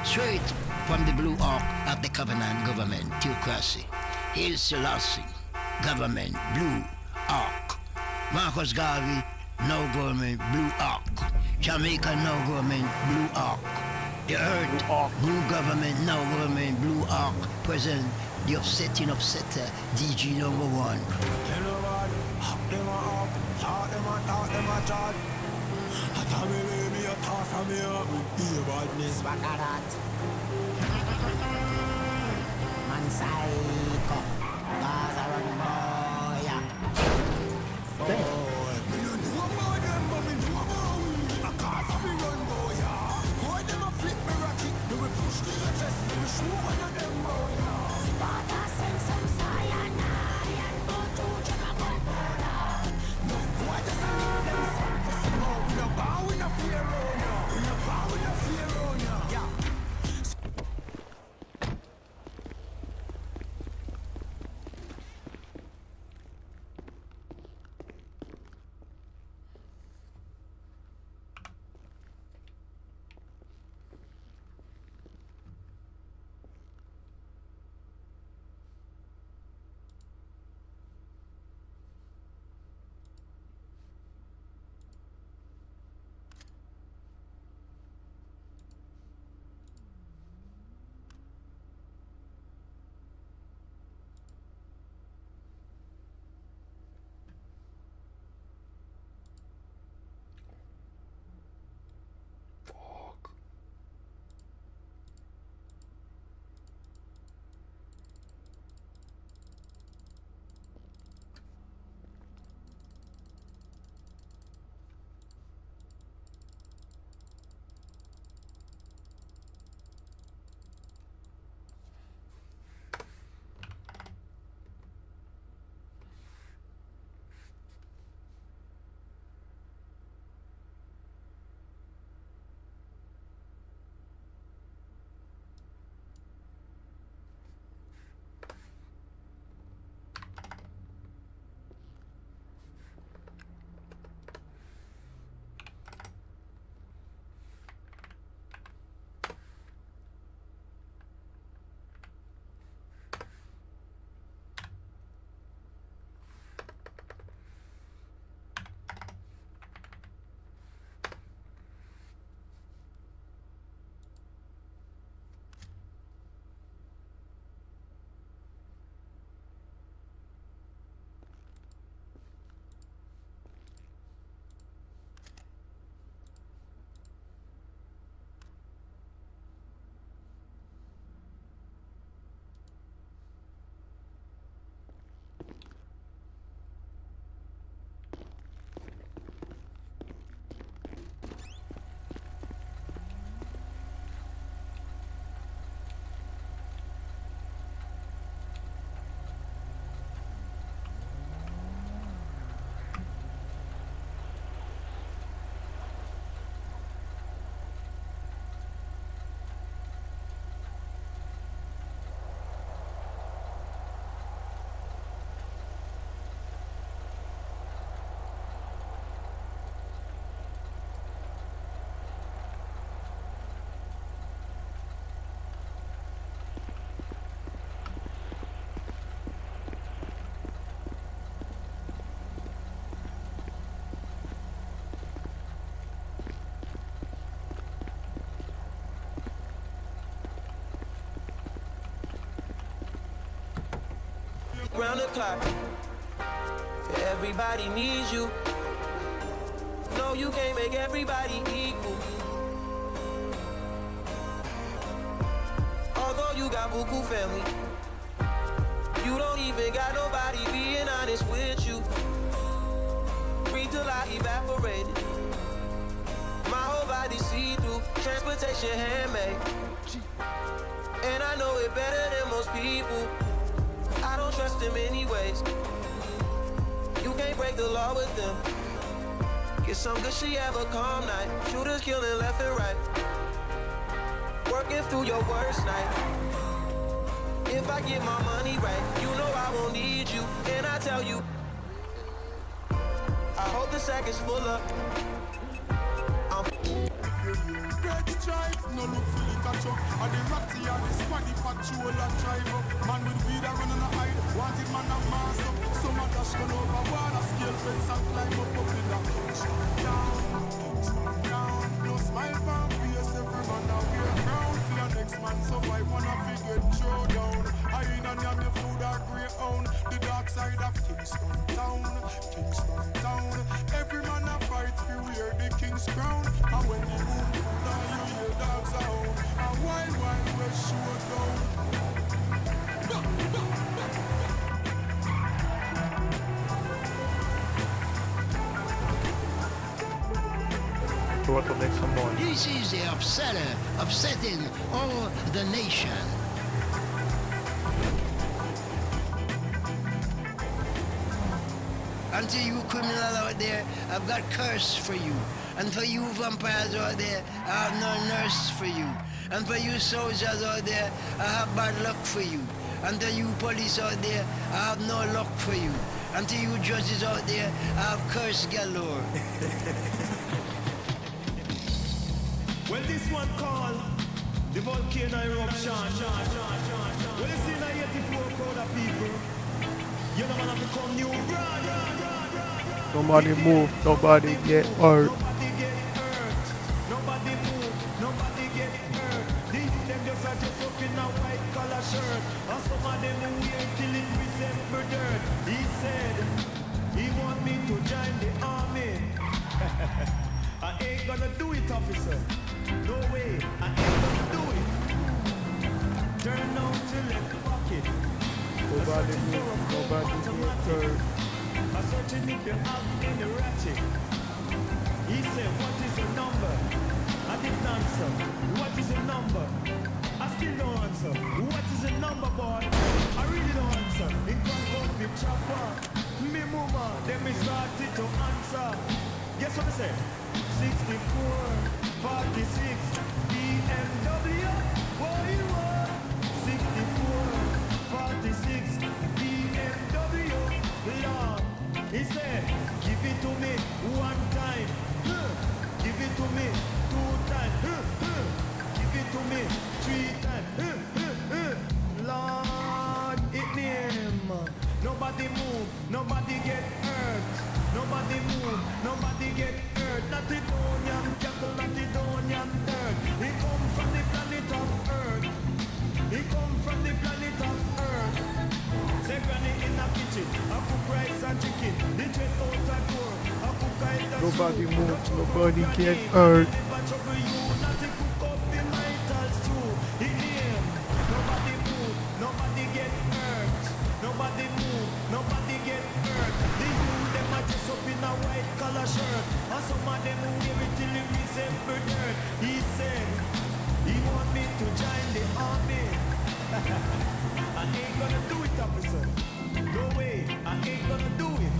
Straight from the Blue Ark of the Covenant government, theocracy. Hail Selassie, government, Blue Ark. Marcus Garvey, no government, Blue Ark. Jamaica, no government, Blue Ark. The Earth, new government, no government, Blue Ark. Present, the upsetting upsetter, DG number 1. Man psycho, Gaza run boy. Me no know about them, but me know about we. A Gaza me run boy. Boy them a flip me rocket, me we push to the chest, me shoot one of them boy. Sparta send some cyanide and go to Jamaican border. No boy just a leave them surface. Oh, we no bow, we no fear on ya. We no bow, we no fear on ya. Yeah. 'Cause we run boy, yeah. Boy them a flip me rocket, me we push to the chest, me shoot one of them boy. Sparta send some cyanide and go to Jamaican border. No boy just a leave them surface. Oh, we no bow, we no fear on ya. We no bow, we no fear on ya. Yeah. 'Cause we run boy, yeah. Boy them a flip me rocket, me we push to the chest, me shoot one of them boy. Sparta send some cyanide and go to Jamaican border. No boy just a leave them surface. Oh, we no bow, we no fear on ya. We no bow, we no fear on ya. Yeah. round the clock. Everybody needs you. No, you can't make everybody equal. Although you got buku family, you don't even got nobody being honest with you. Breathe till I evaporated. My whole body see-through, transportation handmade. And I know it better than most people. I don't trust them anyways. You can't break the law with them. Get some good shit, have a calm night. Shooters killing left and right. Working through your worst night. If I get my money right, you know I won't need you. And I tell you, I hope the sack is full up. Red stripe, no look for the catch up. And the ratty and the squaddy patrol and drive up. Man with weed and run on the hide. Wanted man and mass up. Some a dash gun over wall, a scale fence and climb up in the Kingston town. No smile from face, every man a wear crown. For your next man survive, wanna figure throw down. I ain't on your food or greyhound. The dark side of Kingston town. Kingston town. Every man a fight for wear the king's crown. And when the moon full down, you hear dogs out. And wild west showdown. What will make some more? This is the upsetter, upsetting all the nation. And to you criminal out there, I've got curse for you. And for you vampires out there, I have no nurse for you. And for you soldiers out there, I have bad luck for you. And to you police out there, I have no luck for you. And to you judges out there, I have curse galore. Well, this one called the volcano eruption. Well, you see now 84 crowd of people. You know man have to come new brand. Nobody move, nobody get hurt. Nobody get hurt. Nobody move, nobody get hurt. Them just are just up in a white collar shirt. And some of them wear till it resemble dirt. He said he want me to join the army. I ain't gonna do it, officer. No way, I ain't gonna do it. Turn out to left pocket. Nobody move, nobody get hurt. I'm searching if you have any ratchet. He said, what is your number? I didn't answer. What is your number? I still don't answer. What is your number, boy? I really don't answer. In front of the chopper. Me mama, then me started to answer. Guess what I said? 64, 46, BMW. What you want? 64, 46, BMW. Lord, he said, give it to me one time. Give it to me 2 times. Give it to me 3 times. Lord, it name. Nobody move, nobody get hurt. Nobody move, nobody get hurt. Not the Donian cattle, not the Donian dirt. He come from the planet of Earth. He come from the planet of Earth. Say granny in the kitchen, I cook rice and chicken. The jet out the door, I cook rice and Nobody move, nobody get hurt. Nobody move, nobody get hurt. Nobody move, nobody get hurt. The youth them are just up in a white collar shirt. And some of them wear it till it resemble dirt. He said, he want me to join the army. I ain't gonna do it, officer. No way, I ain't gonna do it.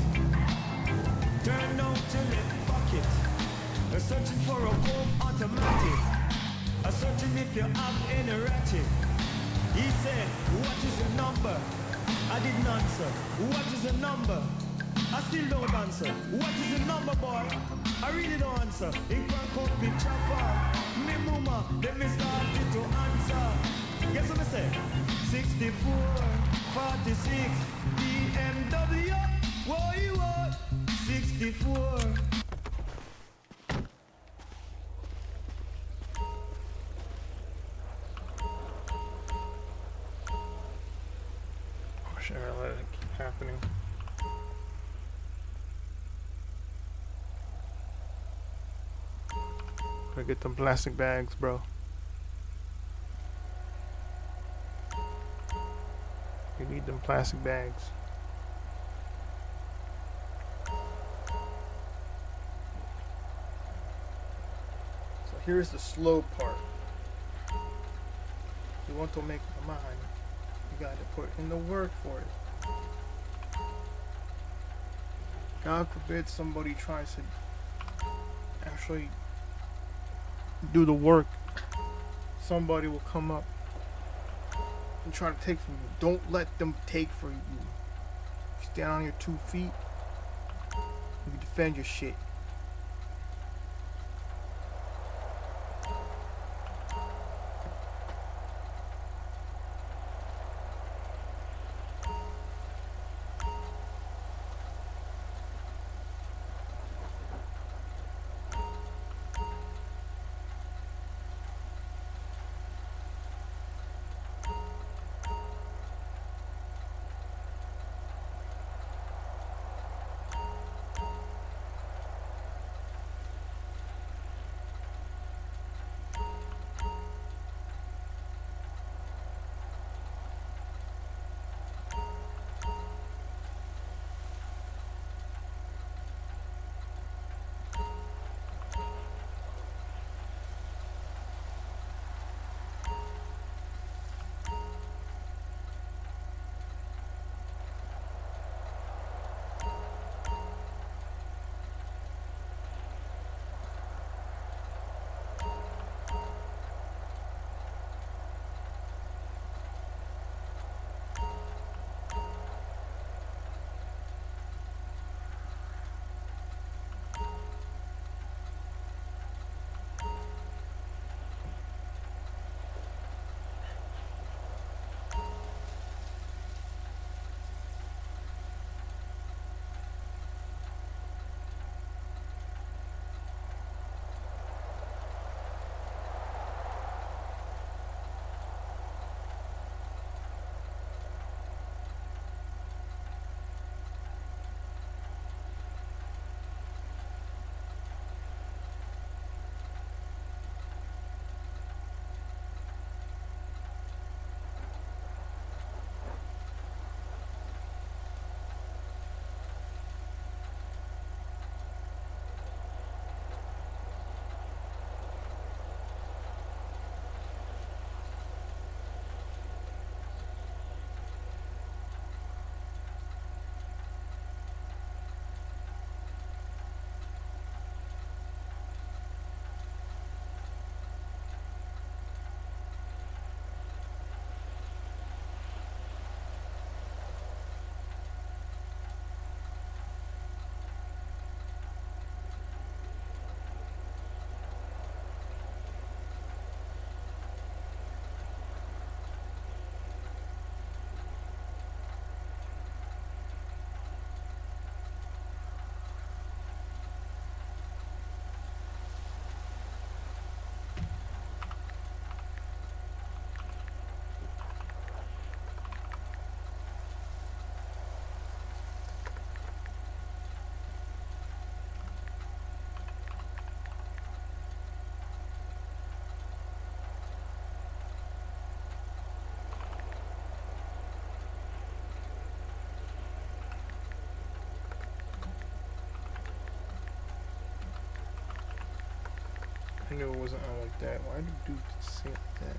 Turn out to left pocket. I'm searching for a home automatic. I'm searching if you have any ratchet. He said, what is your number? I didn't answer. What is your number? I still don't answer. What is your number, boy? I really don't answer. In crank up me chopper. Me mama, then me started to answer. Guess what I say? 64, 46, BMW. What you want? 64. Sure, happening. Gotta get them plastic bags, bro. You need them plastic bags. So here's the slow part. You want to make a mind, you got to put in the work for it. God forbid somebody tries to actually do the work. Somebody will come up and try to take from you. Don't let them take from you. Stand on your 2 feet. You defend your shit. I knew it wasn't on like that. Why did dude say it like that?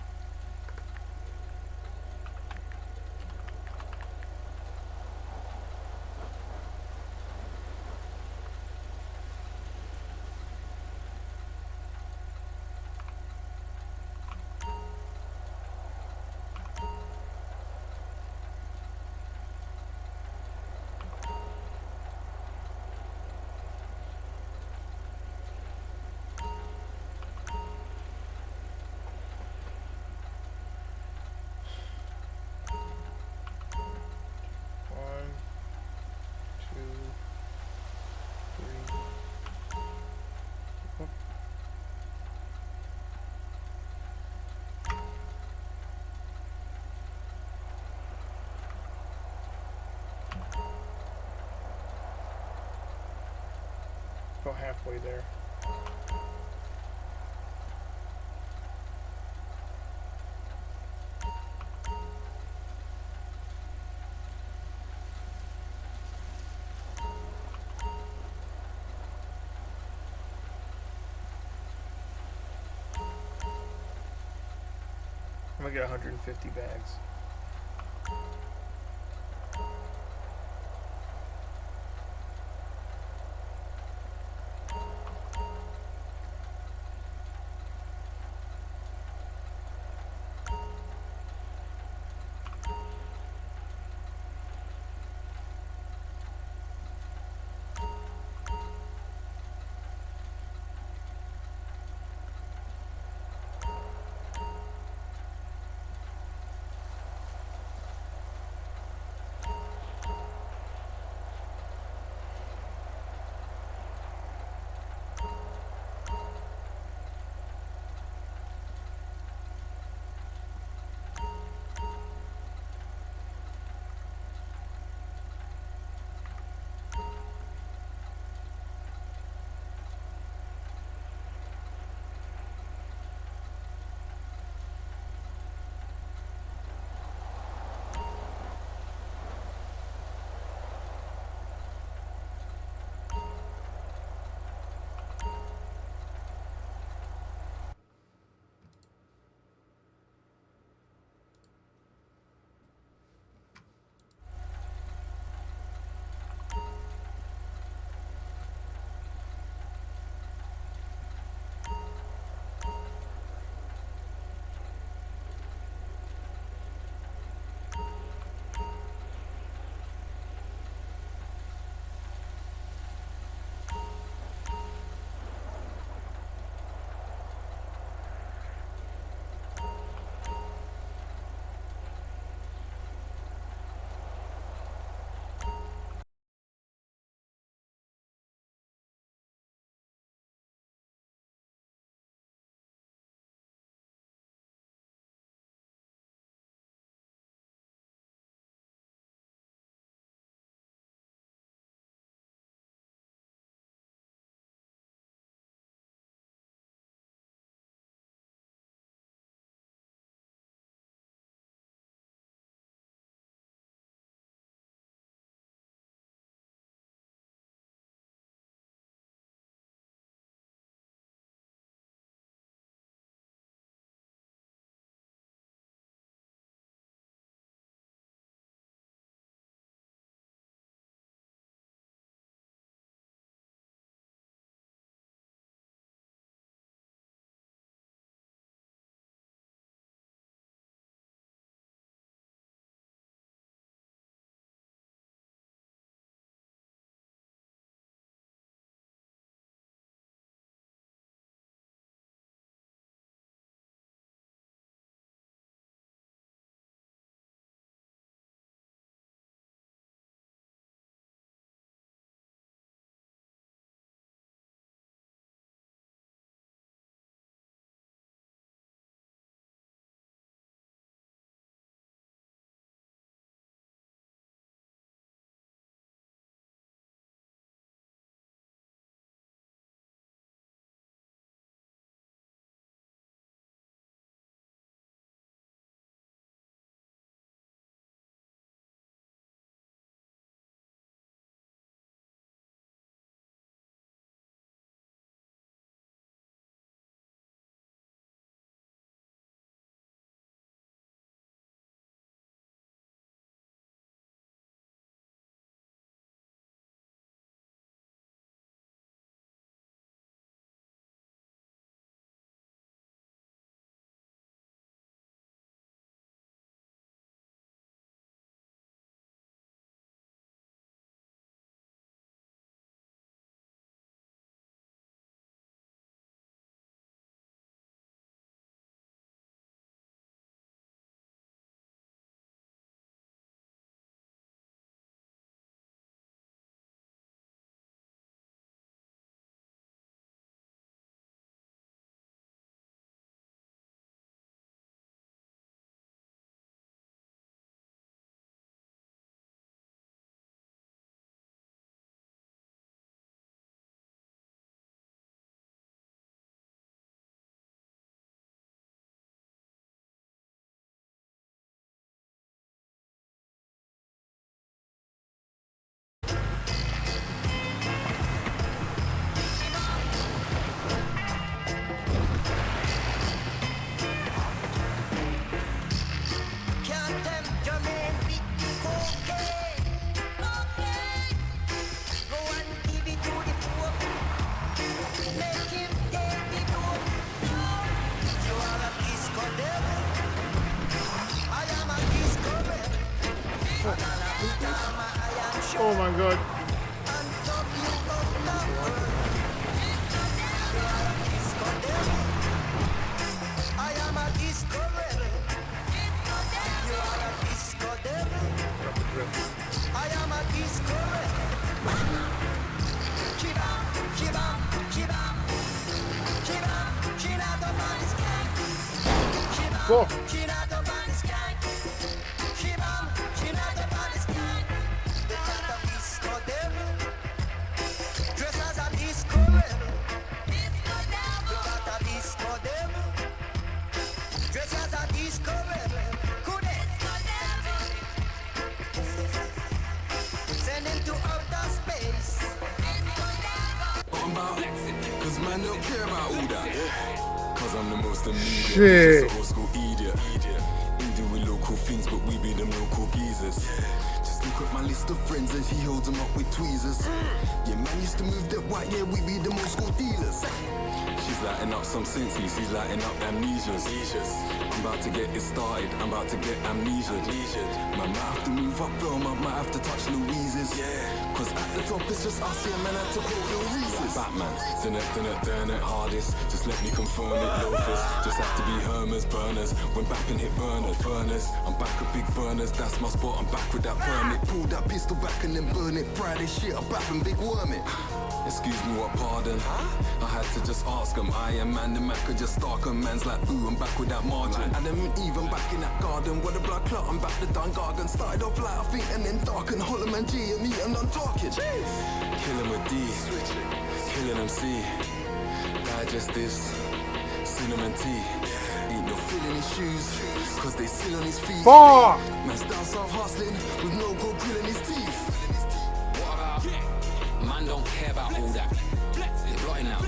go halfway there. I'm gonna get 150 bags. Oh my god. I am a disco rebel. You are a disco devil. I am a disco rebel. Chiba, chiba, chiba, chiba, chiba, the man is gang. Chiba, chiba, the man is gang. Chiba, chiba, the man is gang. They got a disco devil. Dressed as a disco rebel. Disco devil. They got a disco devil. Dressed as a disco rebel. Could disco devil. Send him to outer space. I'm about cause man don't care about all that. Cause I'm the most immediate. Shit. Just an old school idiot. We do with local things, but we be them local geezers. Just look at my list of friends and he holds them up with tweezers. Yeah, man used to move that white, yeah, we be the old school dealers. She's lighting up some senses, he's lighting up amnesias. I'm about to get it started, I'm about to get amnesia. Man might have to move up, bro, I might have to touch Louise's. Cause at the top it's just us, yeah, man, I had to quote Lil Reese's. Batman, done it hardest, just let me confirm it, loafers. Just have to be Hermers, burners, when bapping hit burners. I'm back with big burners, that's my spot, I'm back with that permit. Pull that pistol back and then burn it, Friday shit, I'm back and big worm it. Excuse me, what pardon? I had to just ask him. I am man, the man could just stalk him. Man's like, ooh, I'm back with that margin. And then even back in that garden, where the blood clot, I'm back to Dun Gargan. Started off light, I think, and then dark and Hollow Man G and me, and I'm talking. Killing with D, killing MC. Digest this, cinnamon tea. Ain't no feeling his shoes, cause they still on his feet. Fuck! Man's down south hustling, with no gold grill in his teeth. Man don't care about all that. They're blotting out.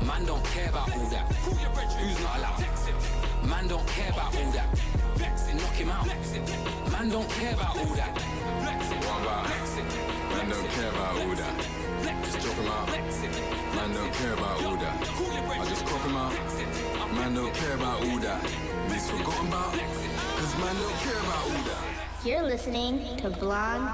Man don't care about all that. Who's not allowed? Man don't care about all that. Knock him out. Man don't care about all that. What about? Man don't care about all that. Just drop him out. Man don't care about all that. I just crop him out. Man don't care about all that. He's forgotten about. Cause man don't care about all that. You're listening to Blonde.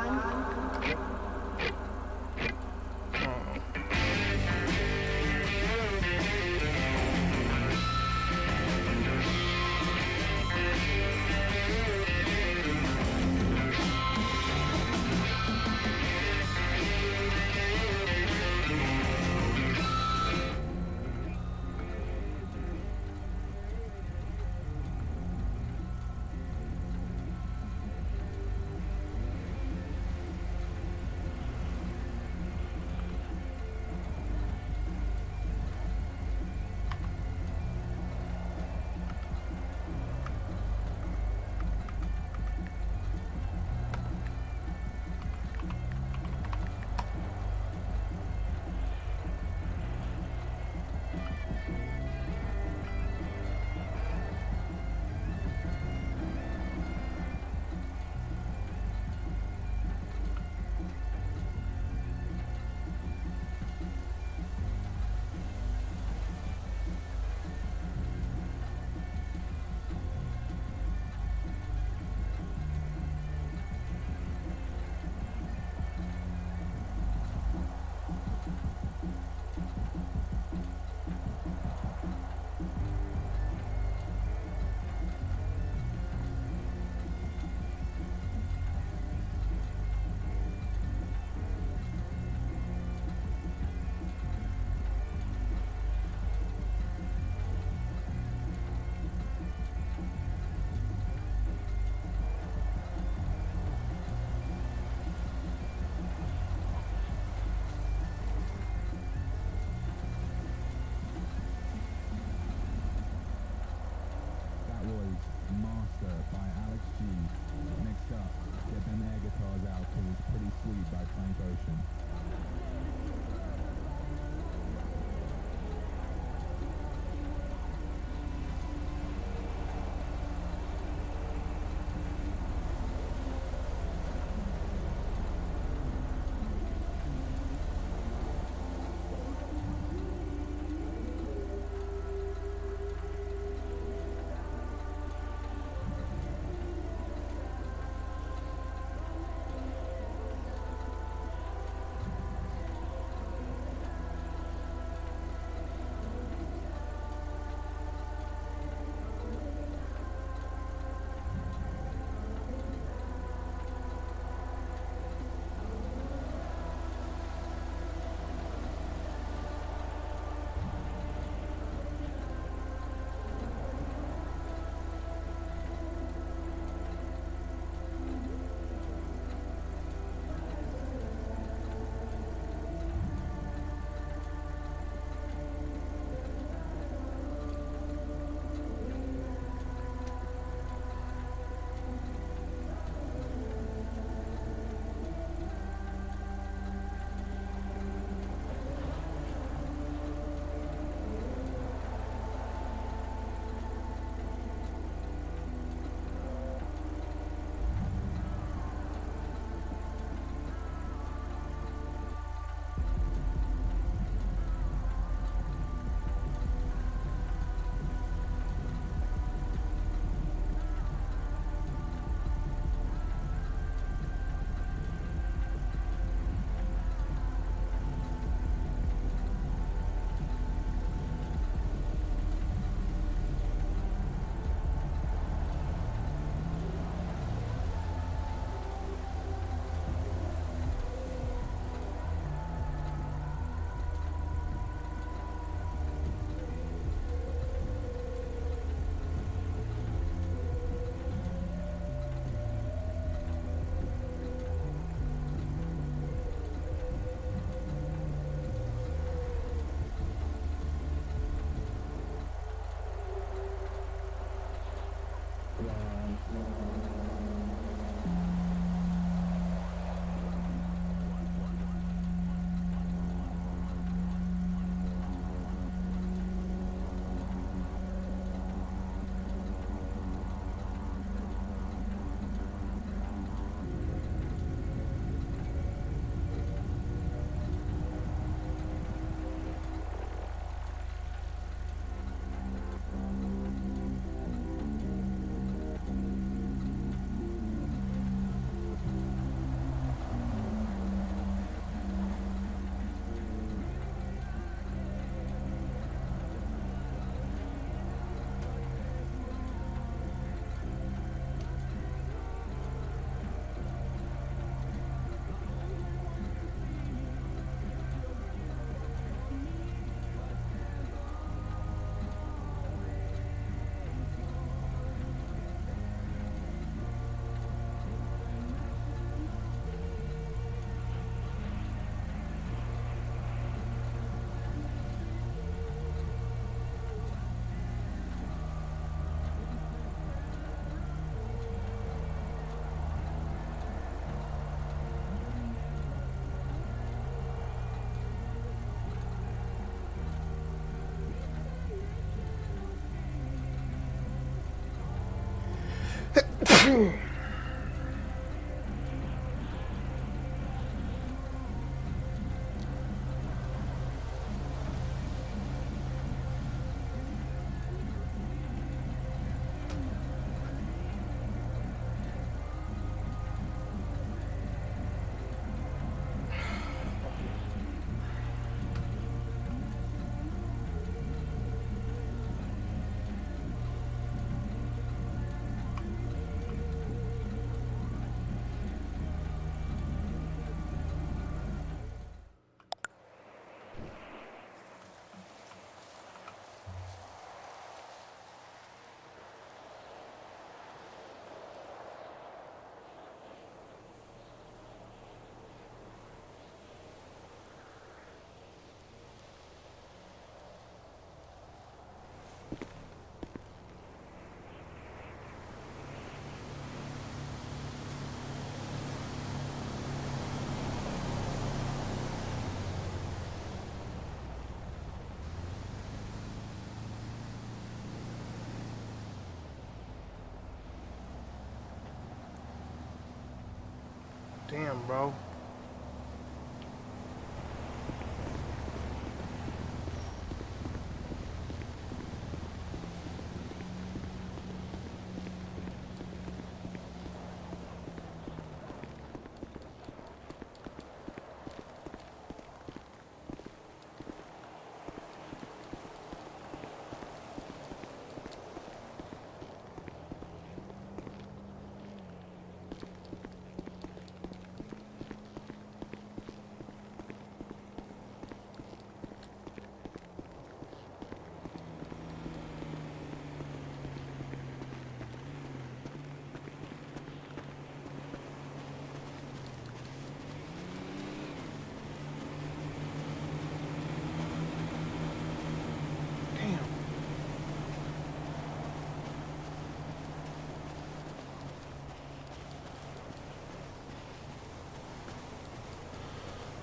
Damn, bro.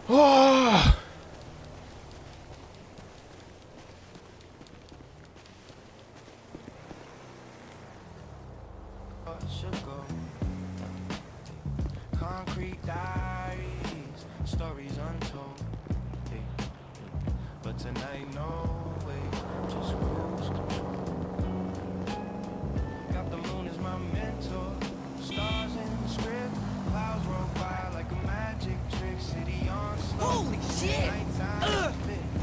Oh. Concrete diaries, stories untold. But tonight, no way, just cruise control. Got the moon as my mentor, stars in the script, clouds roll by like a magic trick. City on slow. Holy shit!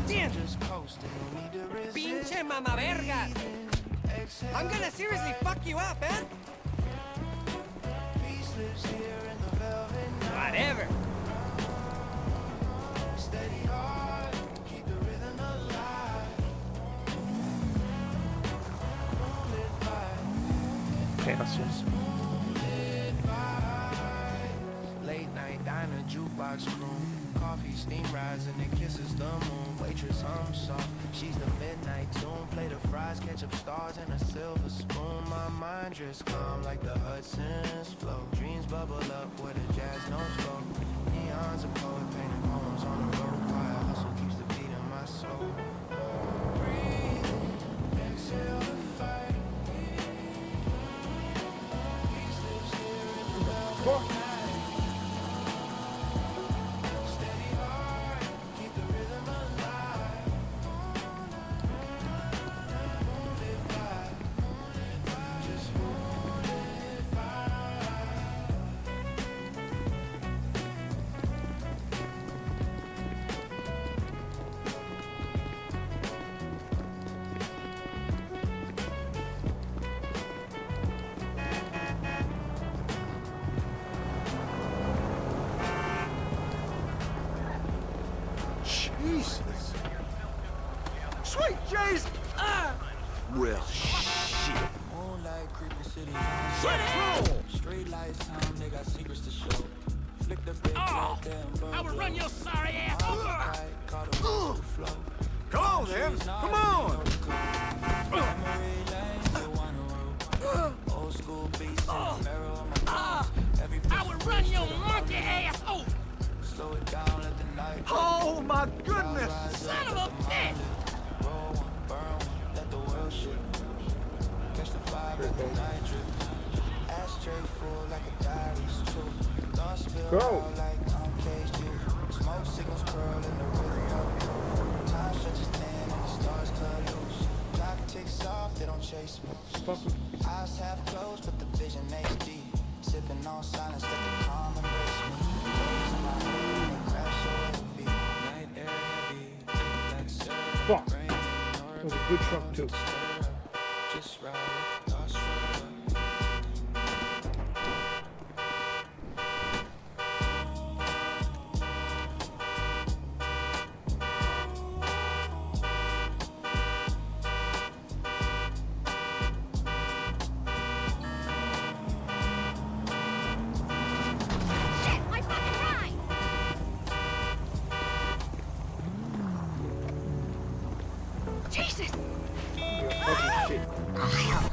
Damn! Just coasting, no need to resist. Pinche mama verga! I'm gonna seriously fuck you up, man! Whatever. Steady heart, keep the rhythm alive. Moonlit vibe. Chaos. Late night diner, jukebox room. Coffee, steam rising, and kisses the moon. Waitress hum soft, she's the midnight tune. Play the fries, ketchup stars, and a silver spoon. My mind drifts calm like the Hudson's flow. Dreams bubble up where the jazz notes go. Neon's a poet painting poems on the road. Quiet hustle keeps the beat in my soul. Breathe, exhale the fight. Peace lives here in the velvet night. Jesus! Sweet Jesus! Well, shit. Moonlight creeping city. Straight lights time, they got secrets to show. Flick the big I will run your sorry ass over! Come on, then! Come on! Old school beats, I will run your monkey ass over! Slow it down, let the night. Oh my goodness! Son of a bitch! Roll one, burn one, let the world shake. Catch the vibe, let the night drip. straight full like a diary's true. Thoughts spill Go. out like uncaged juice. Smoke signals curl in the rhythm of proof. Time stretches thin and the stars cut loose. Clock ticks off, they don't chase me. Eyes half closed, but the vision HD. Sipping on silence, let the calm embrace me. Waves in my head and they crash away. Night air heavy, take that syrup. Fuck. That was a good truck too. Just ride, let the thoughts roll up. Jesus! Fucking shit. Oh, hell.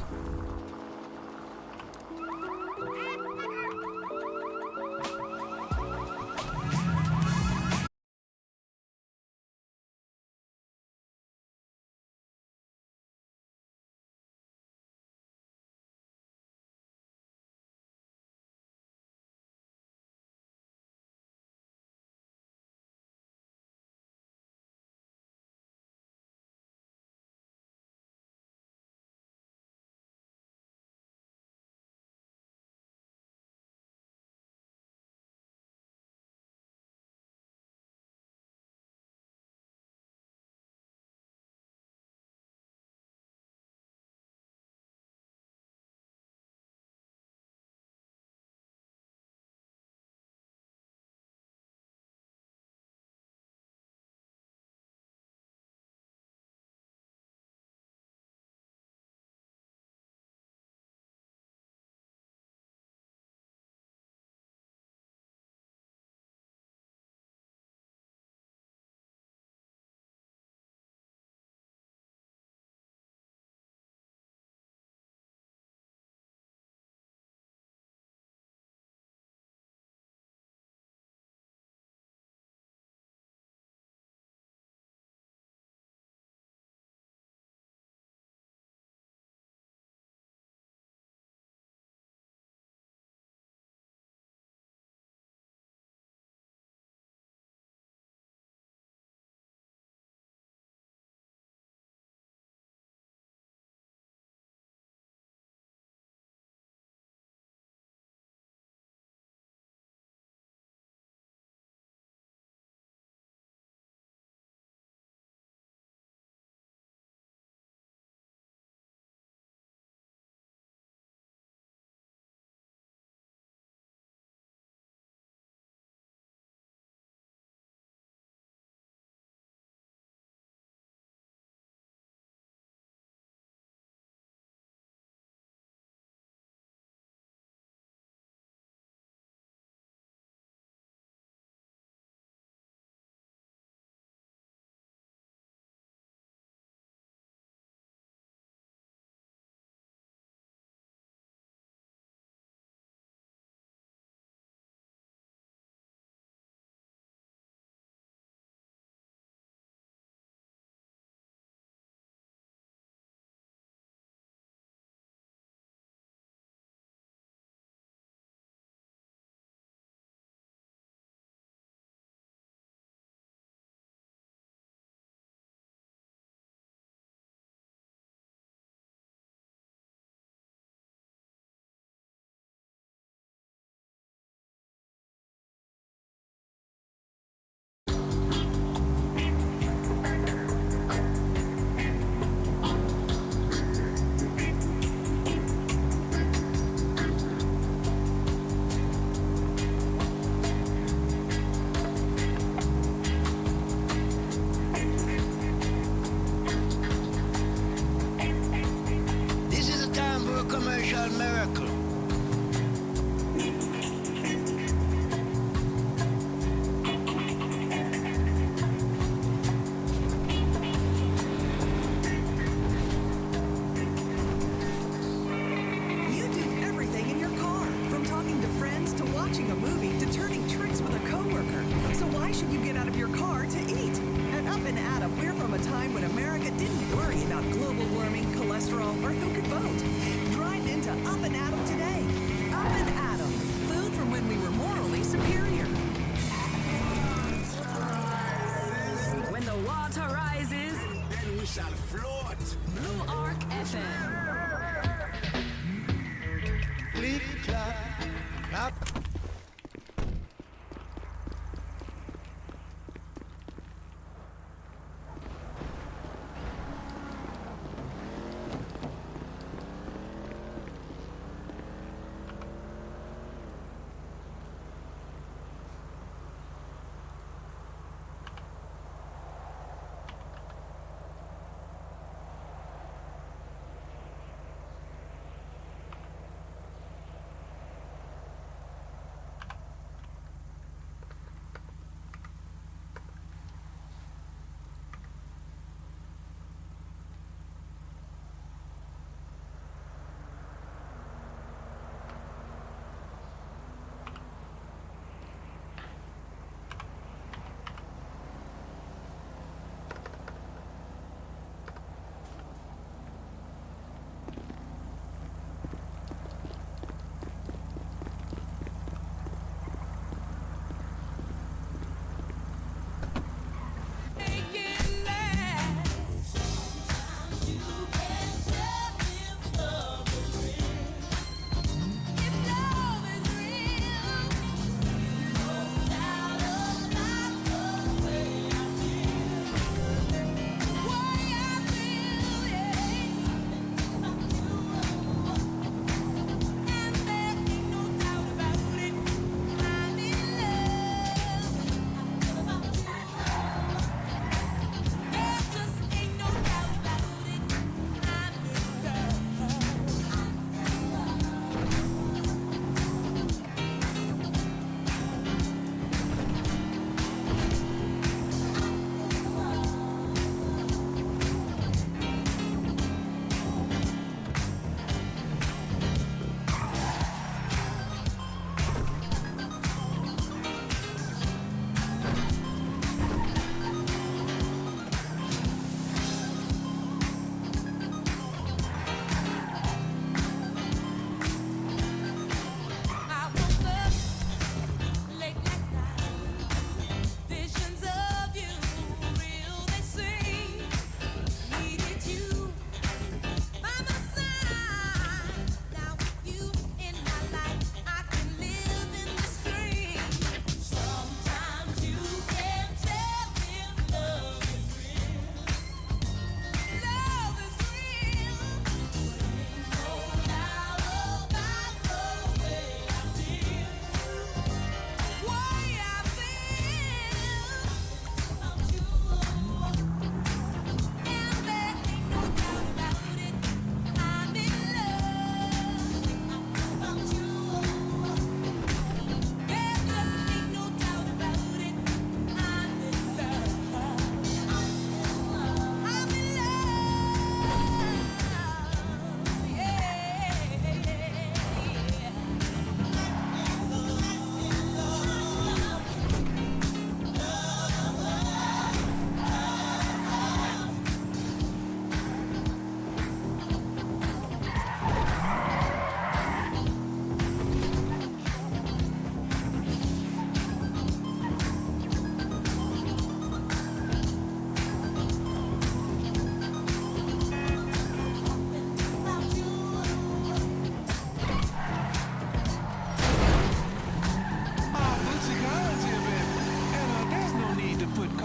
cholesterol, or who could vote. Drive into Up and Adam today. Up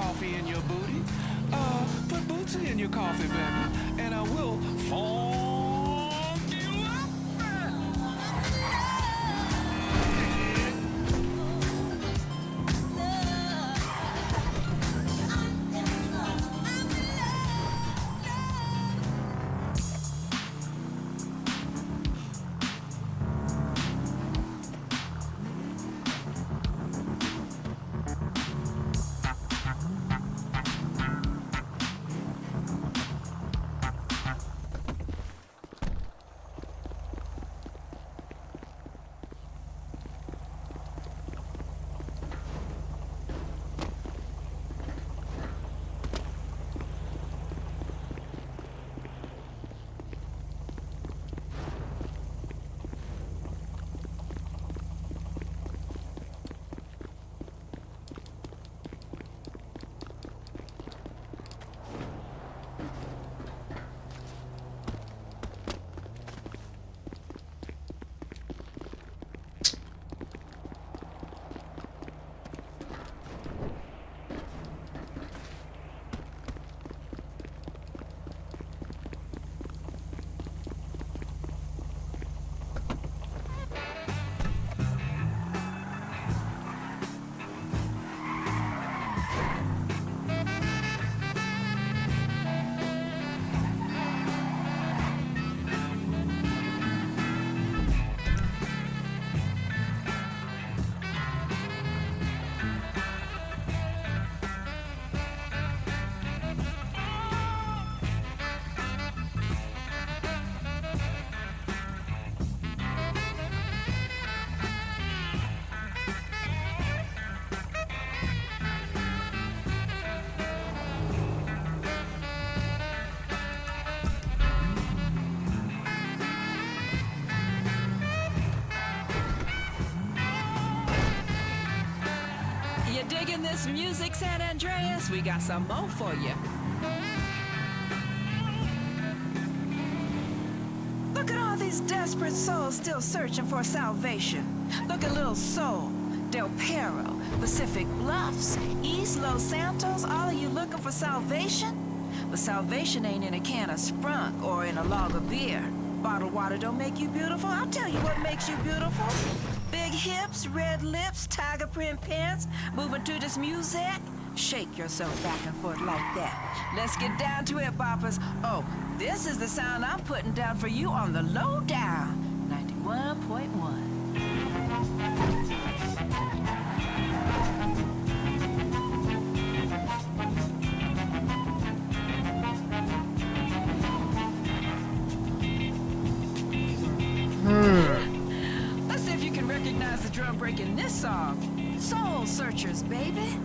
coffee in your booty. Put Bootsy in your coffee, baby, and I will funk you up. You digging this music, San Andreas? We got some more for you. Look at all these desperate souls still searching for salvation. Look at Little Soul, Del Perro, Pacific Bluffs, East Los Santos. All of you looking for salvation? But salvation ain't in a can of Sprunk or in a log of beer. Bottled water don't make you beautiful. I'll tell you what makes you beautiful. Big hips, red lips, tiger print pants, moving to this music. Shake yourself back and forth like that. Let's get down to it, boppers. Oh, this is the sound I'm putting down for you on the lowdown. 91.1. Let's see if you can recognize the drum break in this song. Soul Searchers, baby.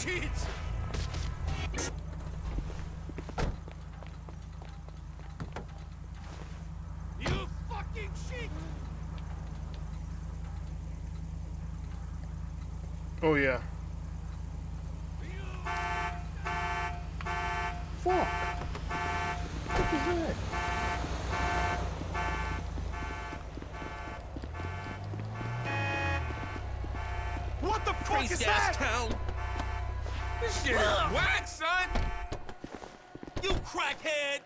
Shit! You fucking shit! Oh yeah. Fuck. What was that? What the fuck is that? Town. This shit is whack, son! You crackhead!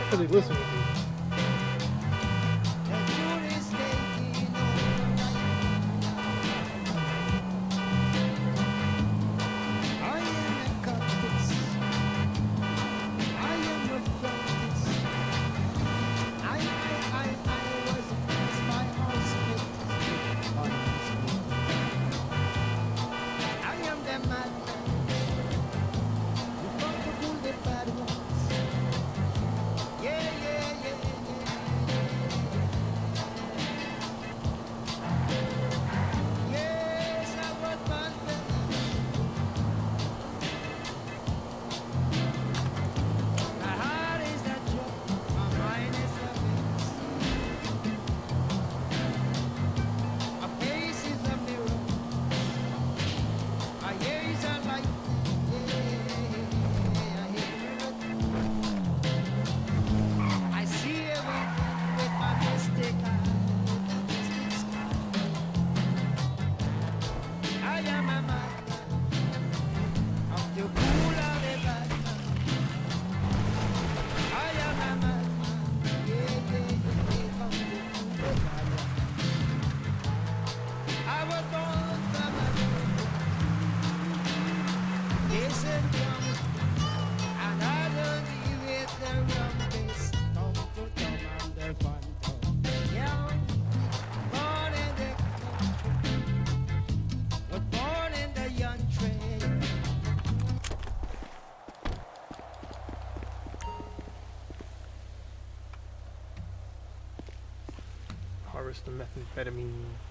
Because he's listening to me. Harvest the methamphetamines.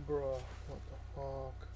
Bruh, what the fuck?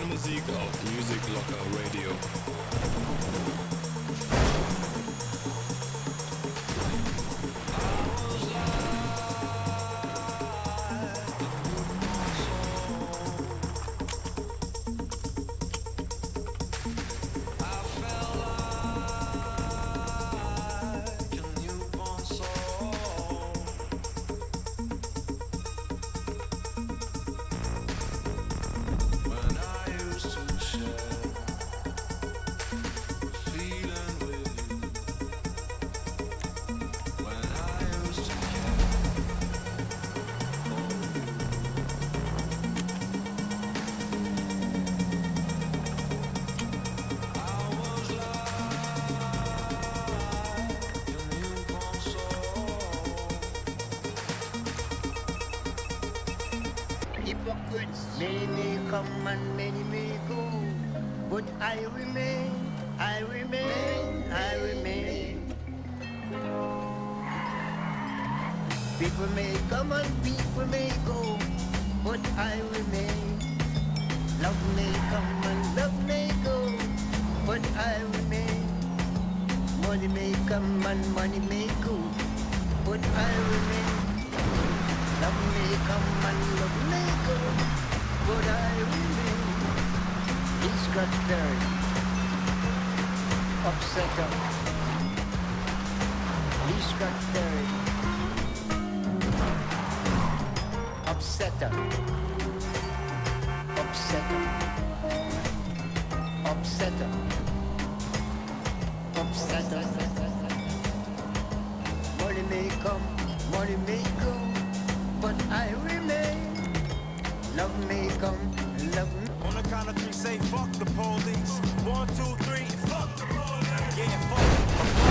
Musik auf Music Locker Radio. Hypocrites, many may come and many may go, but I remain, I remain, I remain. People may come and people may go, but I remain. Love may come and love may go, but I remain. Money may come and money may go, but I remain. Love may come and love may go, but I remain. He's got dirt, upset up. He's got dirt, upset up, upset up, upset up, upset up. Money may come, money may go, but I me come, love me. On the count of three, say fuck the police. 1, 2, 3, fuck the police. Yeah, fuck the police.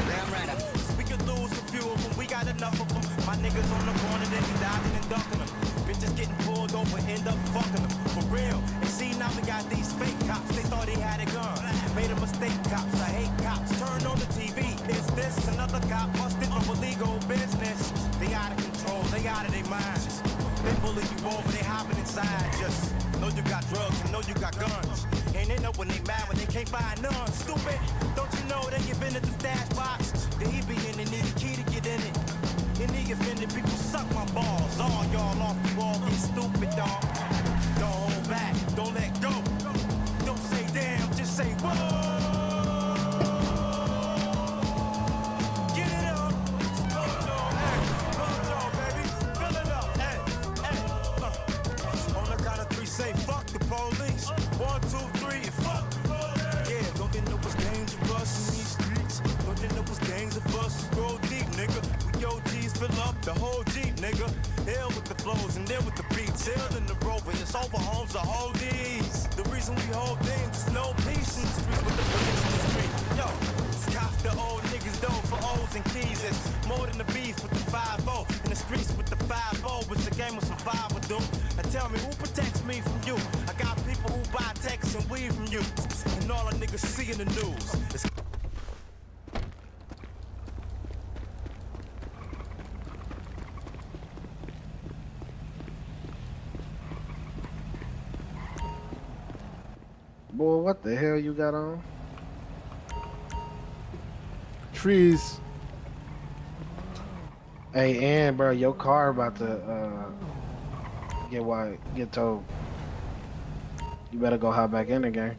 Damn right. We could lose a few of them, we got enough of them. My niggas on the corner, they be dodging and ducking them. Bitches getting pulled over, end up fucking them. For real. And see, now we got these fake cops. They thought they had a gun. Made a mistake, cops. I hate cops. Turn on the TV. Is this another cop busted from illegal business? They out of control, they out of their minds. They bully you over, they hopping inside. Just know you got drugs and know you got guns. And they know when they mad when they can't find none. Stupid, don't you know they give in at the stash box? The he be in it, need a key to get in it. Any offended people suck my balls. All y'all off the wall, get stupid, dog. Don't hold back, don't let go. Don't say damn, just say whoa. Say fuck the police. 1, 2, 3, fuck the police. Yeah, don't they know what's dangerous in these streets? Don't they know what's gangs of us? Go deep, nigga. We OGs fill up the whole Jeep, nigga. Hell with the flows and then with the beats. Hell in the Rover, it's over homes, the whole D's. The reason we hold things is no peace in the streets with the police in the street. Yo, it's cops the old niggas though for O's and keys. It's more than the beef with the 5-0. In the streets with the 5-0. It's a game of some 5 would do. Now tell me who protects me from you? I got people who buy texts and weed from you. And all the niggas see in the news. It's Boy, what the hell you got on? Trees. Hey, and bro, your car about to get towed. You better go hop back in the game.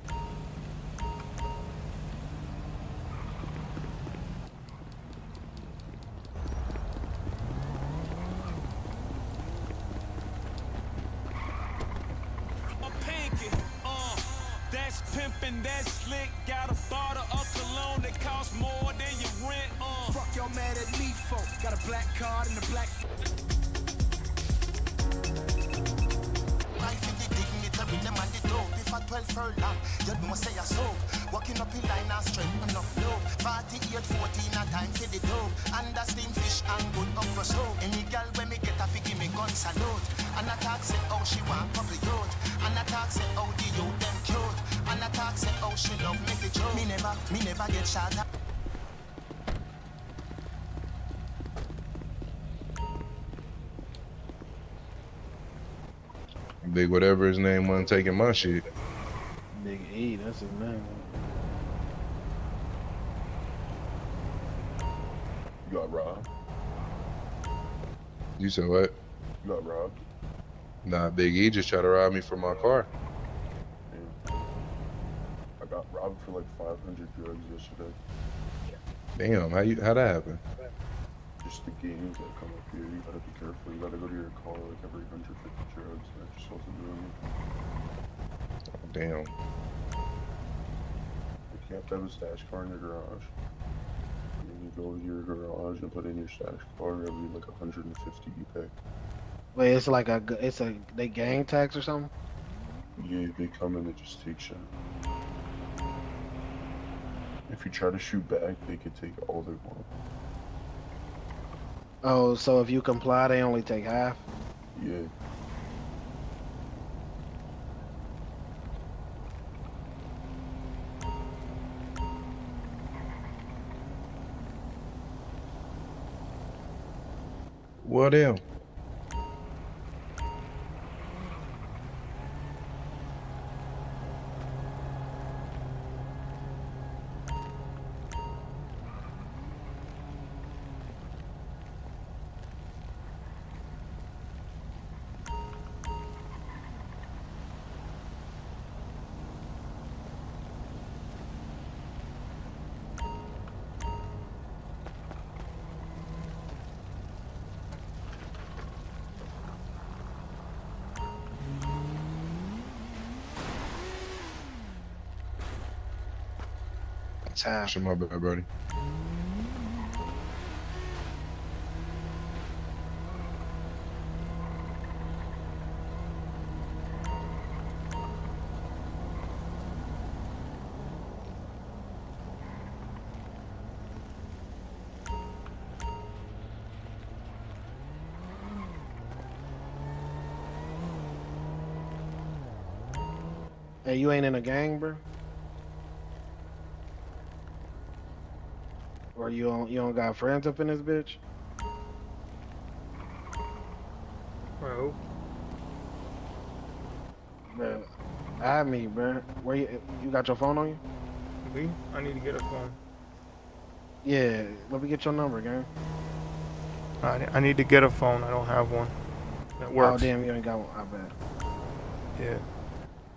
That's pimpin', that's slick. Got a bottle of cologne that costs more than your rent. Fuck y'all mad at me for? Got a black card and a black. With them and the dope, if I 12 furlong, you know say a soap. Walking up in line and strength enough dope. 48, 14 a time for the dope. And the steam fish and good okra soup. Any girl when me get a figgy me gun salute. And a talk say oh she want proper youth. And a talk say oh the youth them cute. And a talk say oh she love me the joke. Me never get shot at. Big whatever his name wasn't taking my shit. Big E, that's his name. You got robbed? You said what? You got robbed? Nah, Big E just tried to rob me for my car. Damn. I got robbed for like 500 drugs yesterday. Damn, how that happen? Just the gangs that come up here, you gotta be careful. You gotta go to your car like every 150 drugs that you're supposed to do. Oh, damn. Like you have to have a stash car in your garage. And then you go to your garage and put in your stash car every like 150 you pay. Wait, it's like they gang tax or something? Yeah, they come and they just take shit. If you try to shoot back, they could take all they want. Oh, so if you comply, they only take half? Yeah. What else? Half. My bad, buddy. Hey, you ain't in a gang, bro? Or you don't got friends up in this bitch? Bro. Bro, add me, bro. Where you got your phone on you? Me? I need to get a phone. Yeah, let me get your number, gang. I need to get a phone. I don't have one that Oh works. damn, you ain't got one. I bet. Yeah.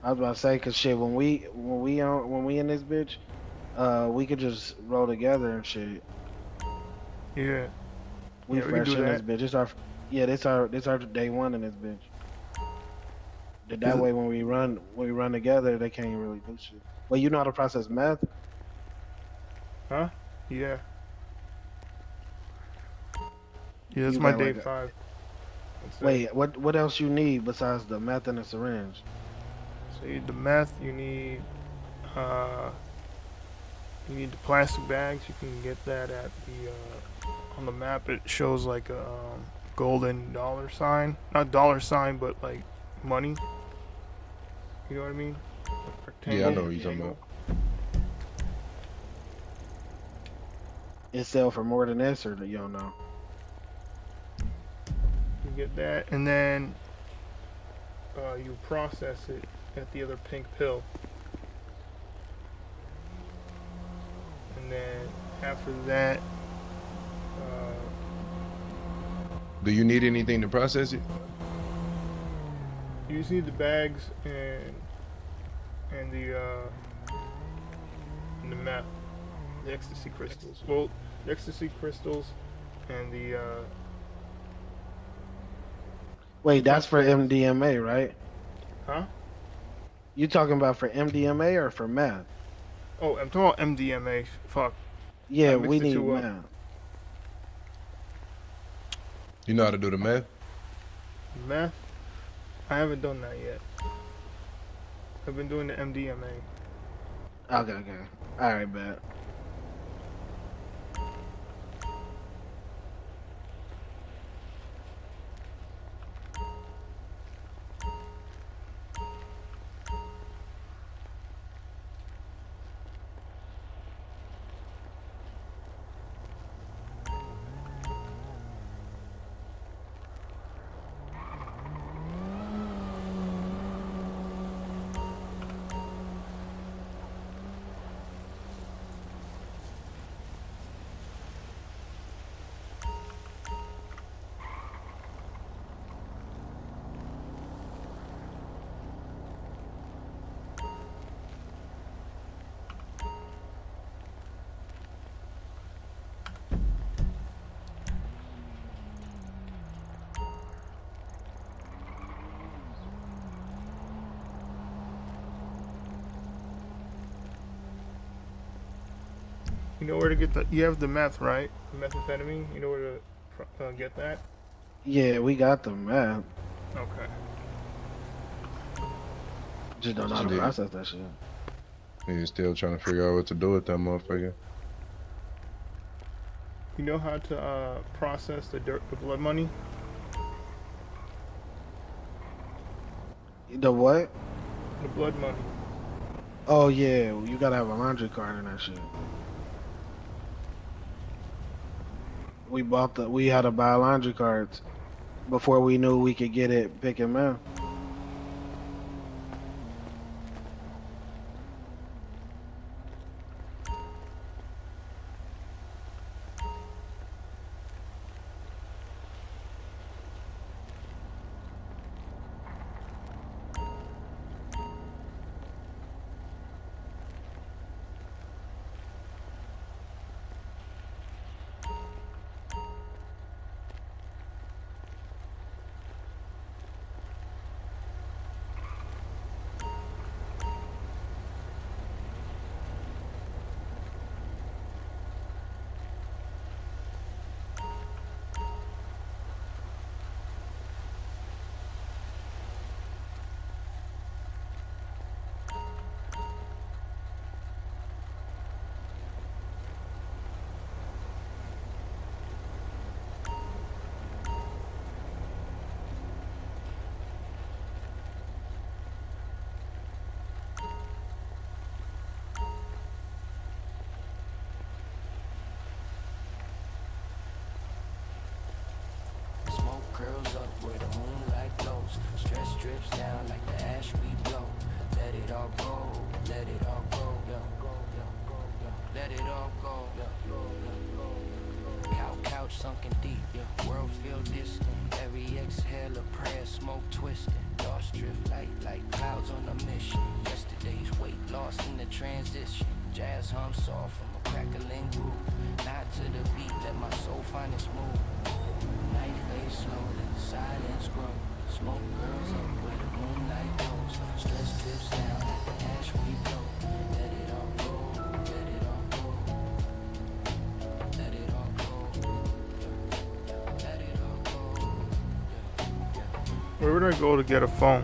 I was about to say, cause shit, when we in this bitch, we could just roll together and shit. Yeah. We Yeah, we can fresh do in this that. bitch. This our day one in this bitch. That Is it- way, when we run together, they can't really do shit. Well, you know how to process meth? Huh? Yeah. Yeah, it's You my got day like a 5. That's it. wait. What else you need besides the meth and the syringe? So you need the meth, uh you need the plastic bags. You can get that at the on the map. It shows like a golden dollar sign. Not dollar sign, but like money. You know what I mean? Like Yeah, I rectangle, know what you're talking triangle. about. It sell for more than this, or you don't know? You get that, and then you process it at the other pink pill, and then after that, Do you need anything to process it? you just need the bags and the meth, the ecstasy crystals. Well, the ecstasy crystals and the Wait, that's fresh for bags. MDMA, right? Huh? You talking about for MDMA or for meth? Oh, I'm talking about MDMA. Fuck, I Yeah, we mixed the need two up. meth. You know how to do the math? Meth, I haven't done that yet. I've been doing the MDMA. Okay. All right, bet. You know where to get the? You have the meth, right? The methamphetamine. You know where to get that? Yeah, we got the meth. Okay. Just don't know how to Nigga, process that shit. nigga still trying to figure out what to do with that motherfucker. You know how to process the blood money? The what? The blood money. Oh yeah, you gotta have a laundry card and that shit. We had to buy laundry cards before we knew we could get it picking meth. where the moonlight glows. Stress drips down like the ash we blow. Let it all go, let it all go, yo, yo, yo. Let it all go, yo, yo, yo. Couch sunken deep, yo. World feel distant. Every exhale a prayer, smoke twisting. Thoughts drift like clouds on a mission. Yesterday's weight lost in the transition. Jazz hum soft from a crackling groove. Not to the beat, let my soul find its move. Night fades slow, let the silence grow. Smoke curls up where the moonlight goes. Stress drips down like the ash we blow. Let it all go, let it all go. Let it all go, let it all go. Where would I go to get a phone?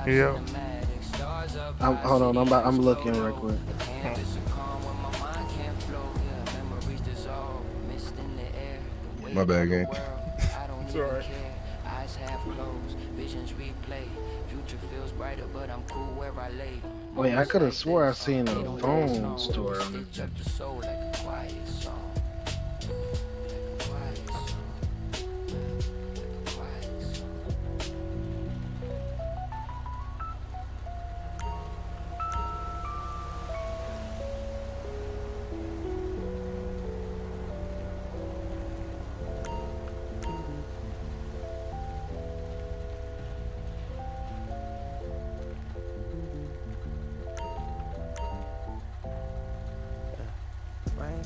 Yeah. Hold on, I'm looking real quick. My bad, gang. It's alright. Wait, I could have swore I seen a phone store on this bitch.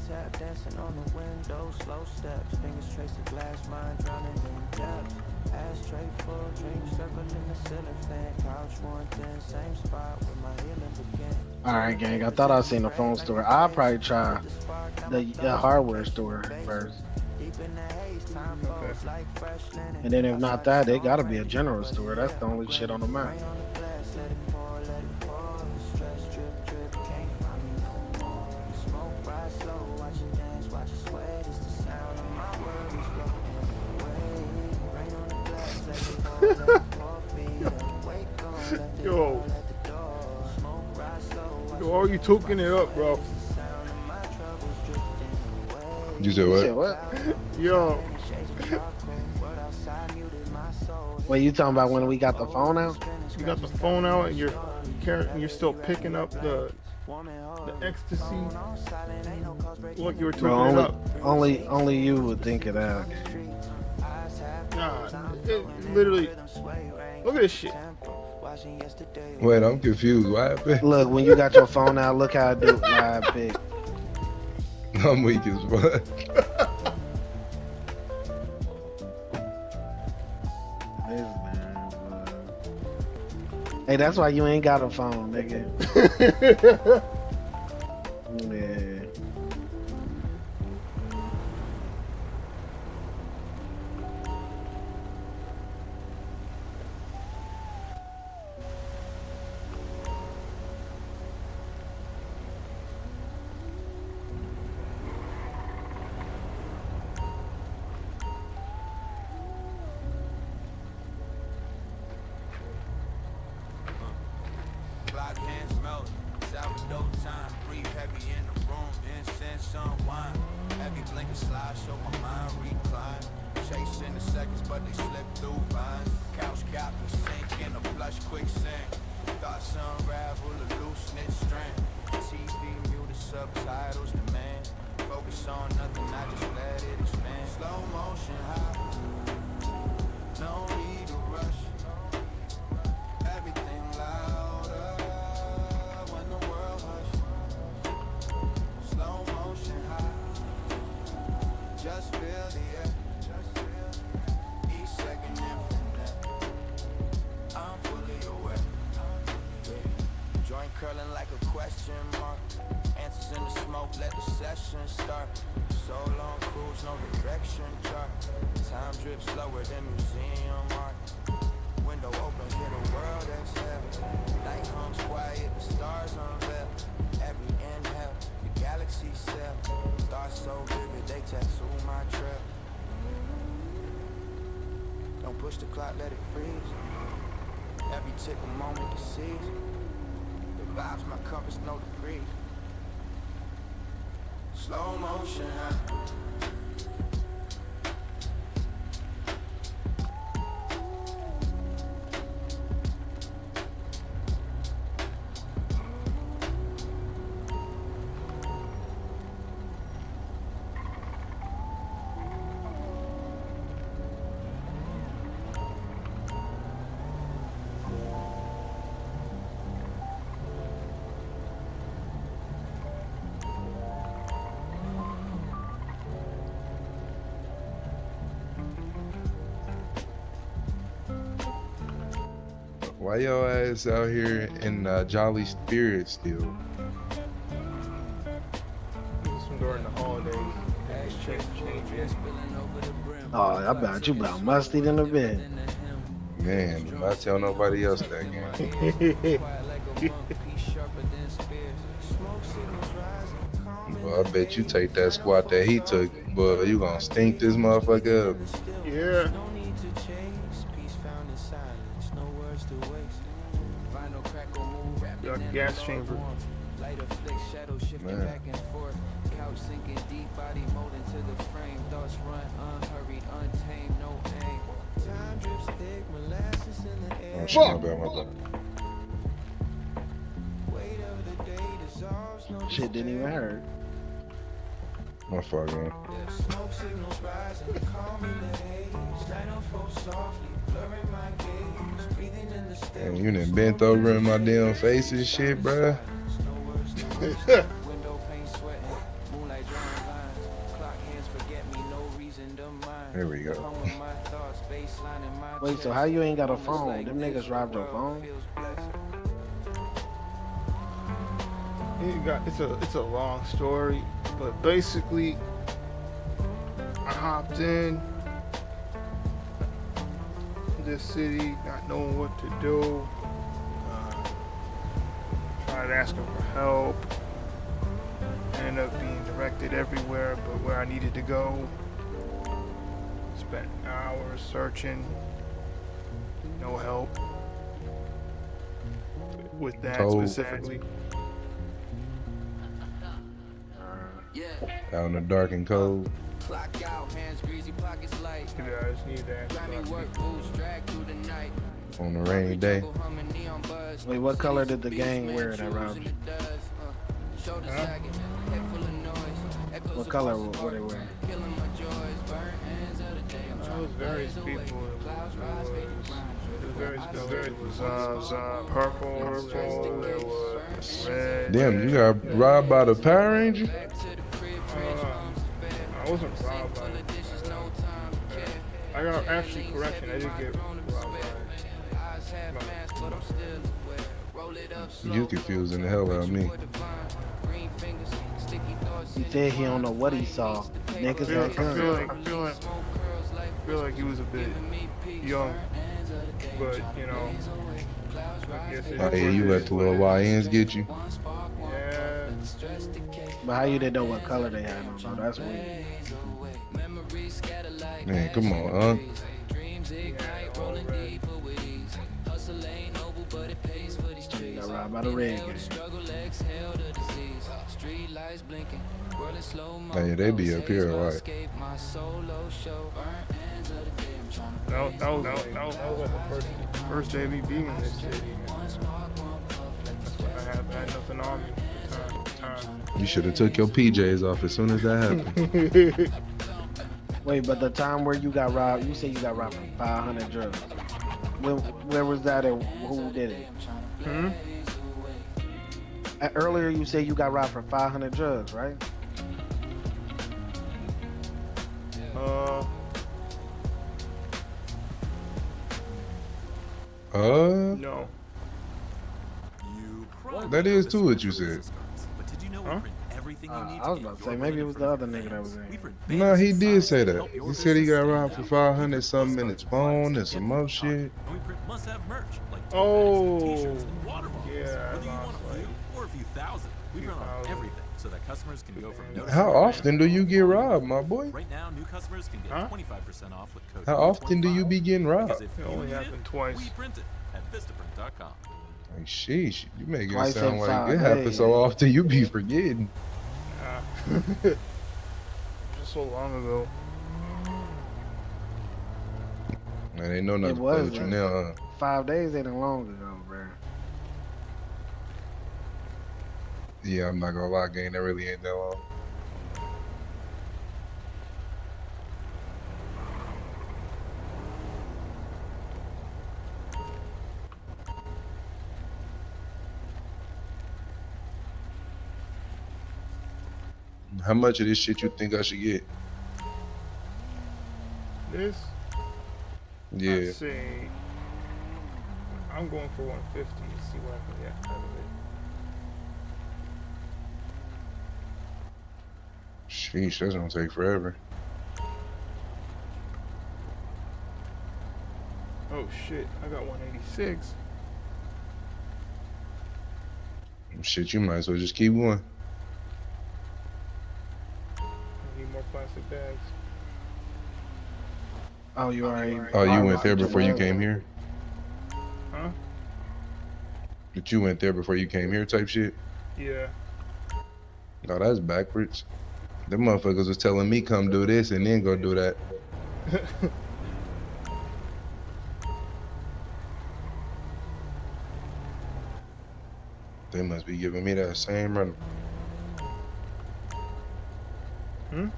Tap dancing on the window, slow steps, fingers trace the glass, mind drowning in depth. Ashtray full, dream circle in the ceiling fan, couch one thin, same spot where my healing began. Alright, gang, I thought I seen a phone store. I'll probably try the hardware store first. And then if not that, they gotta be a general store. That's the only shit on the map. Yo, are you talking it up, bro? You said what? Yo. Wait, you talking about when we got the phone out? You got the phone out and you're still picking up the ecstasy. Look, you were talking it up. Only you would think of that. Nah, it literally. Look at this shit. Wait, I'm confused. What happened? Look, when you got your phone out, look how I do live pic. I'm weak as fuck. Hey, that's why you ain't got a phone, nigga. Yeah. Curling like a question mark. Answers in the smoke, let the session start. So long cruise, no direction chart. Time drips slower than museum art. Window open, hear the world exhale. Night hums quiet, the stars unveil. Every inhale, the galaxy sail. Stars so vivid, they tattoo my trail. Don't push the clock, let it freeze. Every tick a moment to seize. vibes, my compass, no degree. Slow motion, huh? Why your ass out here in Jolly Spirit still? This one during the holidays. Change. Oh, I bet you about musty in the bed. Man, do not tell nobody else that game. Well, I bet you take that squat that he took, but you gonna stink this motherfucker up. Yeah. Got gas chamber. Man. Couch sinking deep, body molding to the frame. Thoughts run unhurried, untamed, no aim. Time drips thick, molasses in the air. Oh shit, my bad, my bad. Weight of the day dissolves, no Shit didn't even hurt. My fault, man. smoke signals rising, calm in the haze. Light unfolds softly, blurring my gaze. Breathing in the step. Man, you done bent over in my damn face and shit, bruh. Window pane sweating, moonlight drawing lines. Clock hands forget me, no reason to mind. There we go. My thoughts, baseline in my Wait, so how you ain't got a phone? Them niggas robbed your phone? It's a long story, but basically I hopped in this city not knowing what to do, tried asking for help, ended up being directed everywhere but where I needed to go. Spent hours searching, no help with that specifically. Out in the dark and cold. Clock out, hands greasy, pockets light. Yeah, I just need that. Grimy work boots, drag through the night. On a rainy day. Wait, what color did the gang wear that robbed you? What color were they wearing? It was various people. It was purple, there was red. Damn, you got robbed by the Power Ranger? I wasn't robbed by it. I got actually correction. I didn't get robbed by it. You confusing the hell out of me. He said he don't know what he saw. Niggas got guns. I feel like he was a bit young, but you know. I guess Oh yeah, you let the little YNs get you? Yeah. But how you didn't know what color they had on? No, that's weird. Man, come on, huh? Got robbed by the red gang. Oh yeah, they be up here, right? That was like the first day me being in this city. That's when I had nothing on me at the time. You should have took your PJs off as soon as that happened. Wait, but the time where you got robbed, you said you got robbed for 500 drugs. Where was that and who did it? Earlier you said you got robbed for 500 drugs, right? No. That is too what you said. Huh? I was about to say maybe it was the other nigga that was in. No, he did say that. He said he got robbed for 500 something in his phone and some more shit. Oh, yeah. Or a few thousand. We run on everything so that customers can go from no. How often do you get robbed, my boy? Right now, new customers can get 25% off with code. How often do you be getting robbed? It only happened twice. We print it at Vistaprint.com. Like, sheesh, you making it Twice in sound like it 5 happens so days. often you be forgetting. Nah. Just so long ago. Man, they know not It to play was with you now, huh? 5 days ain't long ago, bro. Yeah, I'm not gonna lie, gang. That really ain't that long. How much of this shit you think I should get? This, I'd Yeah. say, I'm going for 150 to see what I can get out of it. Sheesh, that's gonna take forever. Oh shit, I got 186. Shit, you might as well just keep going. I need more plastic bags. Oh, you already. Oh, you went harvested there your before you bag? came here? Huh? But you went there before you came here type shit? Yeah. No, that's backwards. Them motherfuckers was telling me come do this and then go do that. They must be giving me that same run. Hmm?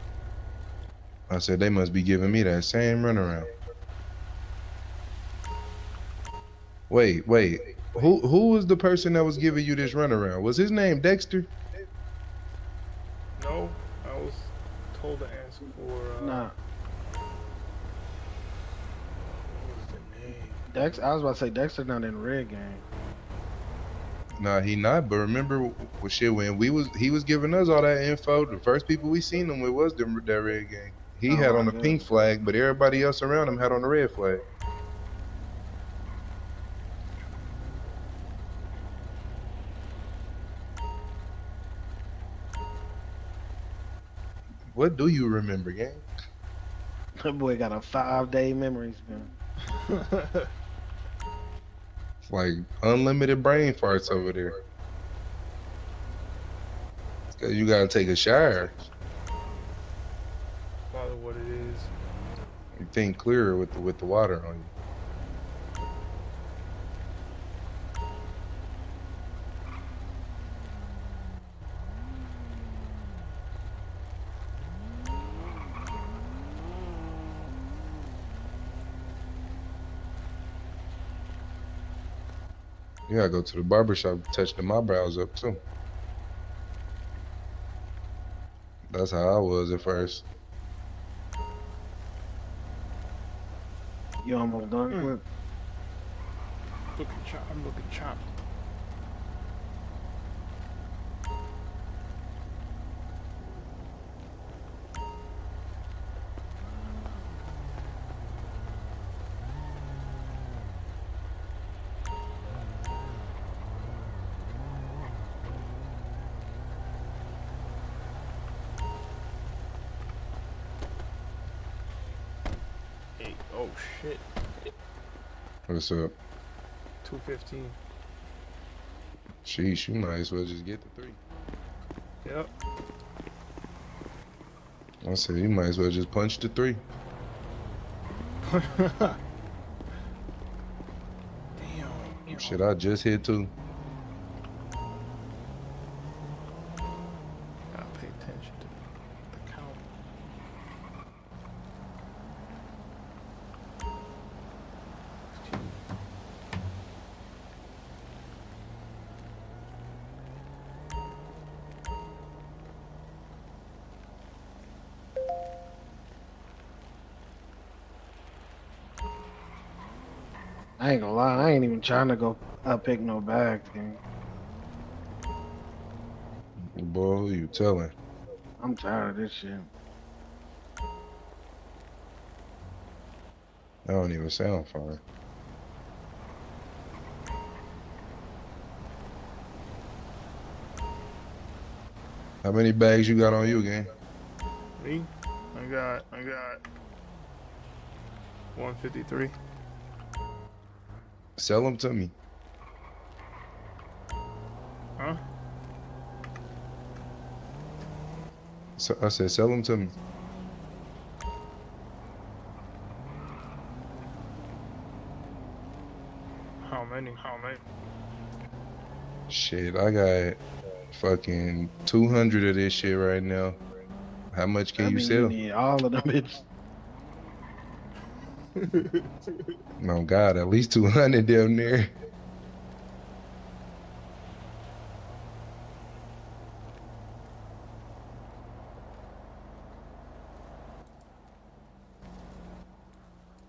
I said they must be giving me that same runaround. Wait. Who was the person that was giving you this runaround? Was his name Dexter? No, I was told to ask for. Nah. What was the name? Dex. I was about to say Dexter not in the red game. Nah, he not. But remember, shit, when he was giving us all that info. The first people we seen him with was that red gang. He Oh had my on the pink goodness. flag, but everybody else around him had on the red flag. What do you remember, gang? That boy got a 5-day memory span. It's like unlimited brain farts over there. It's 'cause you gotta take a shower. Probably what it is. You think clearer with the water on you. You gotta go to the barbershop to touch them eyebrows up too. That's how I was at first. You almost done with? I'm looking chopped. Hey, oh shit. What's up? 215. Sheesh, you might as well just get the 3. Yep. I said you might as well just punch the 3. Damn. Shit, I just hit 2. Gotta pay attention to the count. I ain't gonna lie. I ain't even trying to go pick no bags, gang. Boy, who you telling? I'm tired of this shit. That don't even sound fine. How many bags you got on you, gang? Me? I got 153. Sell them to me. Huh? So I said, sell them to me. How many? Shit, I got fucking 200 of this shit right now. How much can I you mean, you sell? need all of them bitches. No, God, at least 200 damn near.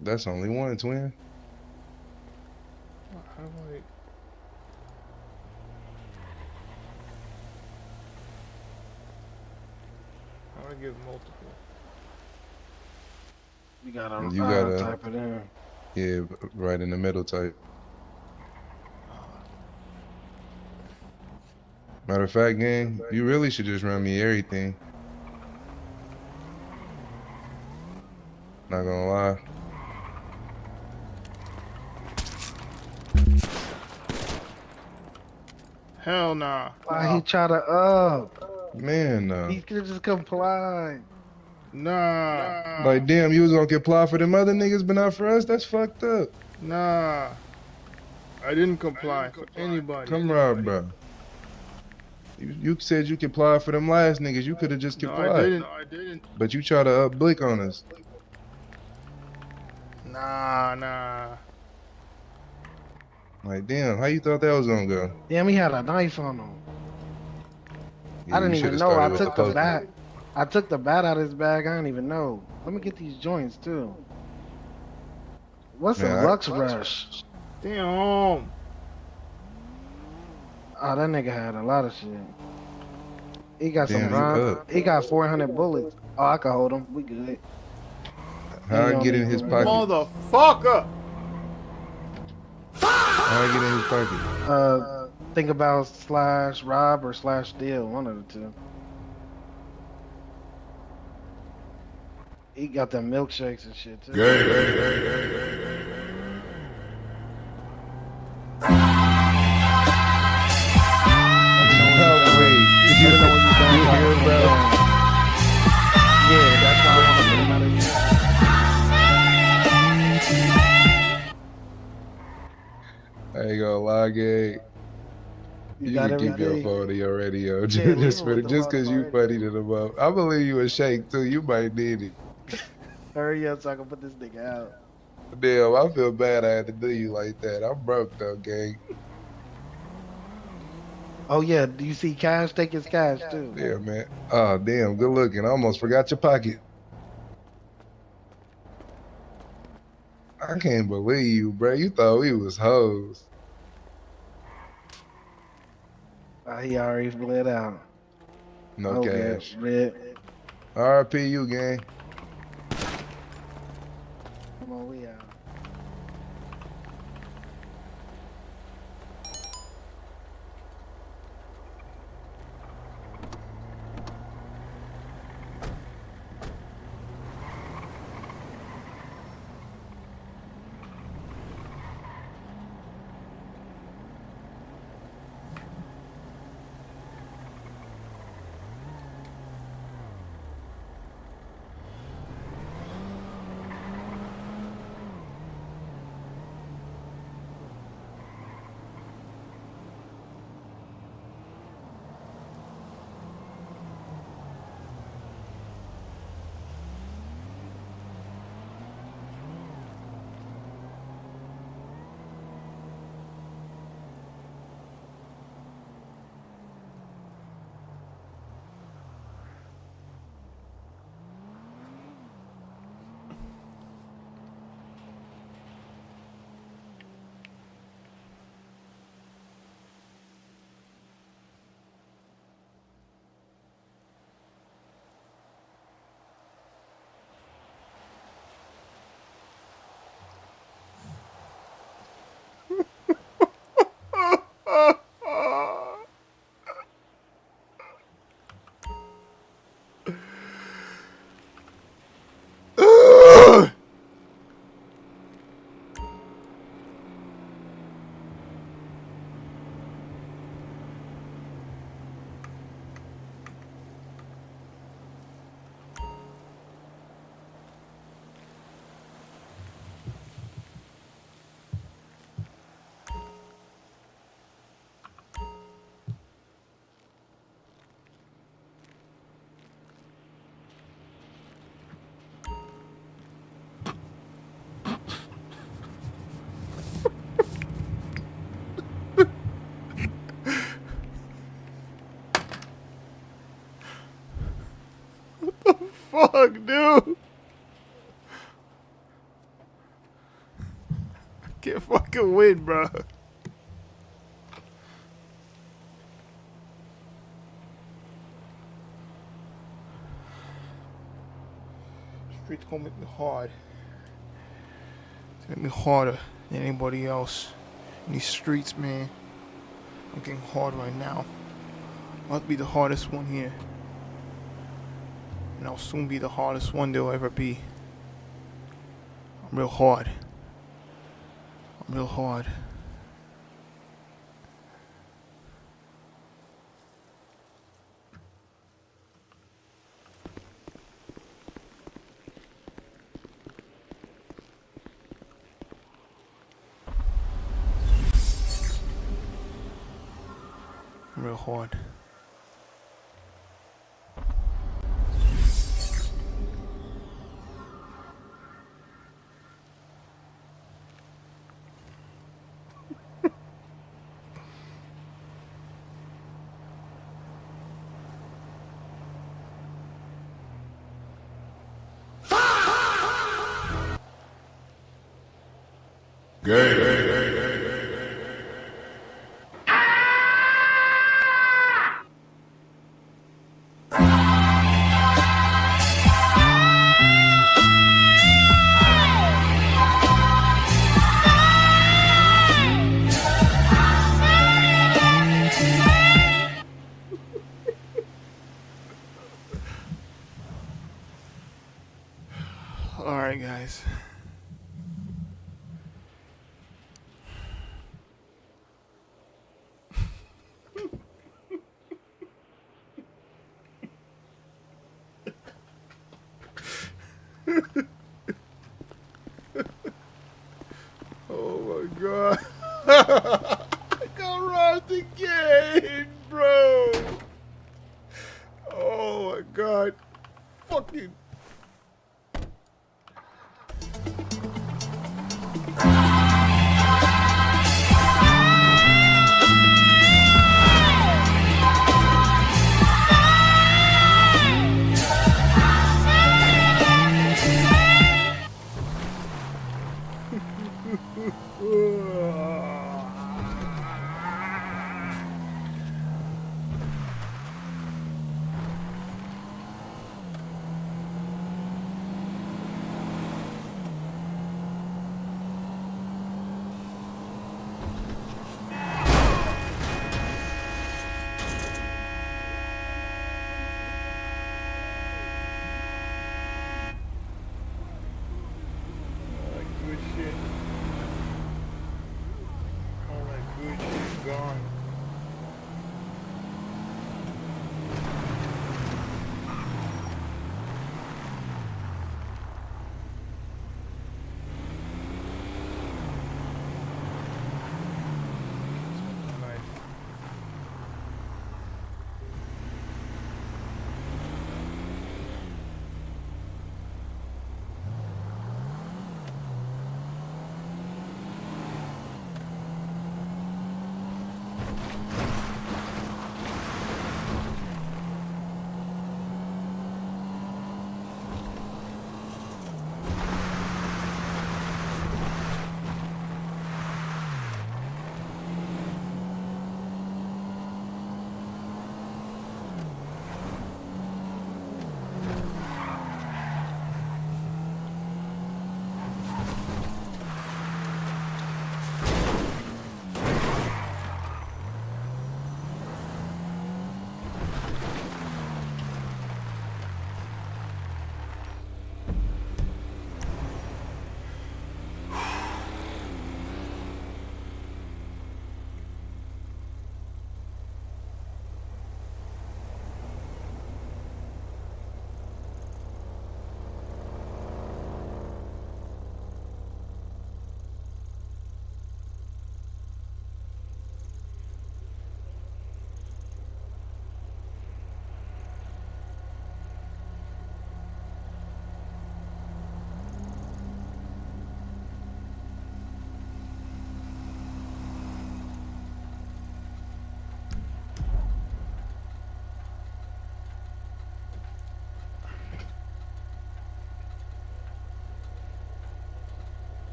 That's only one, twin. How do I give multiple? You gotta You gotta, type it in. yeah, right in the middle type. Matter of fact, gang, you really should just run me everything. Not gonna lie. Hell nah. Why he try to up? Man, He could just comply. Nah. Like, damn, you was gonna comply for them other niggas, but not for us? That's fucked up. Nah. I didn't comply for anybody. Come on, bro. You said you complied for them last niggas. You could have just No, I complied. didn't. But you try to up blick on us. Nah. Like, damn, how you thought that was gonna go? Damn, he had a knife on him. Yeah, I didn't you should even have know. I started with the took the poker. bat. I took the bat out of his bag. I didn't even know. Let me get these joints too. What's a Man, Lux Rush? Damn. Oh, that nigga had a lot of shit. He got some Damn, you bronze. up. He got 400 bullets. Oh, I can hold him. We good. How He I get only in his for- pocket? Motherfucker! How I get in his pocket? Think about slash rob or slash steal. One of the two. He got them milkshakes and shit too. Wait, Let me know when you're done. You hear, bro? Yeah, that's why I want to put him out of here. I ain't gonna lie, gang. You got can keep your everything? phone in your radio Yeah, leave just him for with the just phone in cause my you radio. funny to the mo. I believe you a shake too. You might need it. Hurry up so I can put this nigga out. Damn, I feel bad I had to do you like that. I'm broke though, gang. Oh yeah, do you see Cash? Take his cash too. Yeah, man. Oh, damn, good looking. I almost forgot your pocket. I can't believe you, bro. You thought we was hoes. He already bled out. No Okay, cash. Red. RP you, gang. Come on, we out. fuck, dude? I can't fucking win, bro. Streets gonna make me hard. It's gonna make me harder than anybody else in these streets, man. I'm getting hard right now. I'll be the hardest one here. And I'll soon be the hardest one there'll ever be. I'm real hard. I'm real hard. I'm real hard. Alright, guys. Oh my god. I got robbed again, bro. Oh my god. Fucking.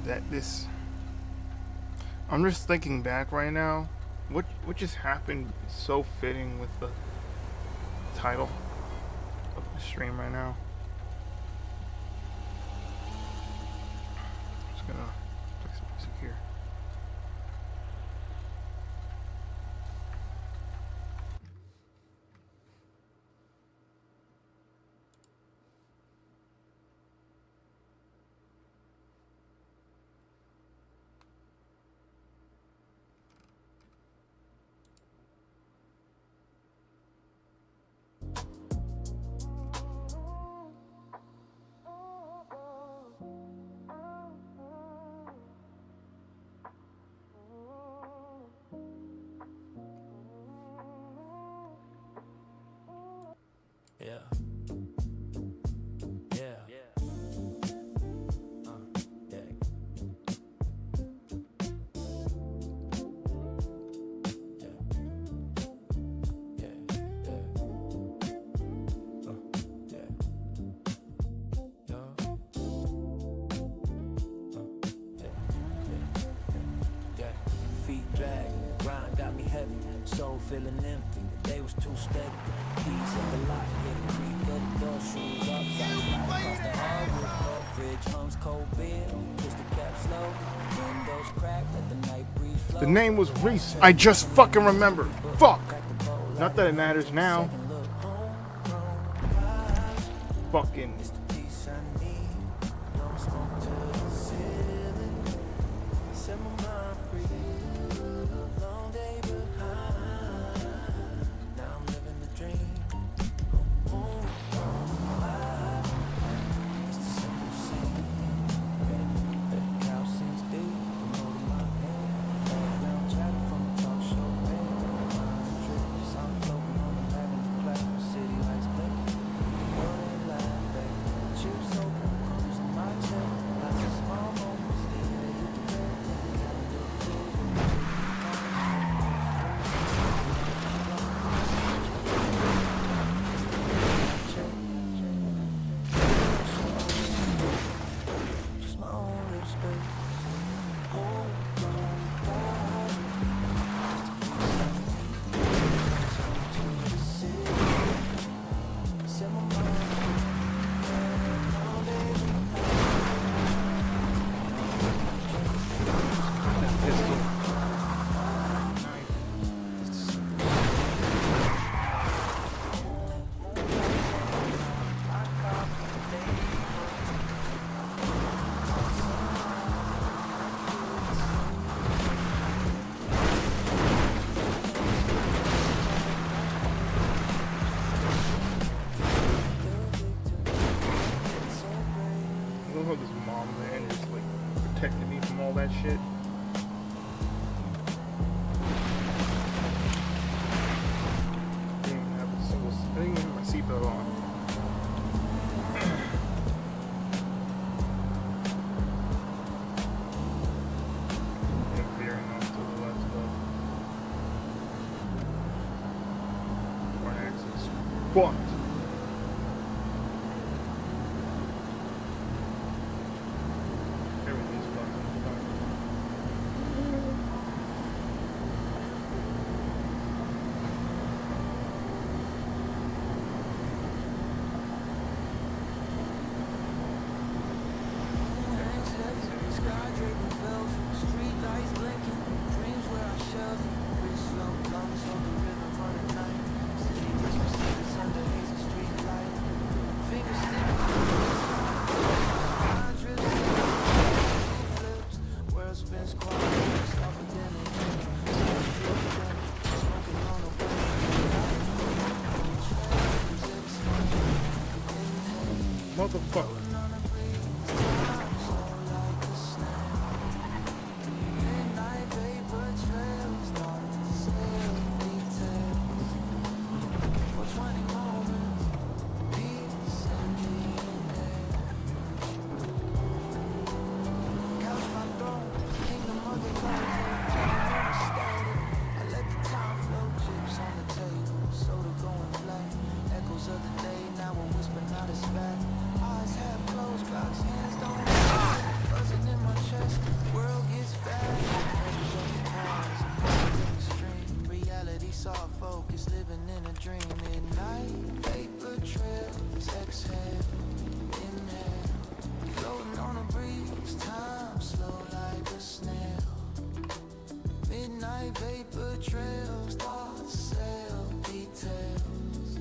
that this. I'm just thinking back right now. What just happened is so fitting with the title of the stream right now. I'm just gonna play some music here. Yeah. Yeah. Yeah. Feet dragging, the grind got me heavy. Soul feeling empty, the day was too steady. Keys at the lock, get a creak at the door, shoes off, socks right across the hardwood floor. Fridge hums cold beer, twist the cap slow. Windows crack, let the night breeze flow. The name was Reese. I just fucking remembered. Fuck. Not that it matters now. Fucking. Protected me from all that shit. Didn't have a single. I didn't even have my seatbelt on. And veering off to the left though. Front axis. What? Motherfucker. Of the day, now we're whispering out his back. Eyes have always living in a dream. Midnight vapor trails, exhale, inhale, floating on a breeze, time slow like a snail. Midnight vapor trails, thoughts sail, details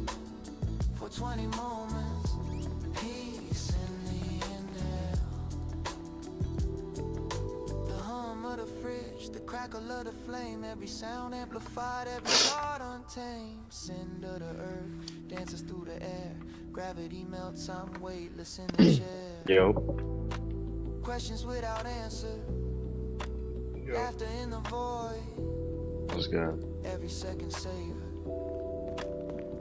for 20 moments, peace in the inhale. The hum of the fridge, the crackle of the flame, every sound amplified, every thought untamed. Send of the earth dances through the air, gravity melts, I'm weightless in the chair. Yo. Questions without answer, laughter in the void. What's good? Every second savor,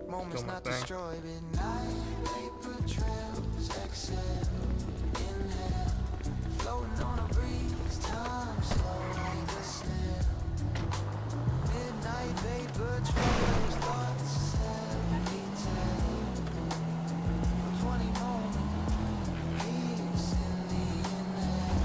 moments not destroyed. Midnight vapor trails, exhale, inhale, floating on a breeze, time slow like a snail. Midnight vapor trails, thoughts sail, detail for 20 moments, peace in the inhale.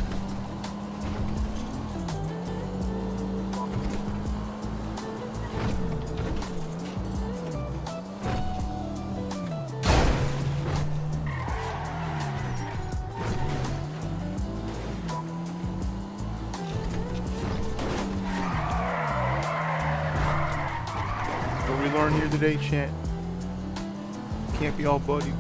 What we learned here today, chat? Can't be all buddy.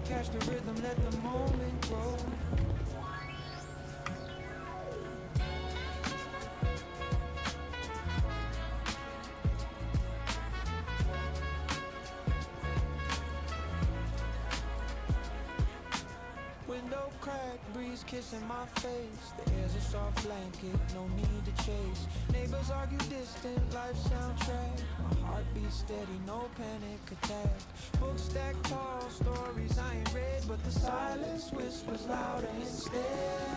Catch the rhythm, let the moment grow. Window crack, breeze kissing my face. The air's a soft blanket, no need to chase. Neighbors argue distant, life soundtrack. My heart beats steady, no panic attack. Books stacked tall, stories I ain't read, but the silence whispers louder instead.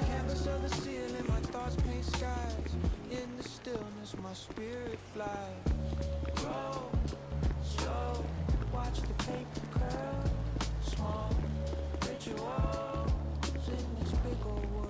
Canvas of the ceiling, my thoughts paint skies. In the stillness, my spirit flies. Roll, slow, watch the paper curl. Small rituals in this big old world.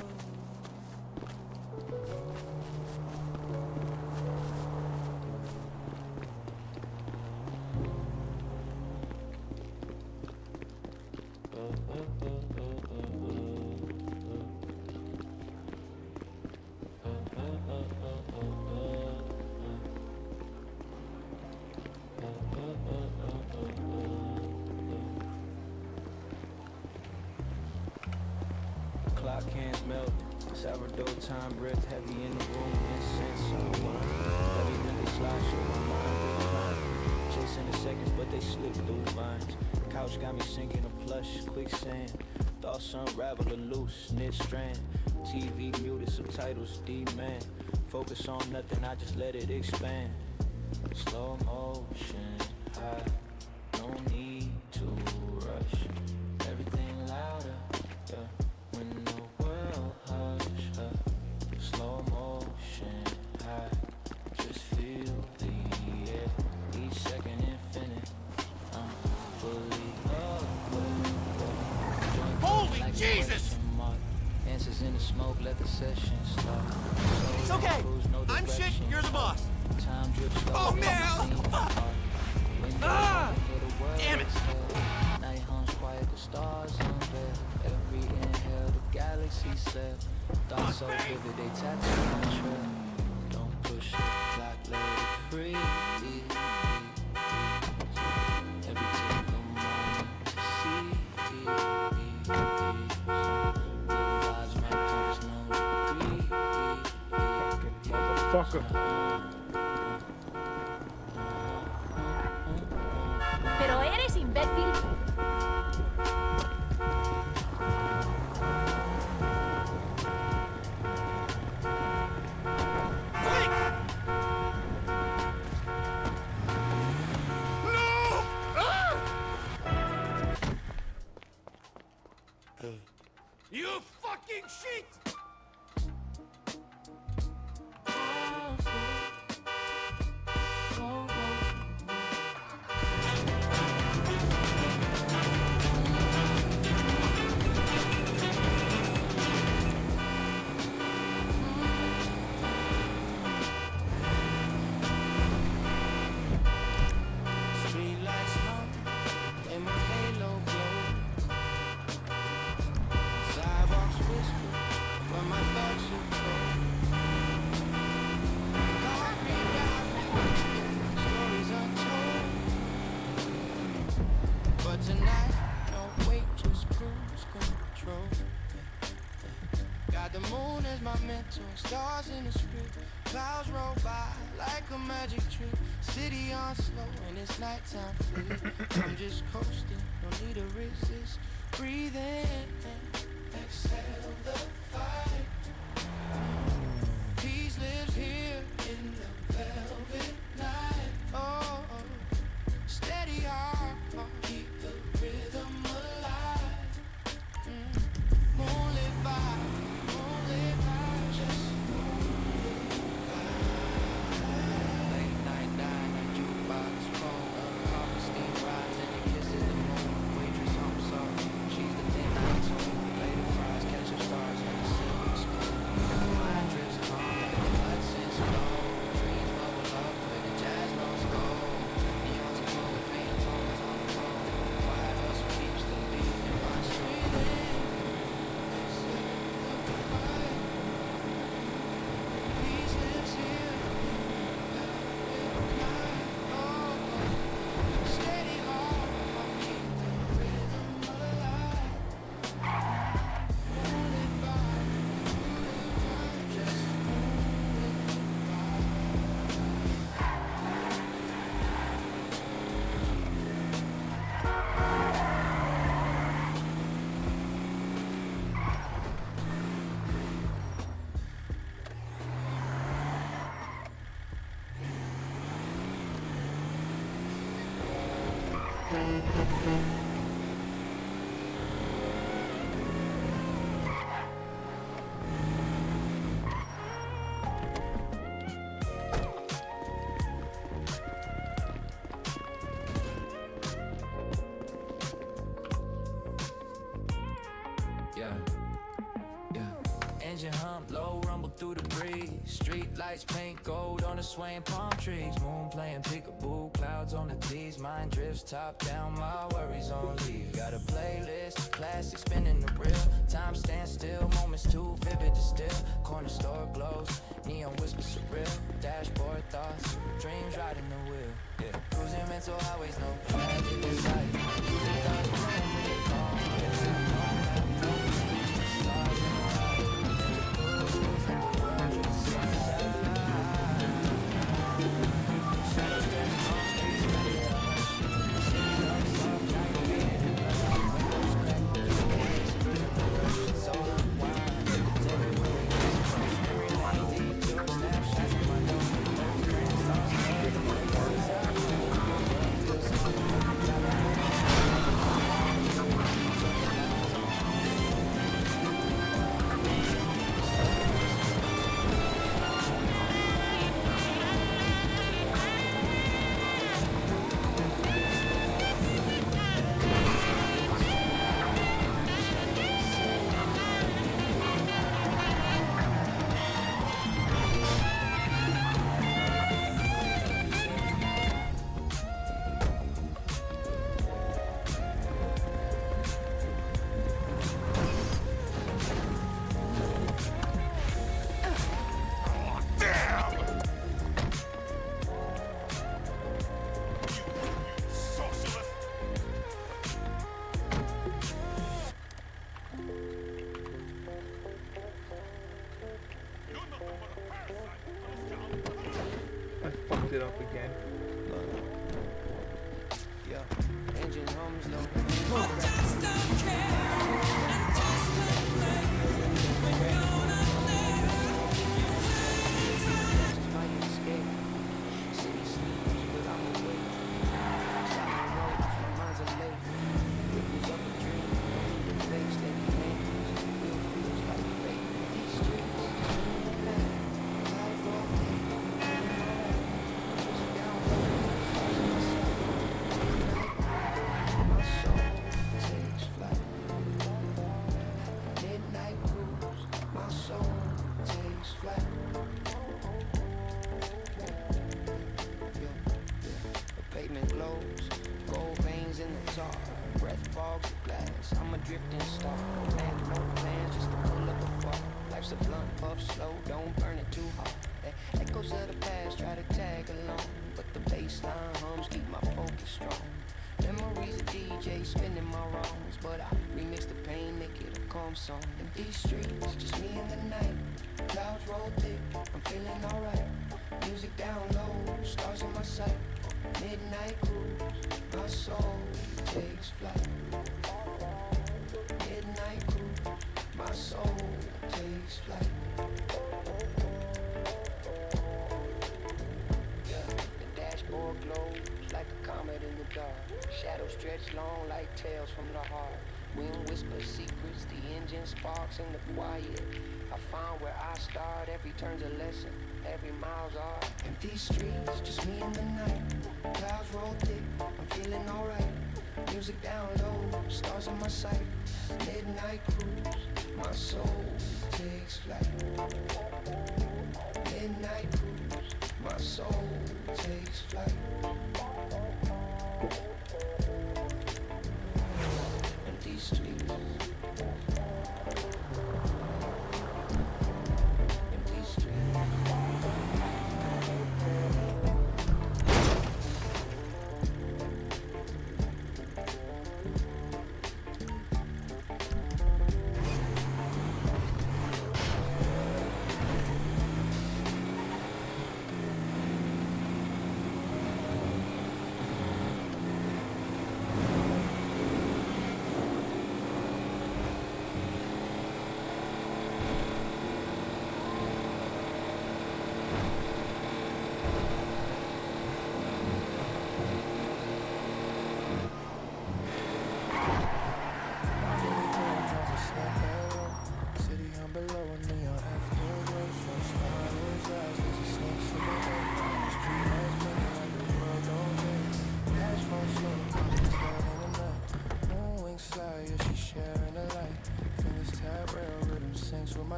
Clock hands melt, sourdough time breath heavy in the room, incense on the wine. Everything is slide, show my mind decline. Chasing the seconds, but they slip through vines. Couch got me sinking a plush, quicksand. Thoughts unravel a loose knit strand. TV muted, subtitles demand. Focus on nothing, I just let it expand. Slow motion, high, no need to rush. Everything louder, yeah. When the world hush up, slow motion high, just feel the air. Each second infinite, I'm fully aware. Holy Jesus! Answers in the smoke, let the session start. It's okay. I'm shit, you're the boss. Time drips slow. Oh, man! so vivid, they tattoo my trail. Don't push the clock, let it free. Every single moment to see. Good vibes, my compass, no degree. Motherfucker. Pero eres imbécil. You fucking shit! Street lights hum and my halo glow. Sidewalks whisper where my thoughts should go. Concrete diamond, stories untold. But tonight, no wait, just cruise control. Got the moon as my mentor, stars in the script. Clouds roll by like a magic trick. City on slow and it's nighttime free. I'm just coasting, no need to resist. Breathe in, exhale the fight. Peace lives here in the velvet night. Oh, steady heart, keep the rhythm alive. Moonlit vibe, just late night dine at jukebox cold. Coffee steam rise and it kisses the moon. Waitress home soft, she's the midnight tune. Play the fries, catch the stars in the silver spoon. Wine drips calm like the Hudson's flow. Dreams bubble up where the jazz notes go. Neons are glowing, paying phones on the phone. Quiet hustle keeps the beat in my street. Peace lives here. Steady heart, keep the rhythm alive. Moonlit vibe, just engine hum, low rumble through the breeze. Street lights paint gold on the swaying palm trees. Moon playing peekaboo, clouds on the tees. Mind drifts top down, my worries on leave. Got a playlist, classic spinning the reel. Time stands still, moments too vivid to still. Corner store glows, neon whispers surreal. Dashboard thoughts, dreams riding the wheel. Yeah, cruising mental highways, no traffic in sight. Losing thoughts, bloom when you call. Stars in the light. it up again. Yeah, engine hums low. Song. In these streets, just me and the night. Clouds roll thick, I'm feeling alright. Music down low, stars in my sight. Midnight cruise, my soul takes flight. Midnight cruise, my soul takes flight. Yeah, the dashboard glows like a comet in the dark. Shadows stretch long like tales from the heart. Wind whispers secrets, the engine sparks in the quiet. I found where I start, every turn's a lesson, every mile's art. Empty streets, just me and the night. Clouds roll thick, I'm feeling alright. Music down low, stars in my sight. Midnight cruise, my soul takes flight. Midnight cruise, my soul takes flight. Streets. Empty streets.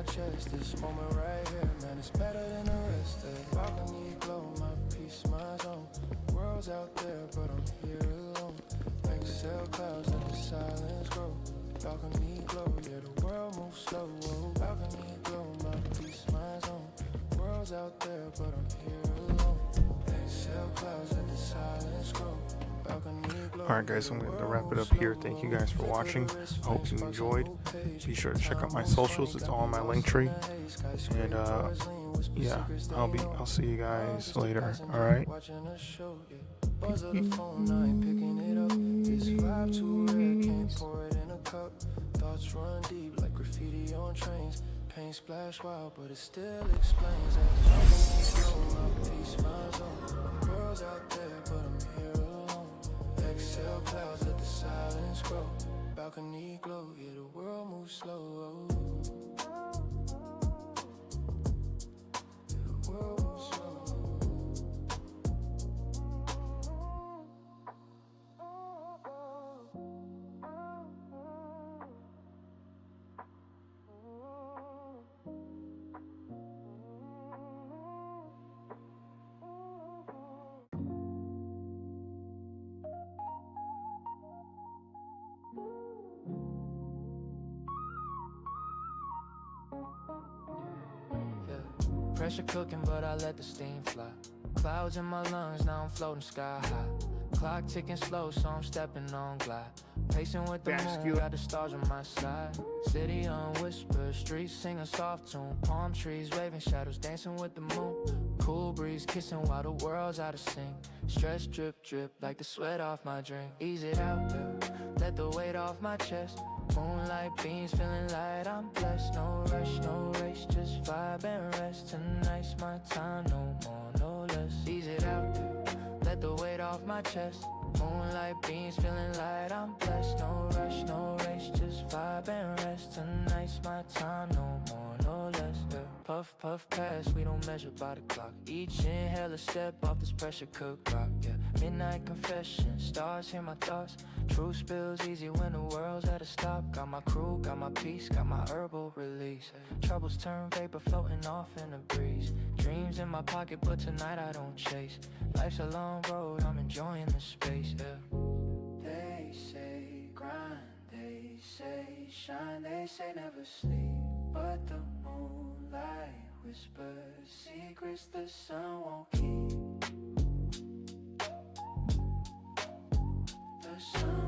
Chest, this moment right here, man, it's better than the rest. The balcony glow, my peace, my zone. World's out there, but I'm here alone. Exhale clouds, let the silence grow. Balcony glow, yeah, the world moves slow. Oh, balcony glow, my peace, my zone. World's out there, but I'm here alone. Exhale clouds, let the silence grow. Alright guys, I'm going to wrap it up here. Thank you guys for watching. I hope you enjoyed. Be sure to check out my socials. It's all on my link tree. And yeah, I'll see you guys later. Alright. Thoughts run deep like graffiti on trains. Pain splash wild, but it still explains that my peace, my zone. World's out there, but I'm here alone. Exhale clouds, let the silence grow. Balcony glow, yeah, the world moves slow. Yeah, the world moves slow. Pressure cooking, but I let the steam fly. Clouds in my lungs, now I'm floating sky high. Clock ticking slow, so I'm stepping on glide. Pacing with the moon, got the stars on my side. City on whisper, streets sing a soft tune. Palm trees waving, shadows dancing with the moon. Cool breeze kissing while the world's out of sync. Stress drip drip like the sweat off my drink. Ease it out, yeah. Let the weight off my chest. Moonlight beams feeling light, I'm blessed. No rush, no race, just vibe and rest. Tonight's my time, no more, no less. Ease it out, yeah. Let the weight off my chest. Moonlight beams feeling light, I'm blessed. No rush, no race, just vibe and rest. Tonight's my time, no more, no less, yeah. Puff, puff, pass, we don't measure by the clock. Each inhale a step off this pressure cooked rock, yeah. Midnight confession, stars hear my thoughts. Truth spills easy when the world's at a stop. Got my crew, got my peace, got my herbal release. Troubles turn vapor floating off in the breeze. Dreams in my pocket, but tonight I don't chase. Life's a long road, I'm enjoying the space, yeah. They say grind, they say shine, they say never sleep. But the moonlight whispers secrets the sun won't keep. The sun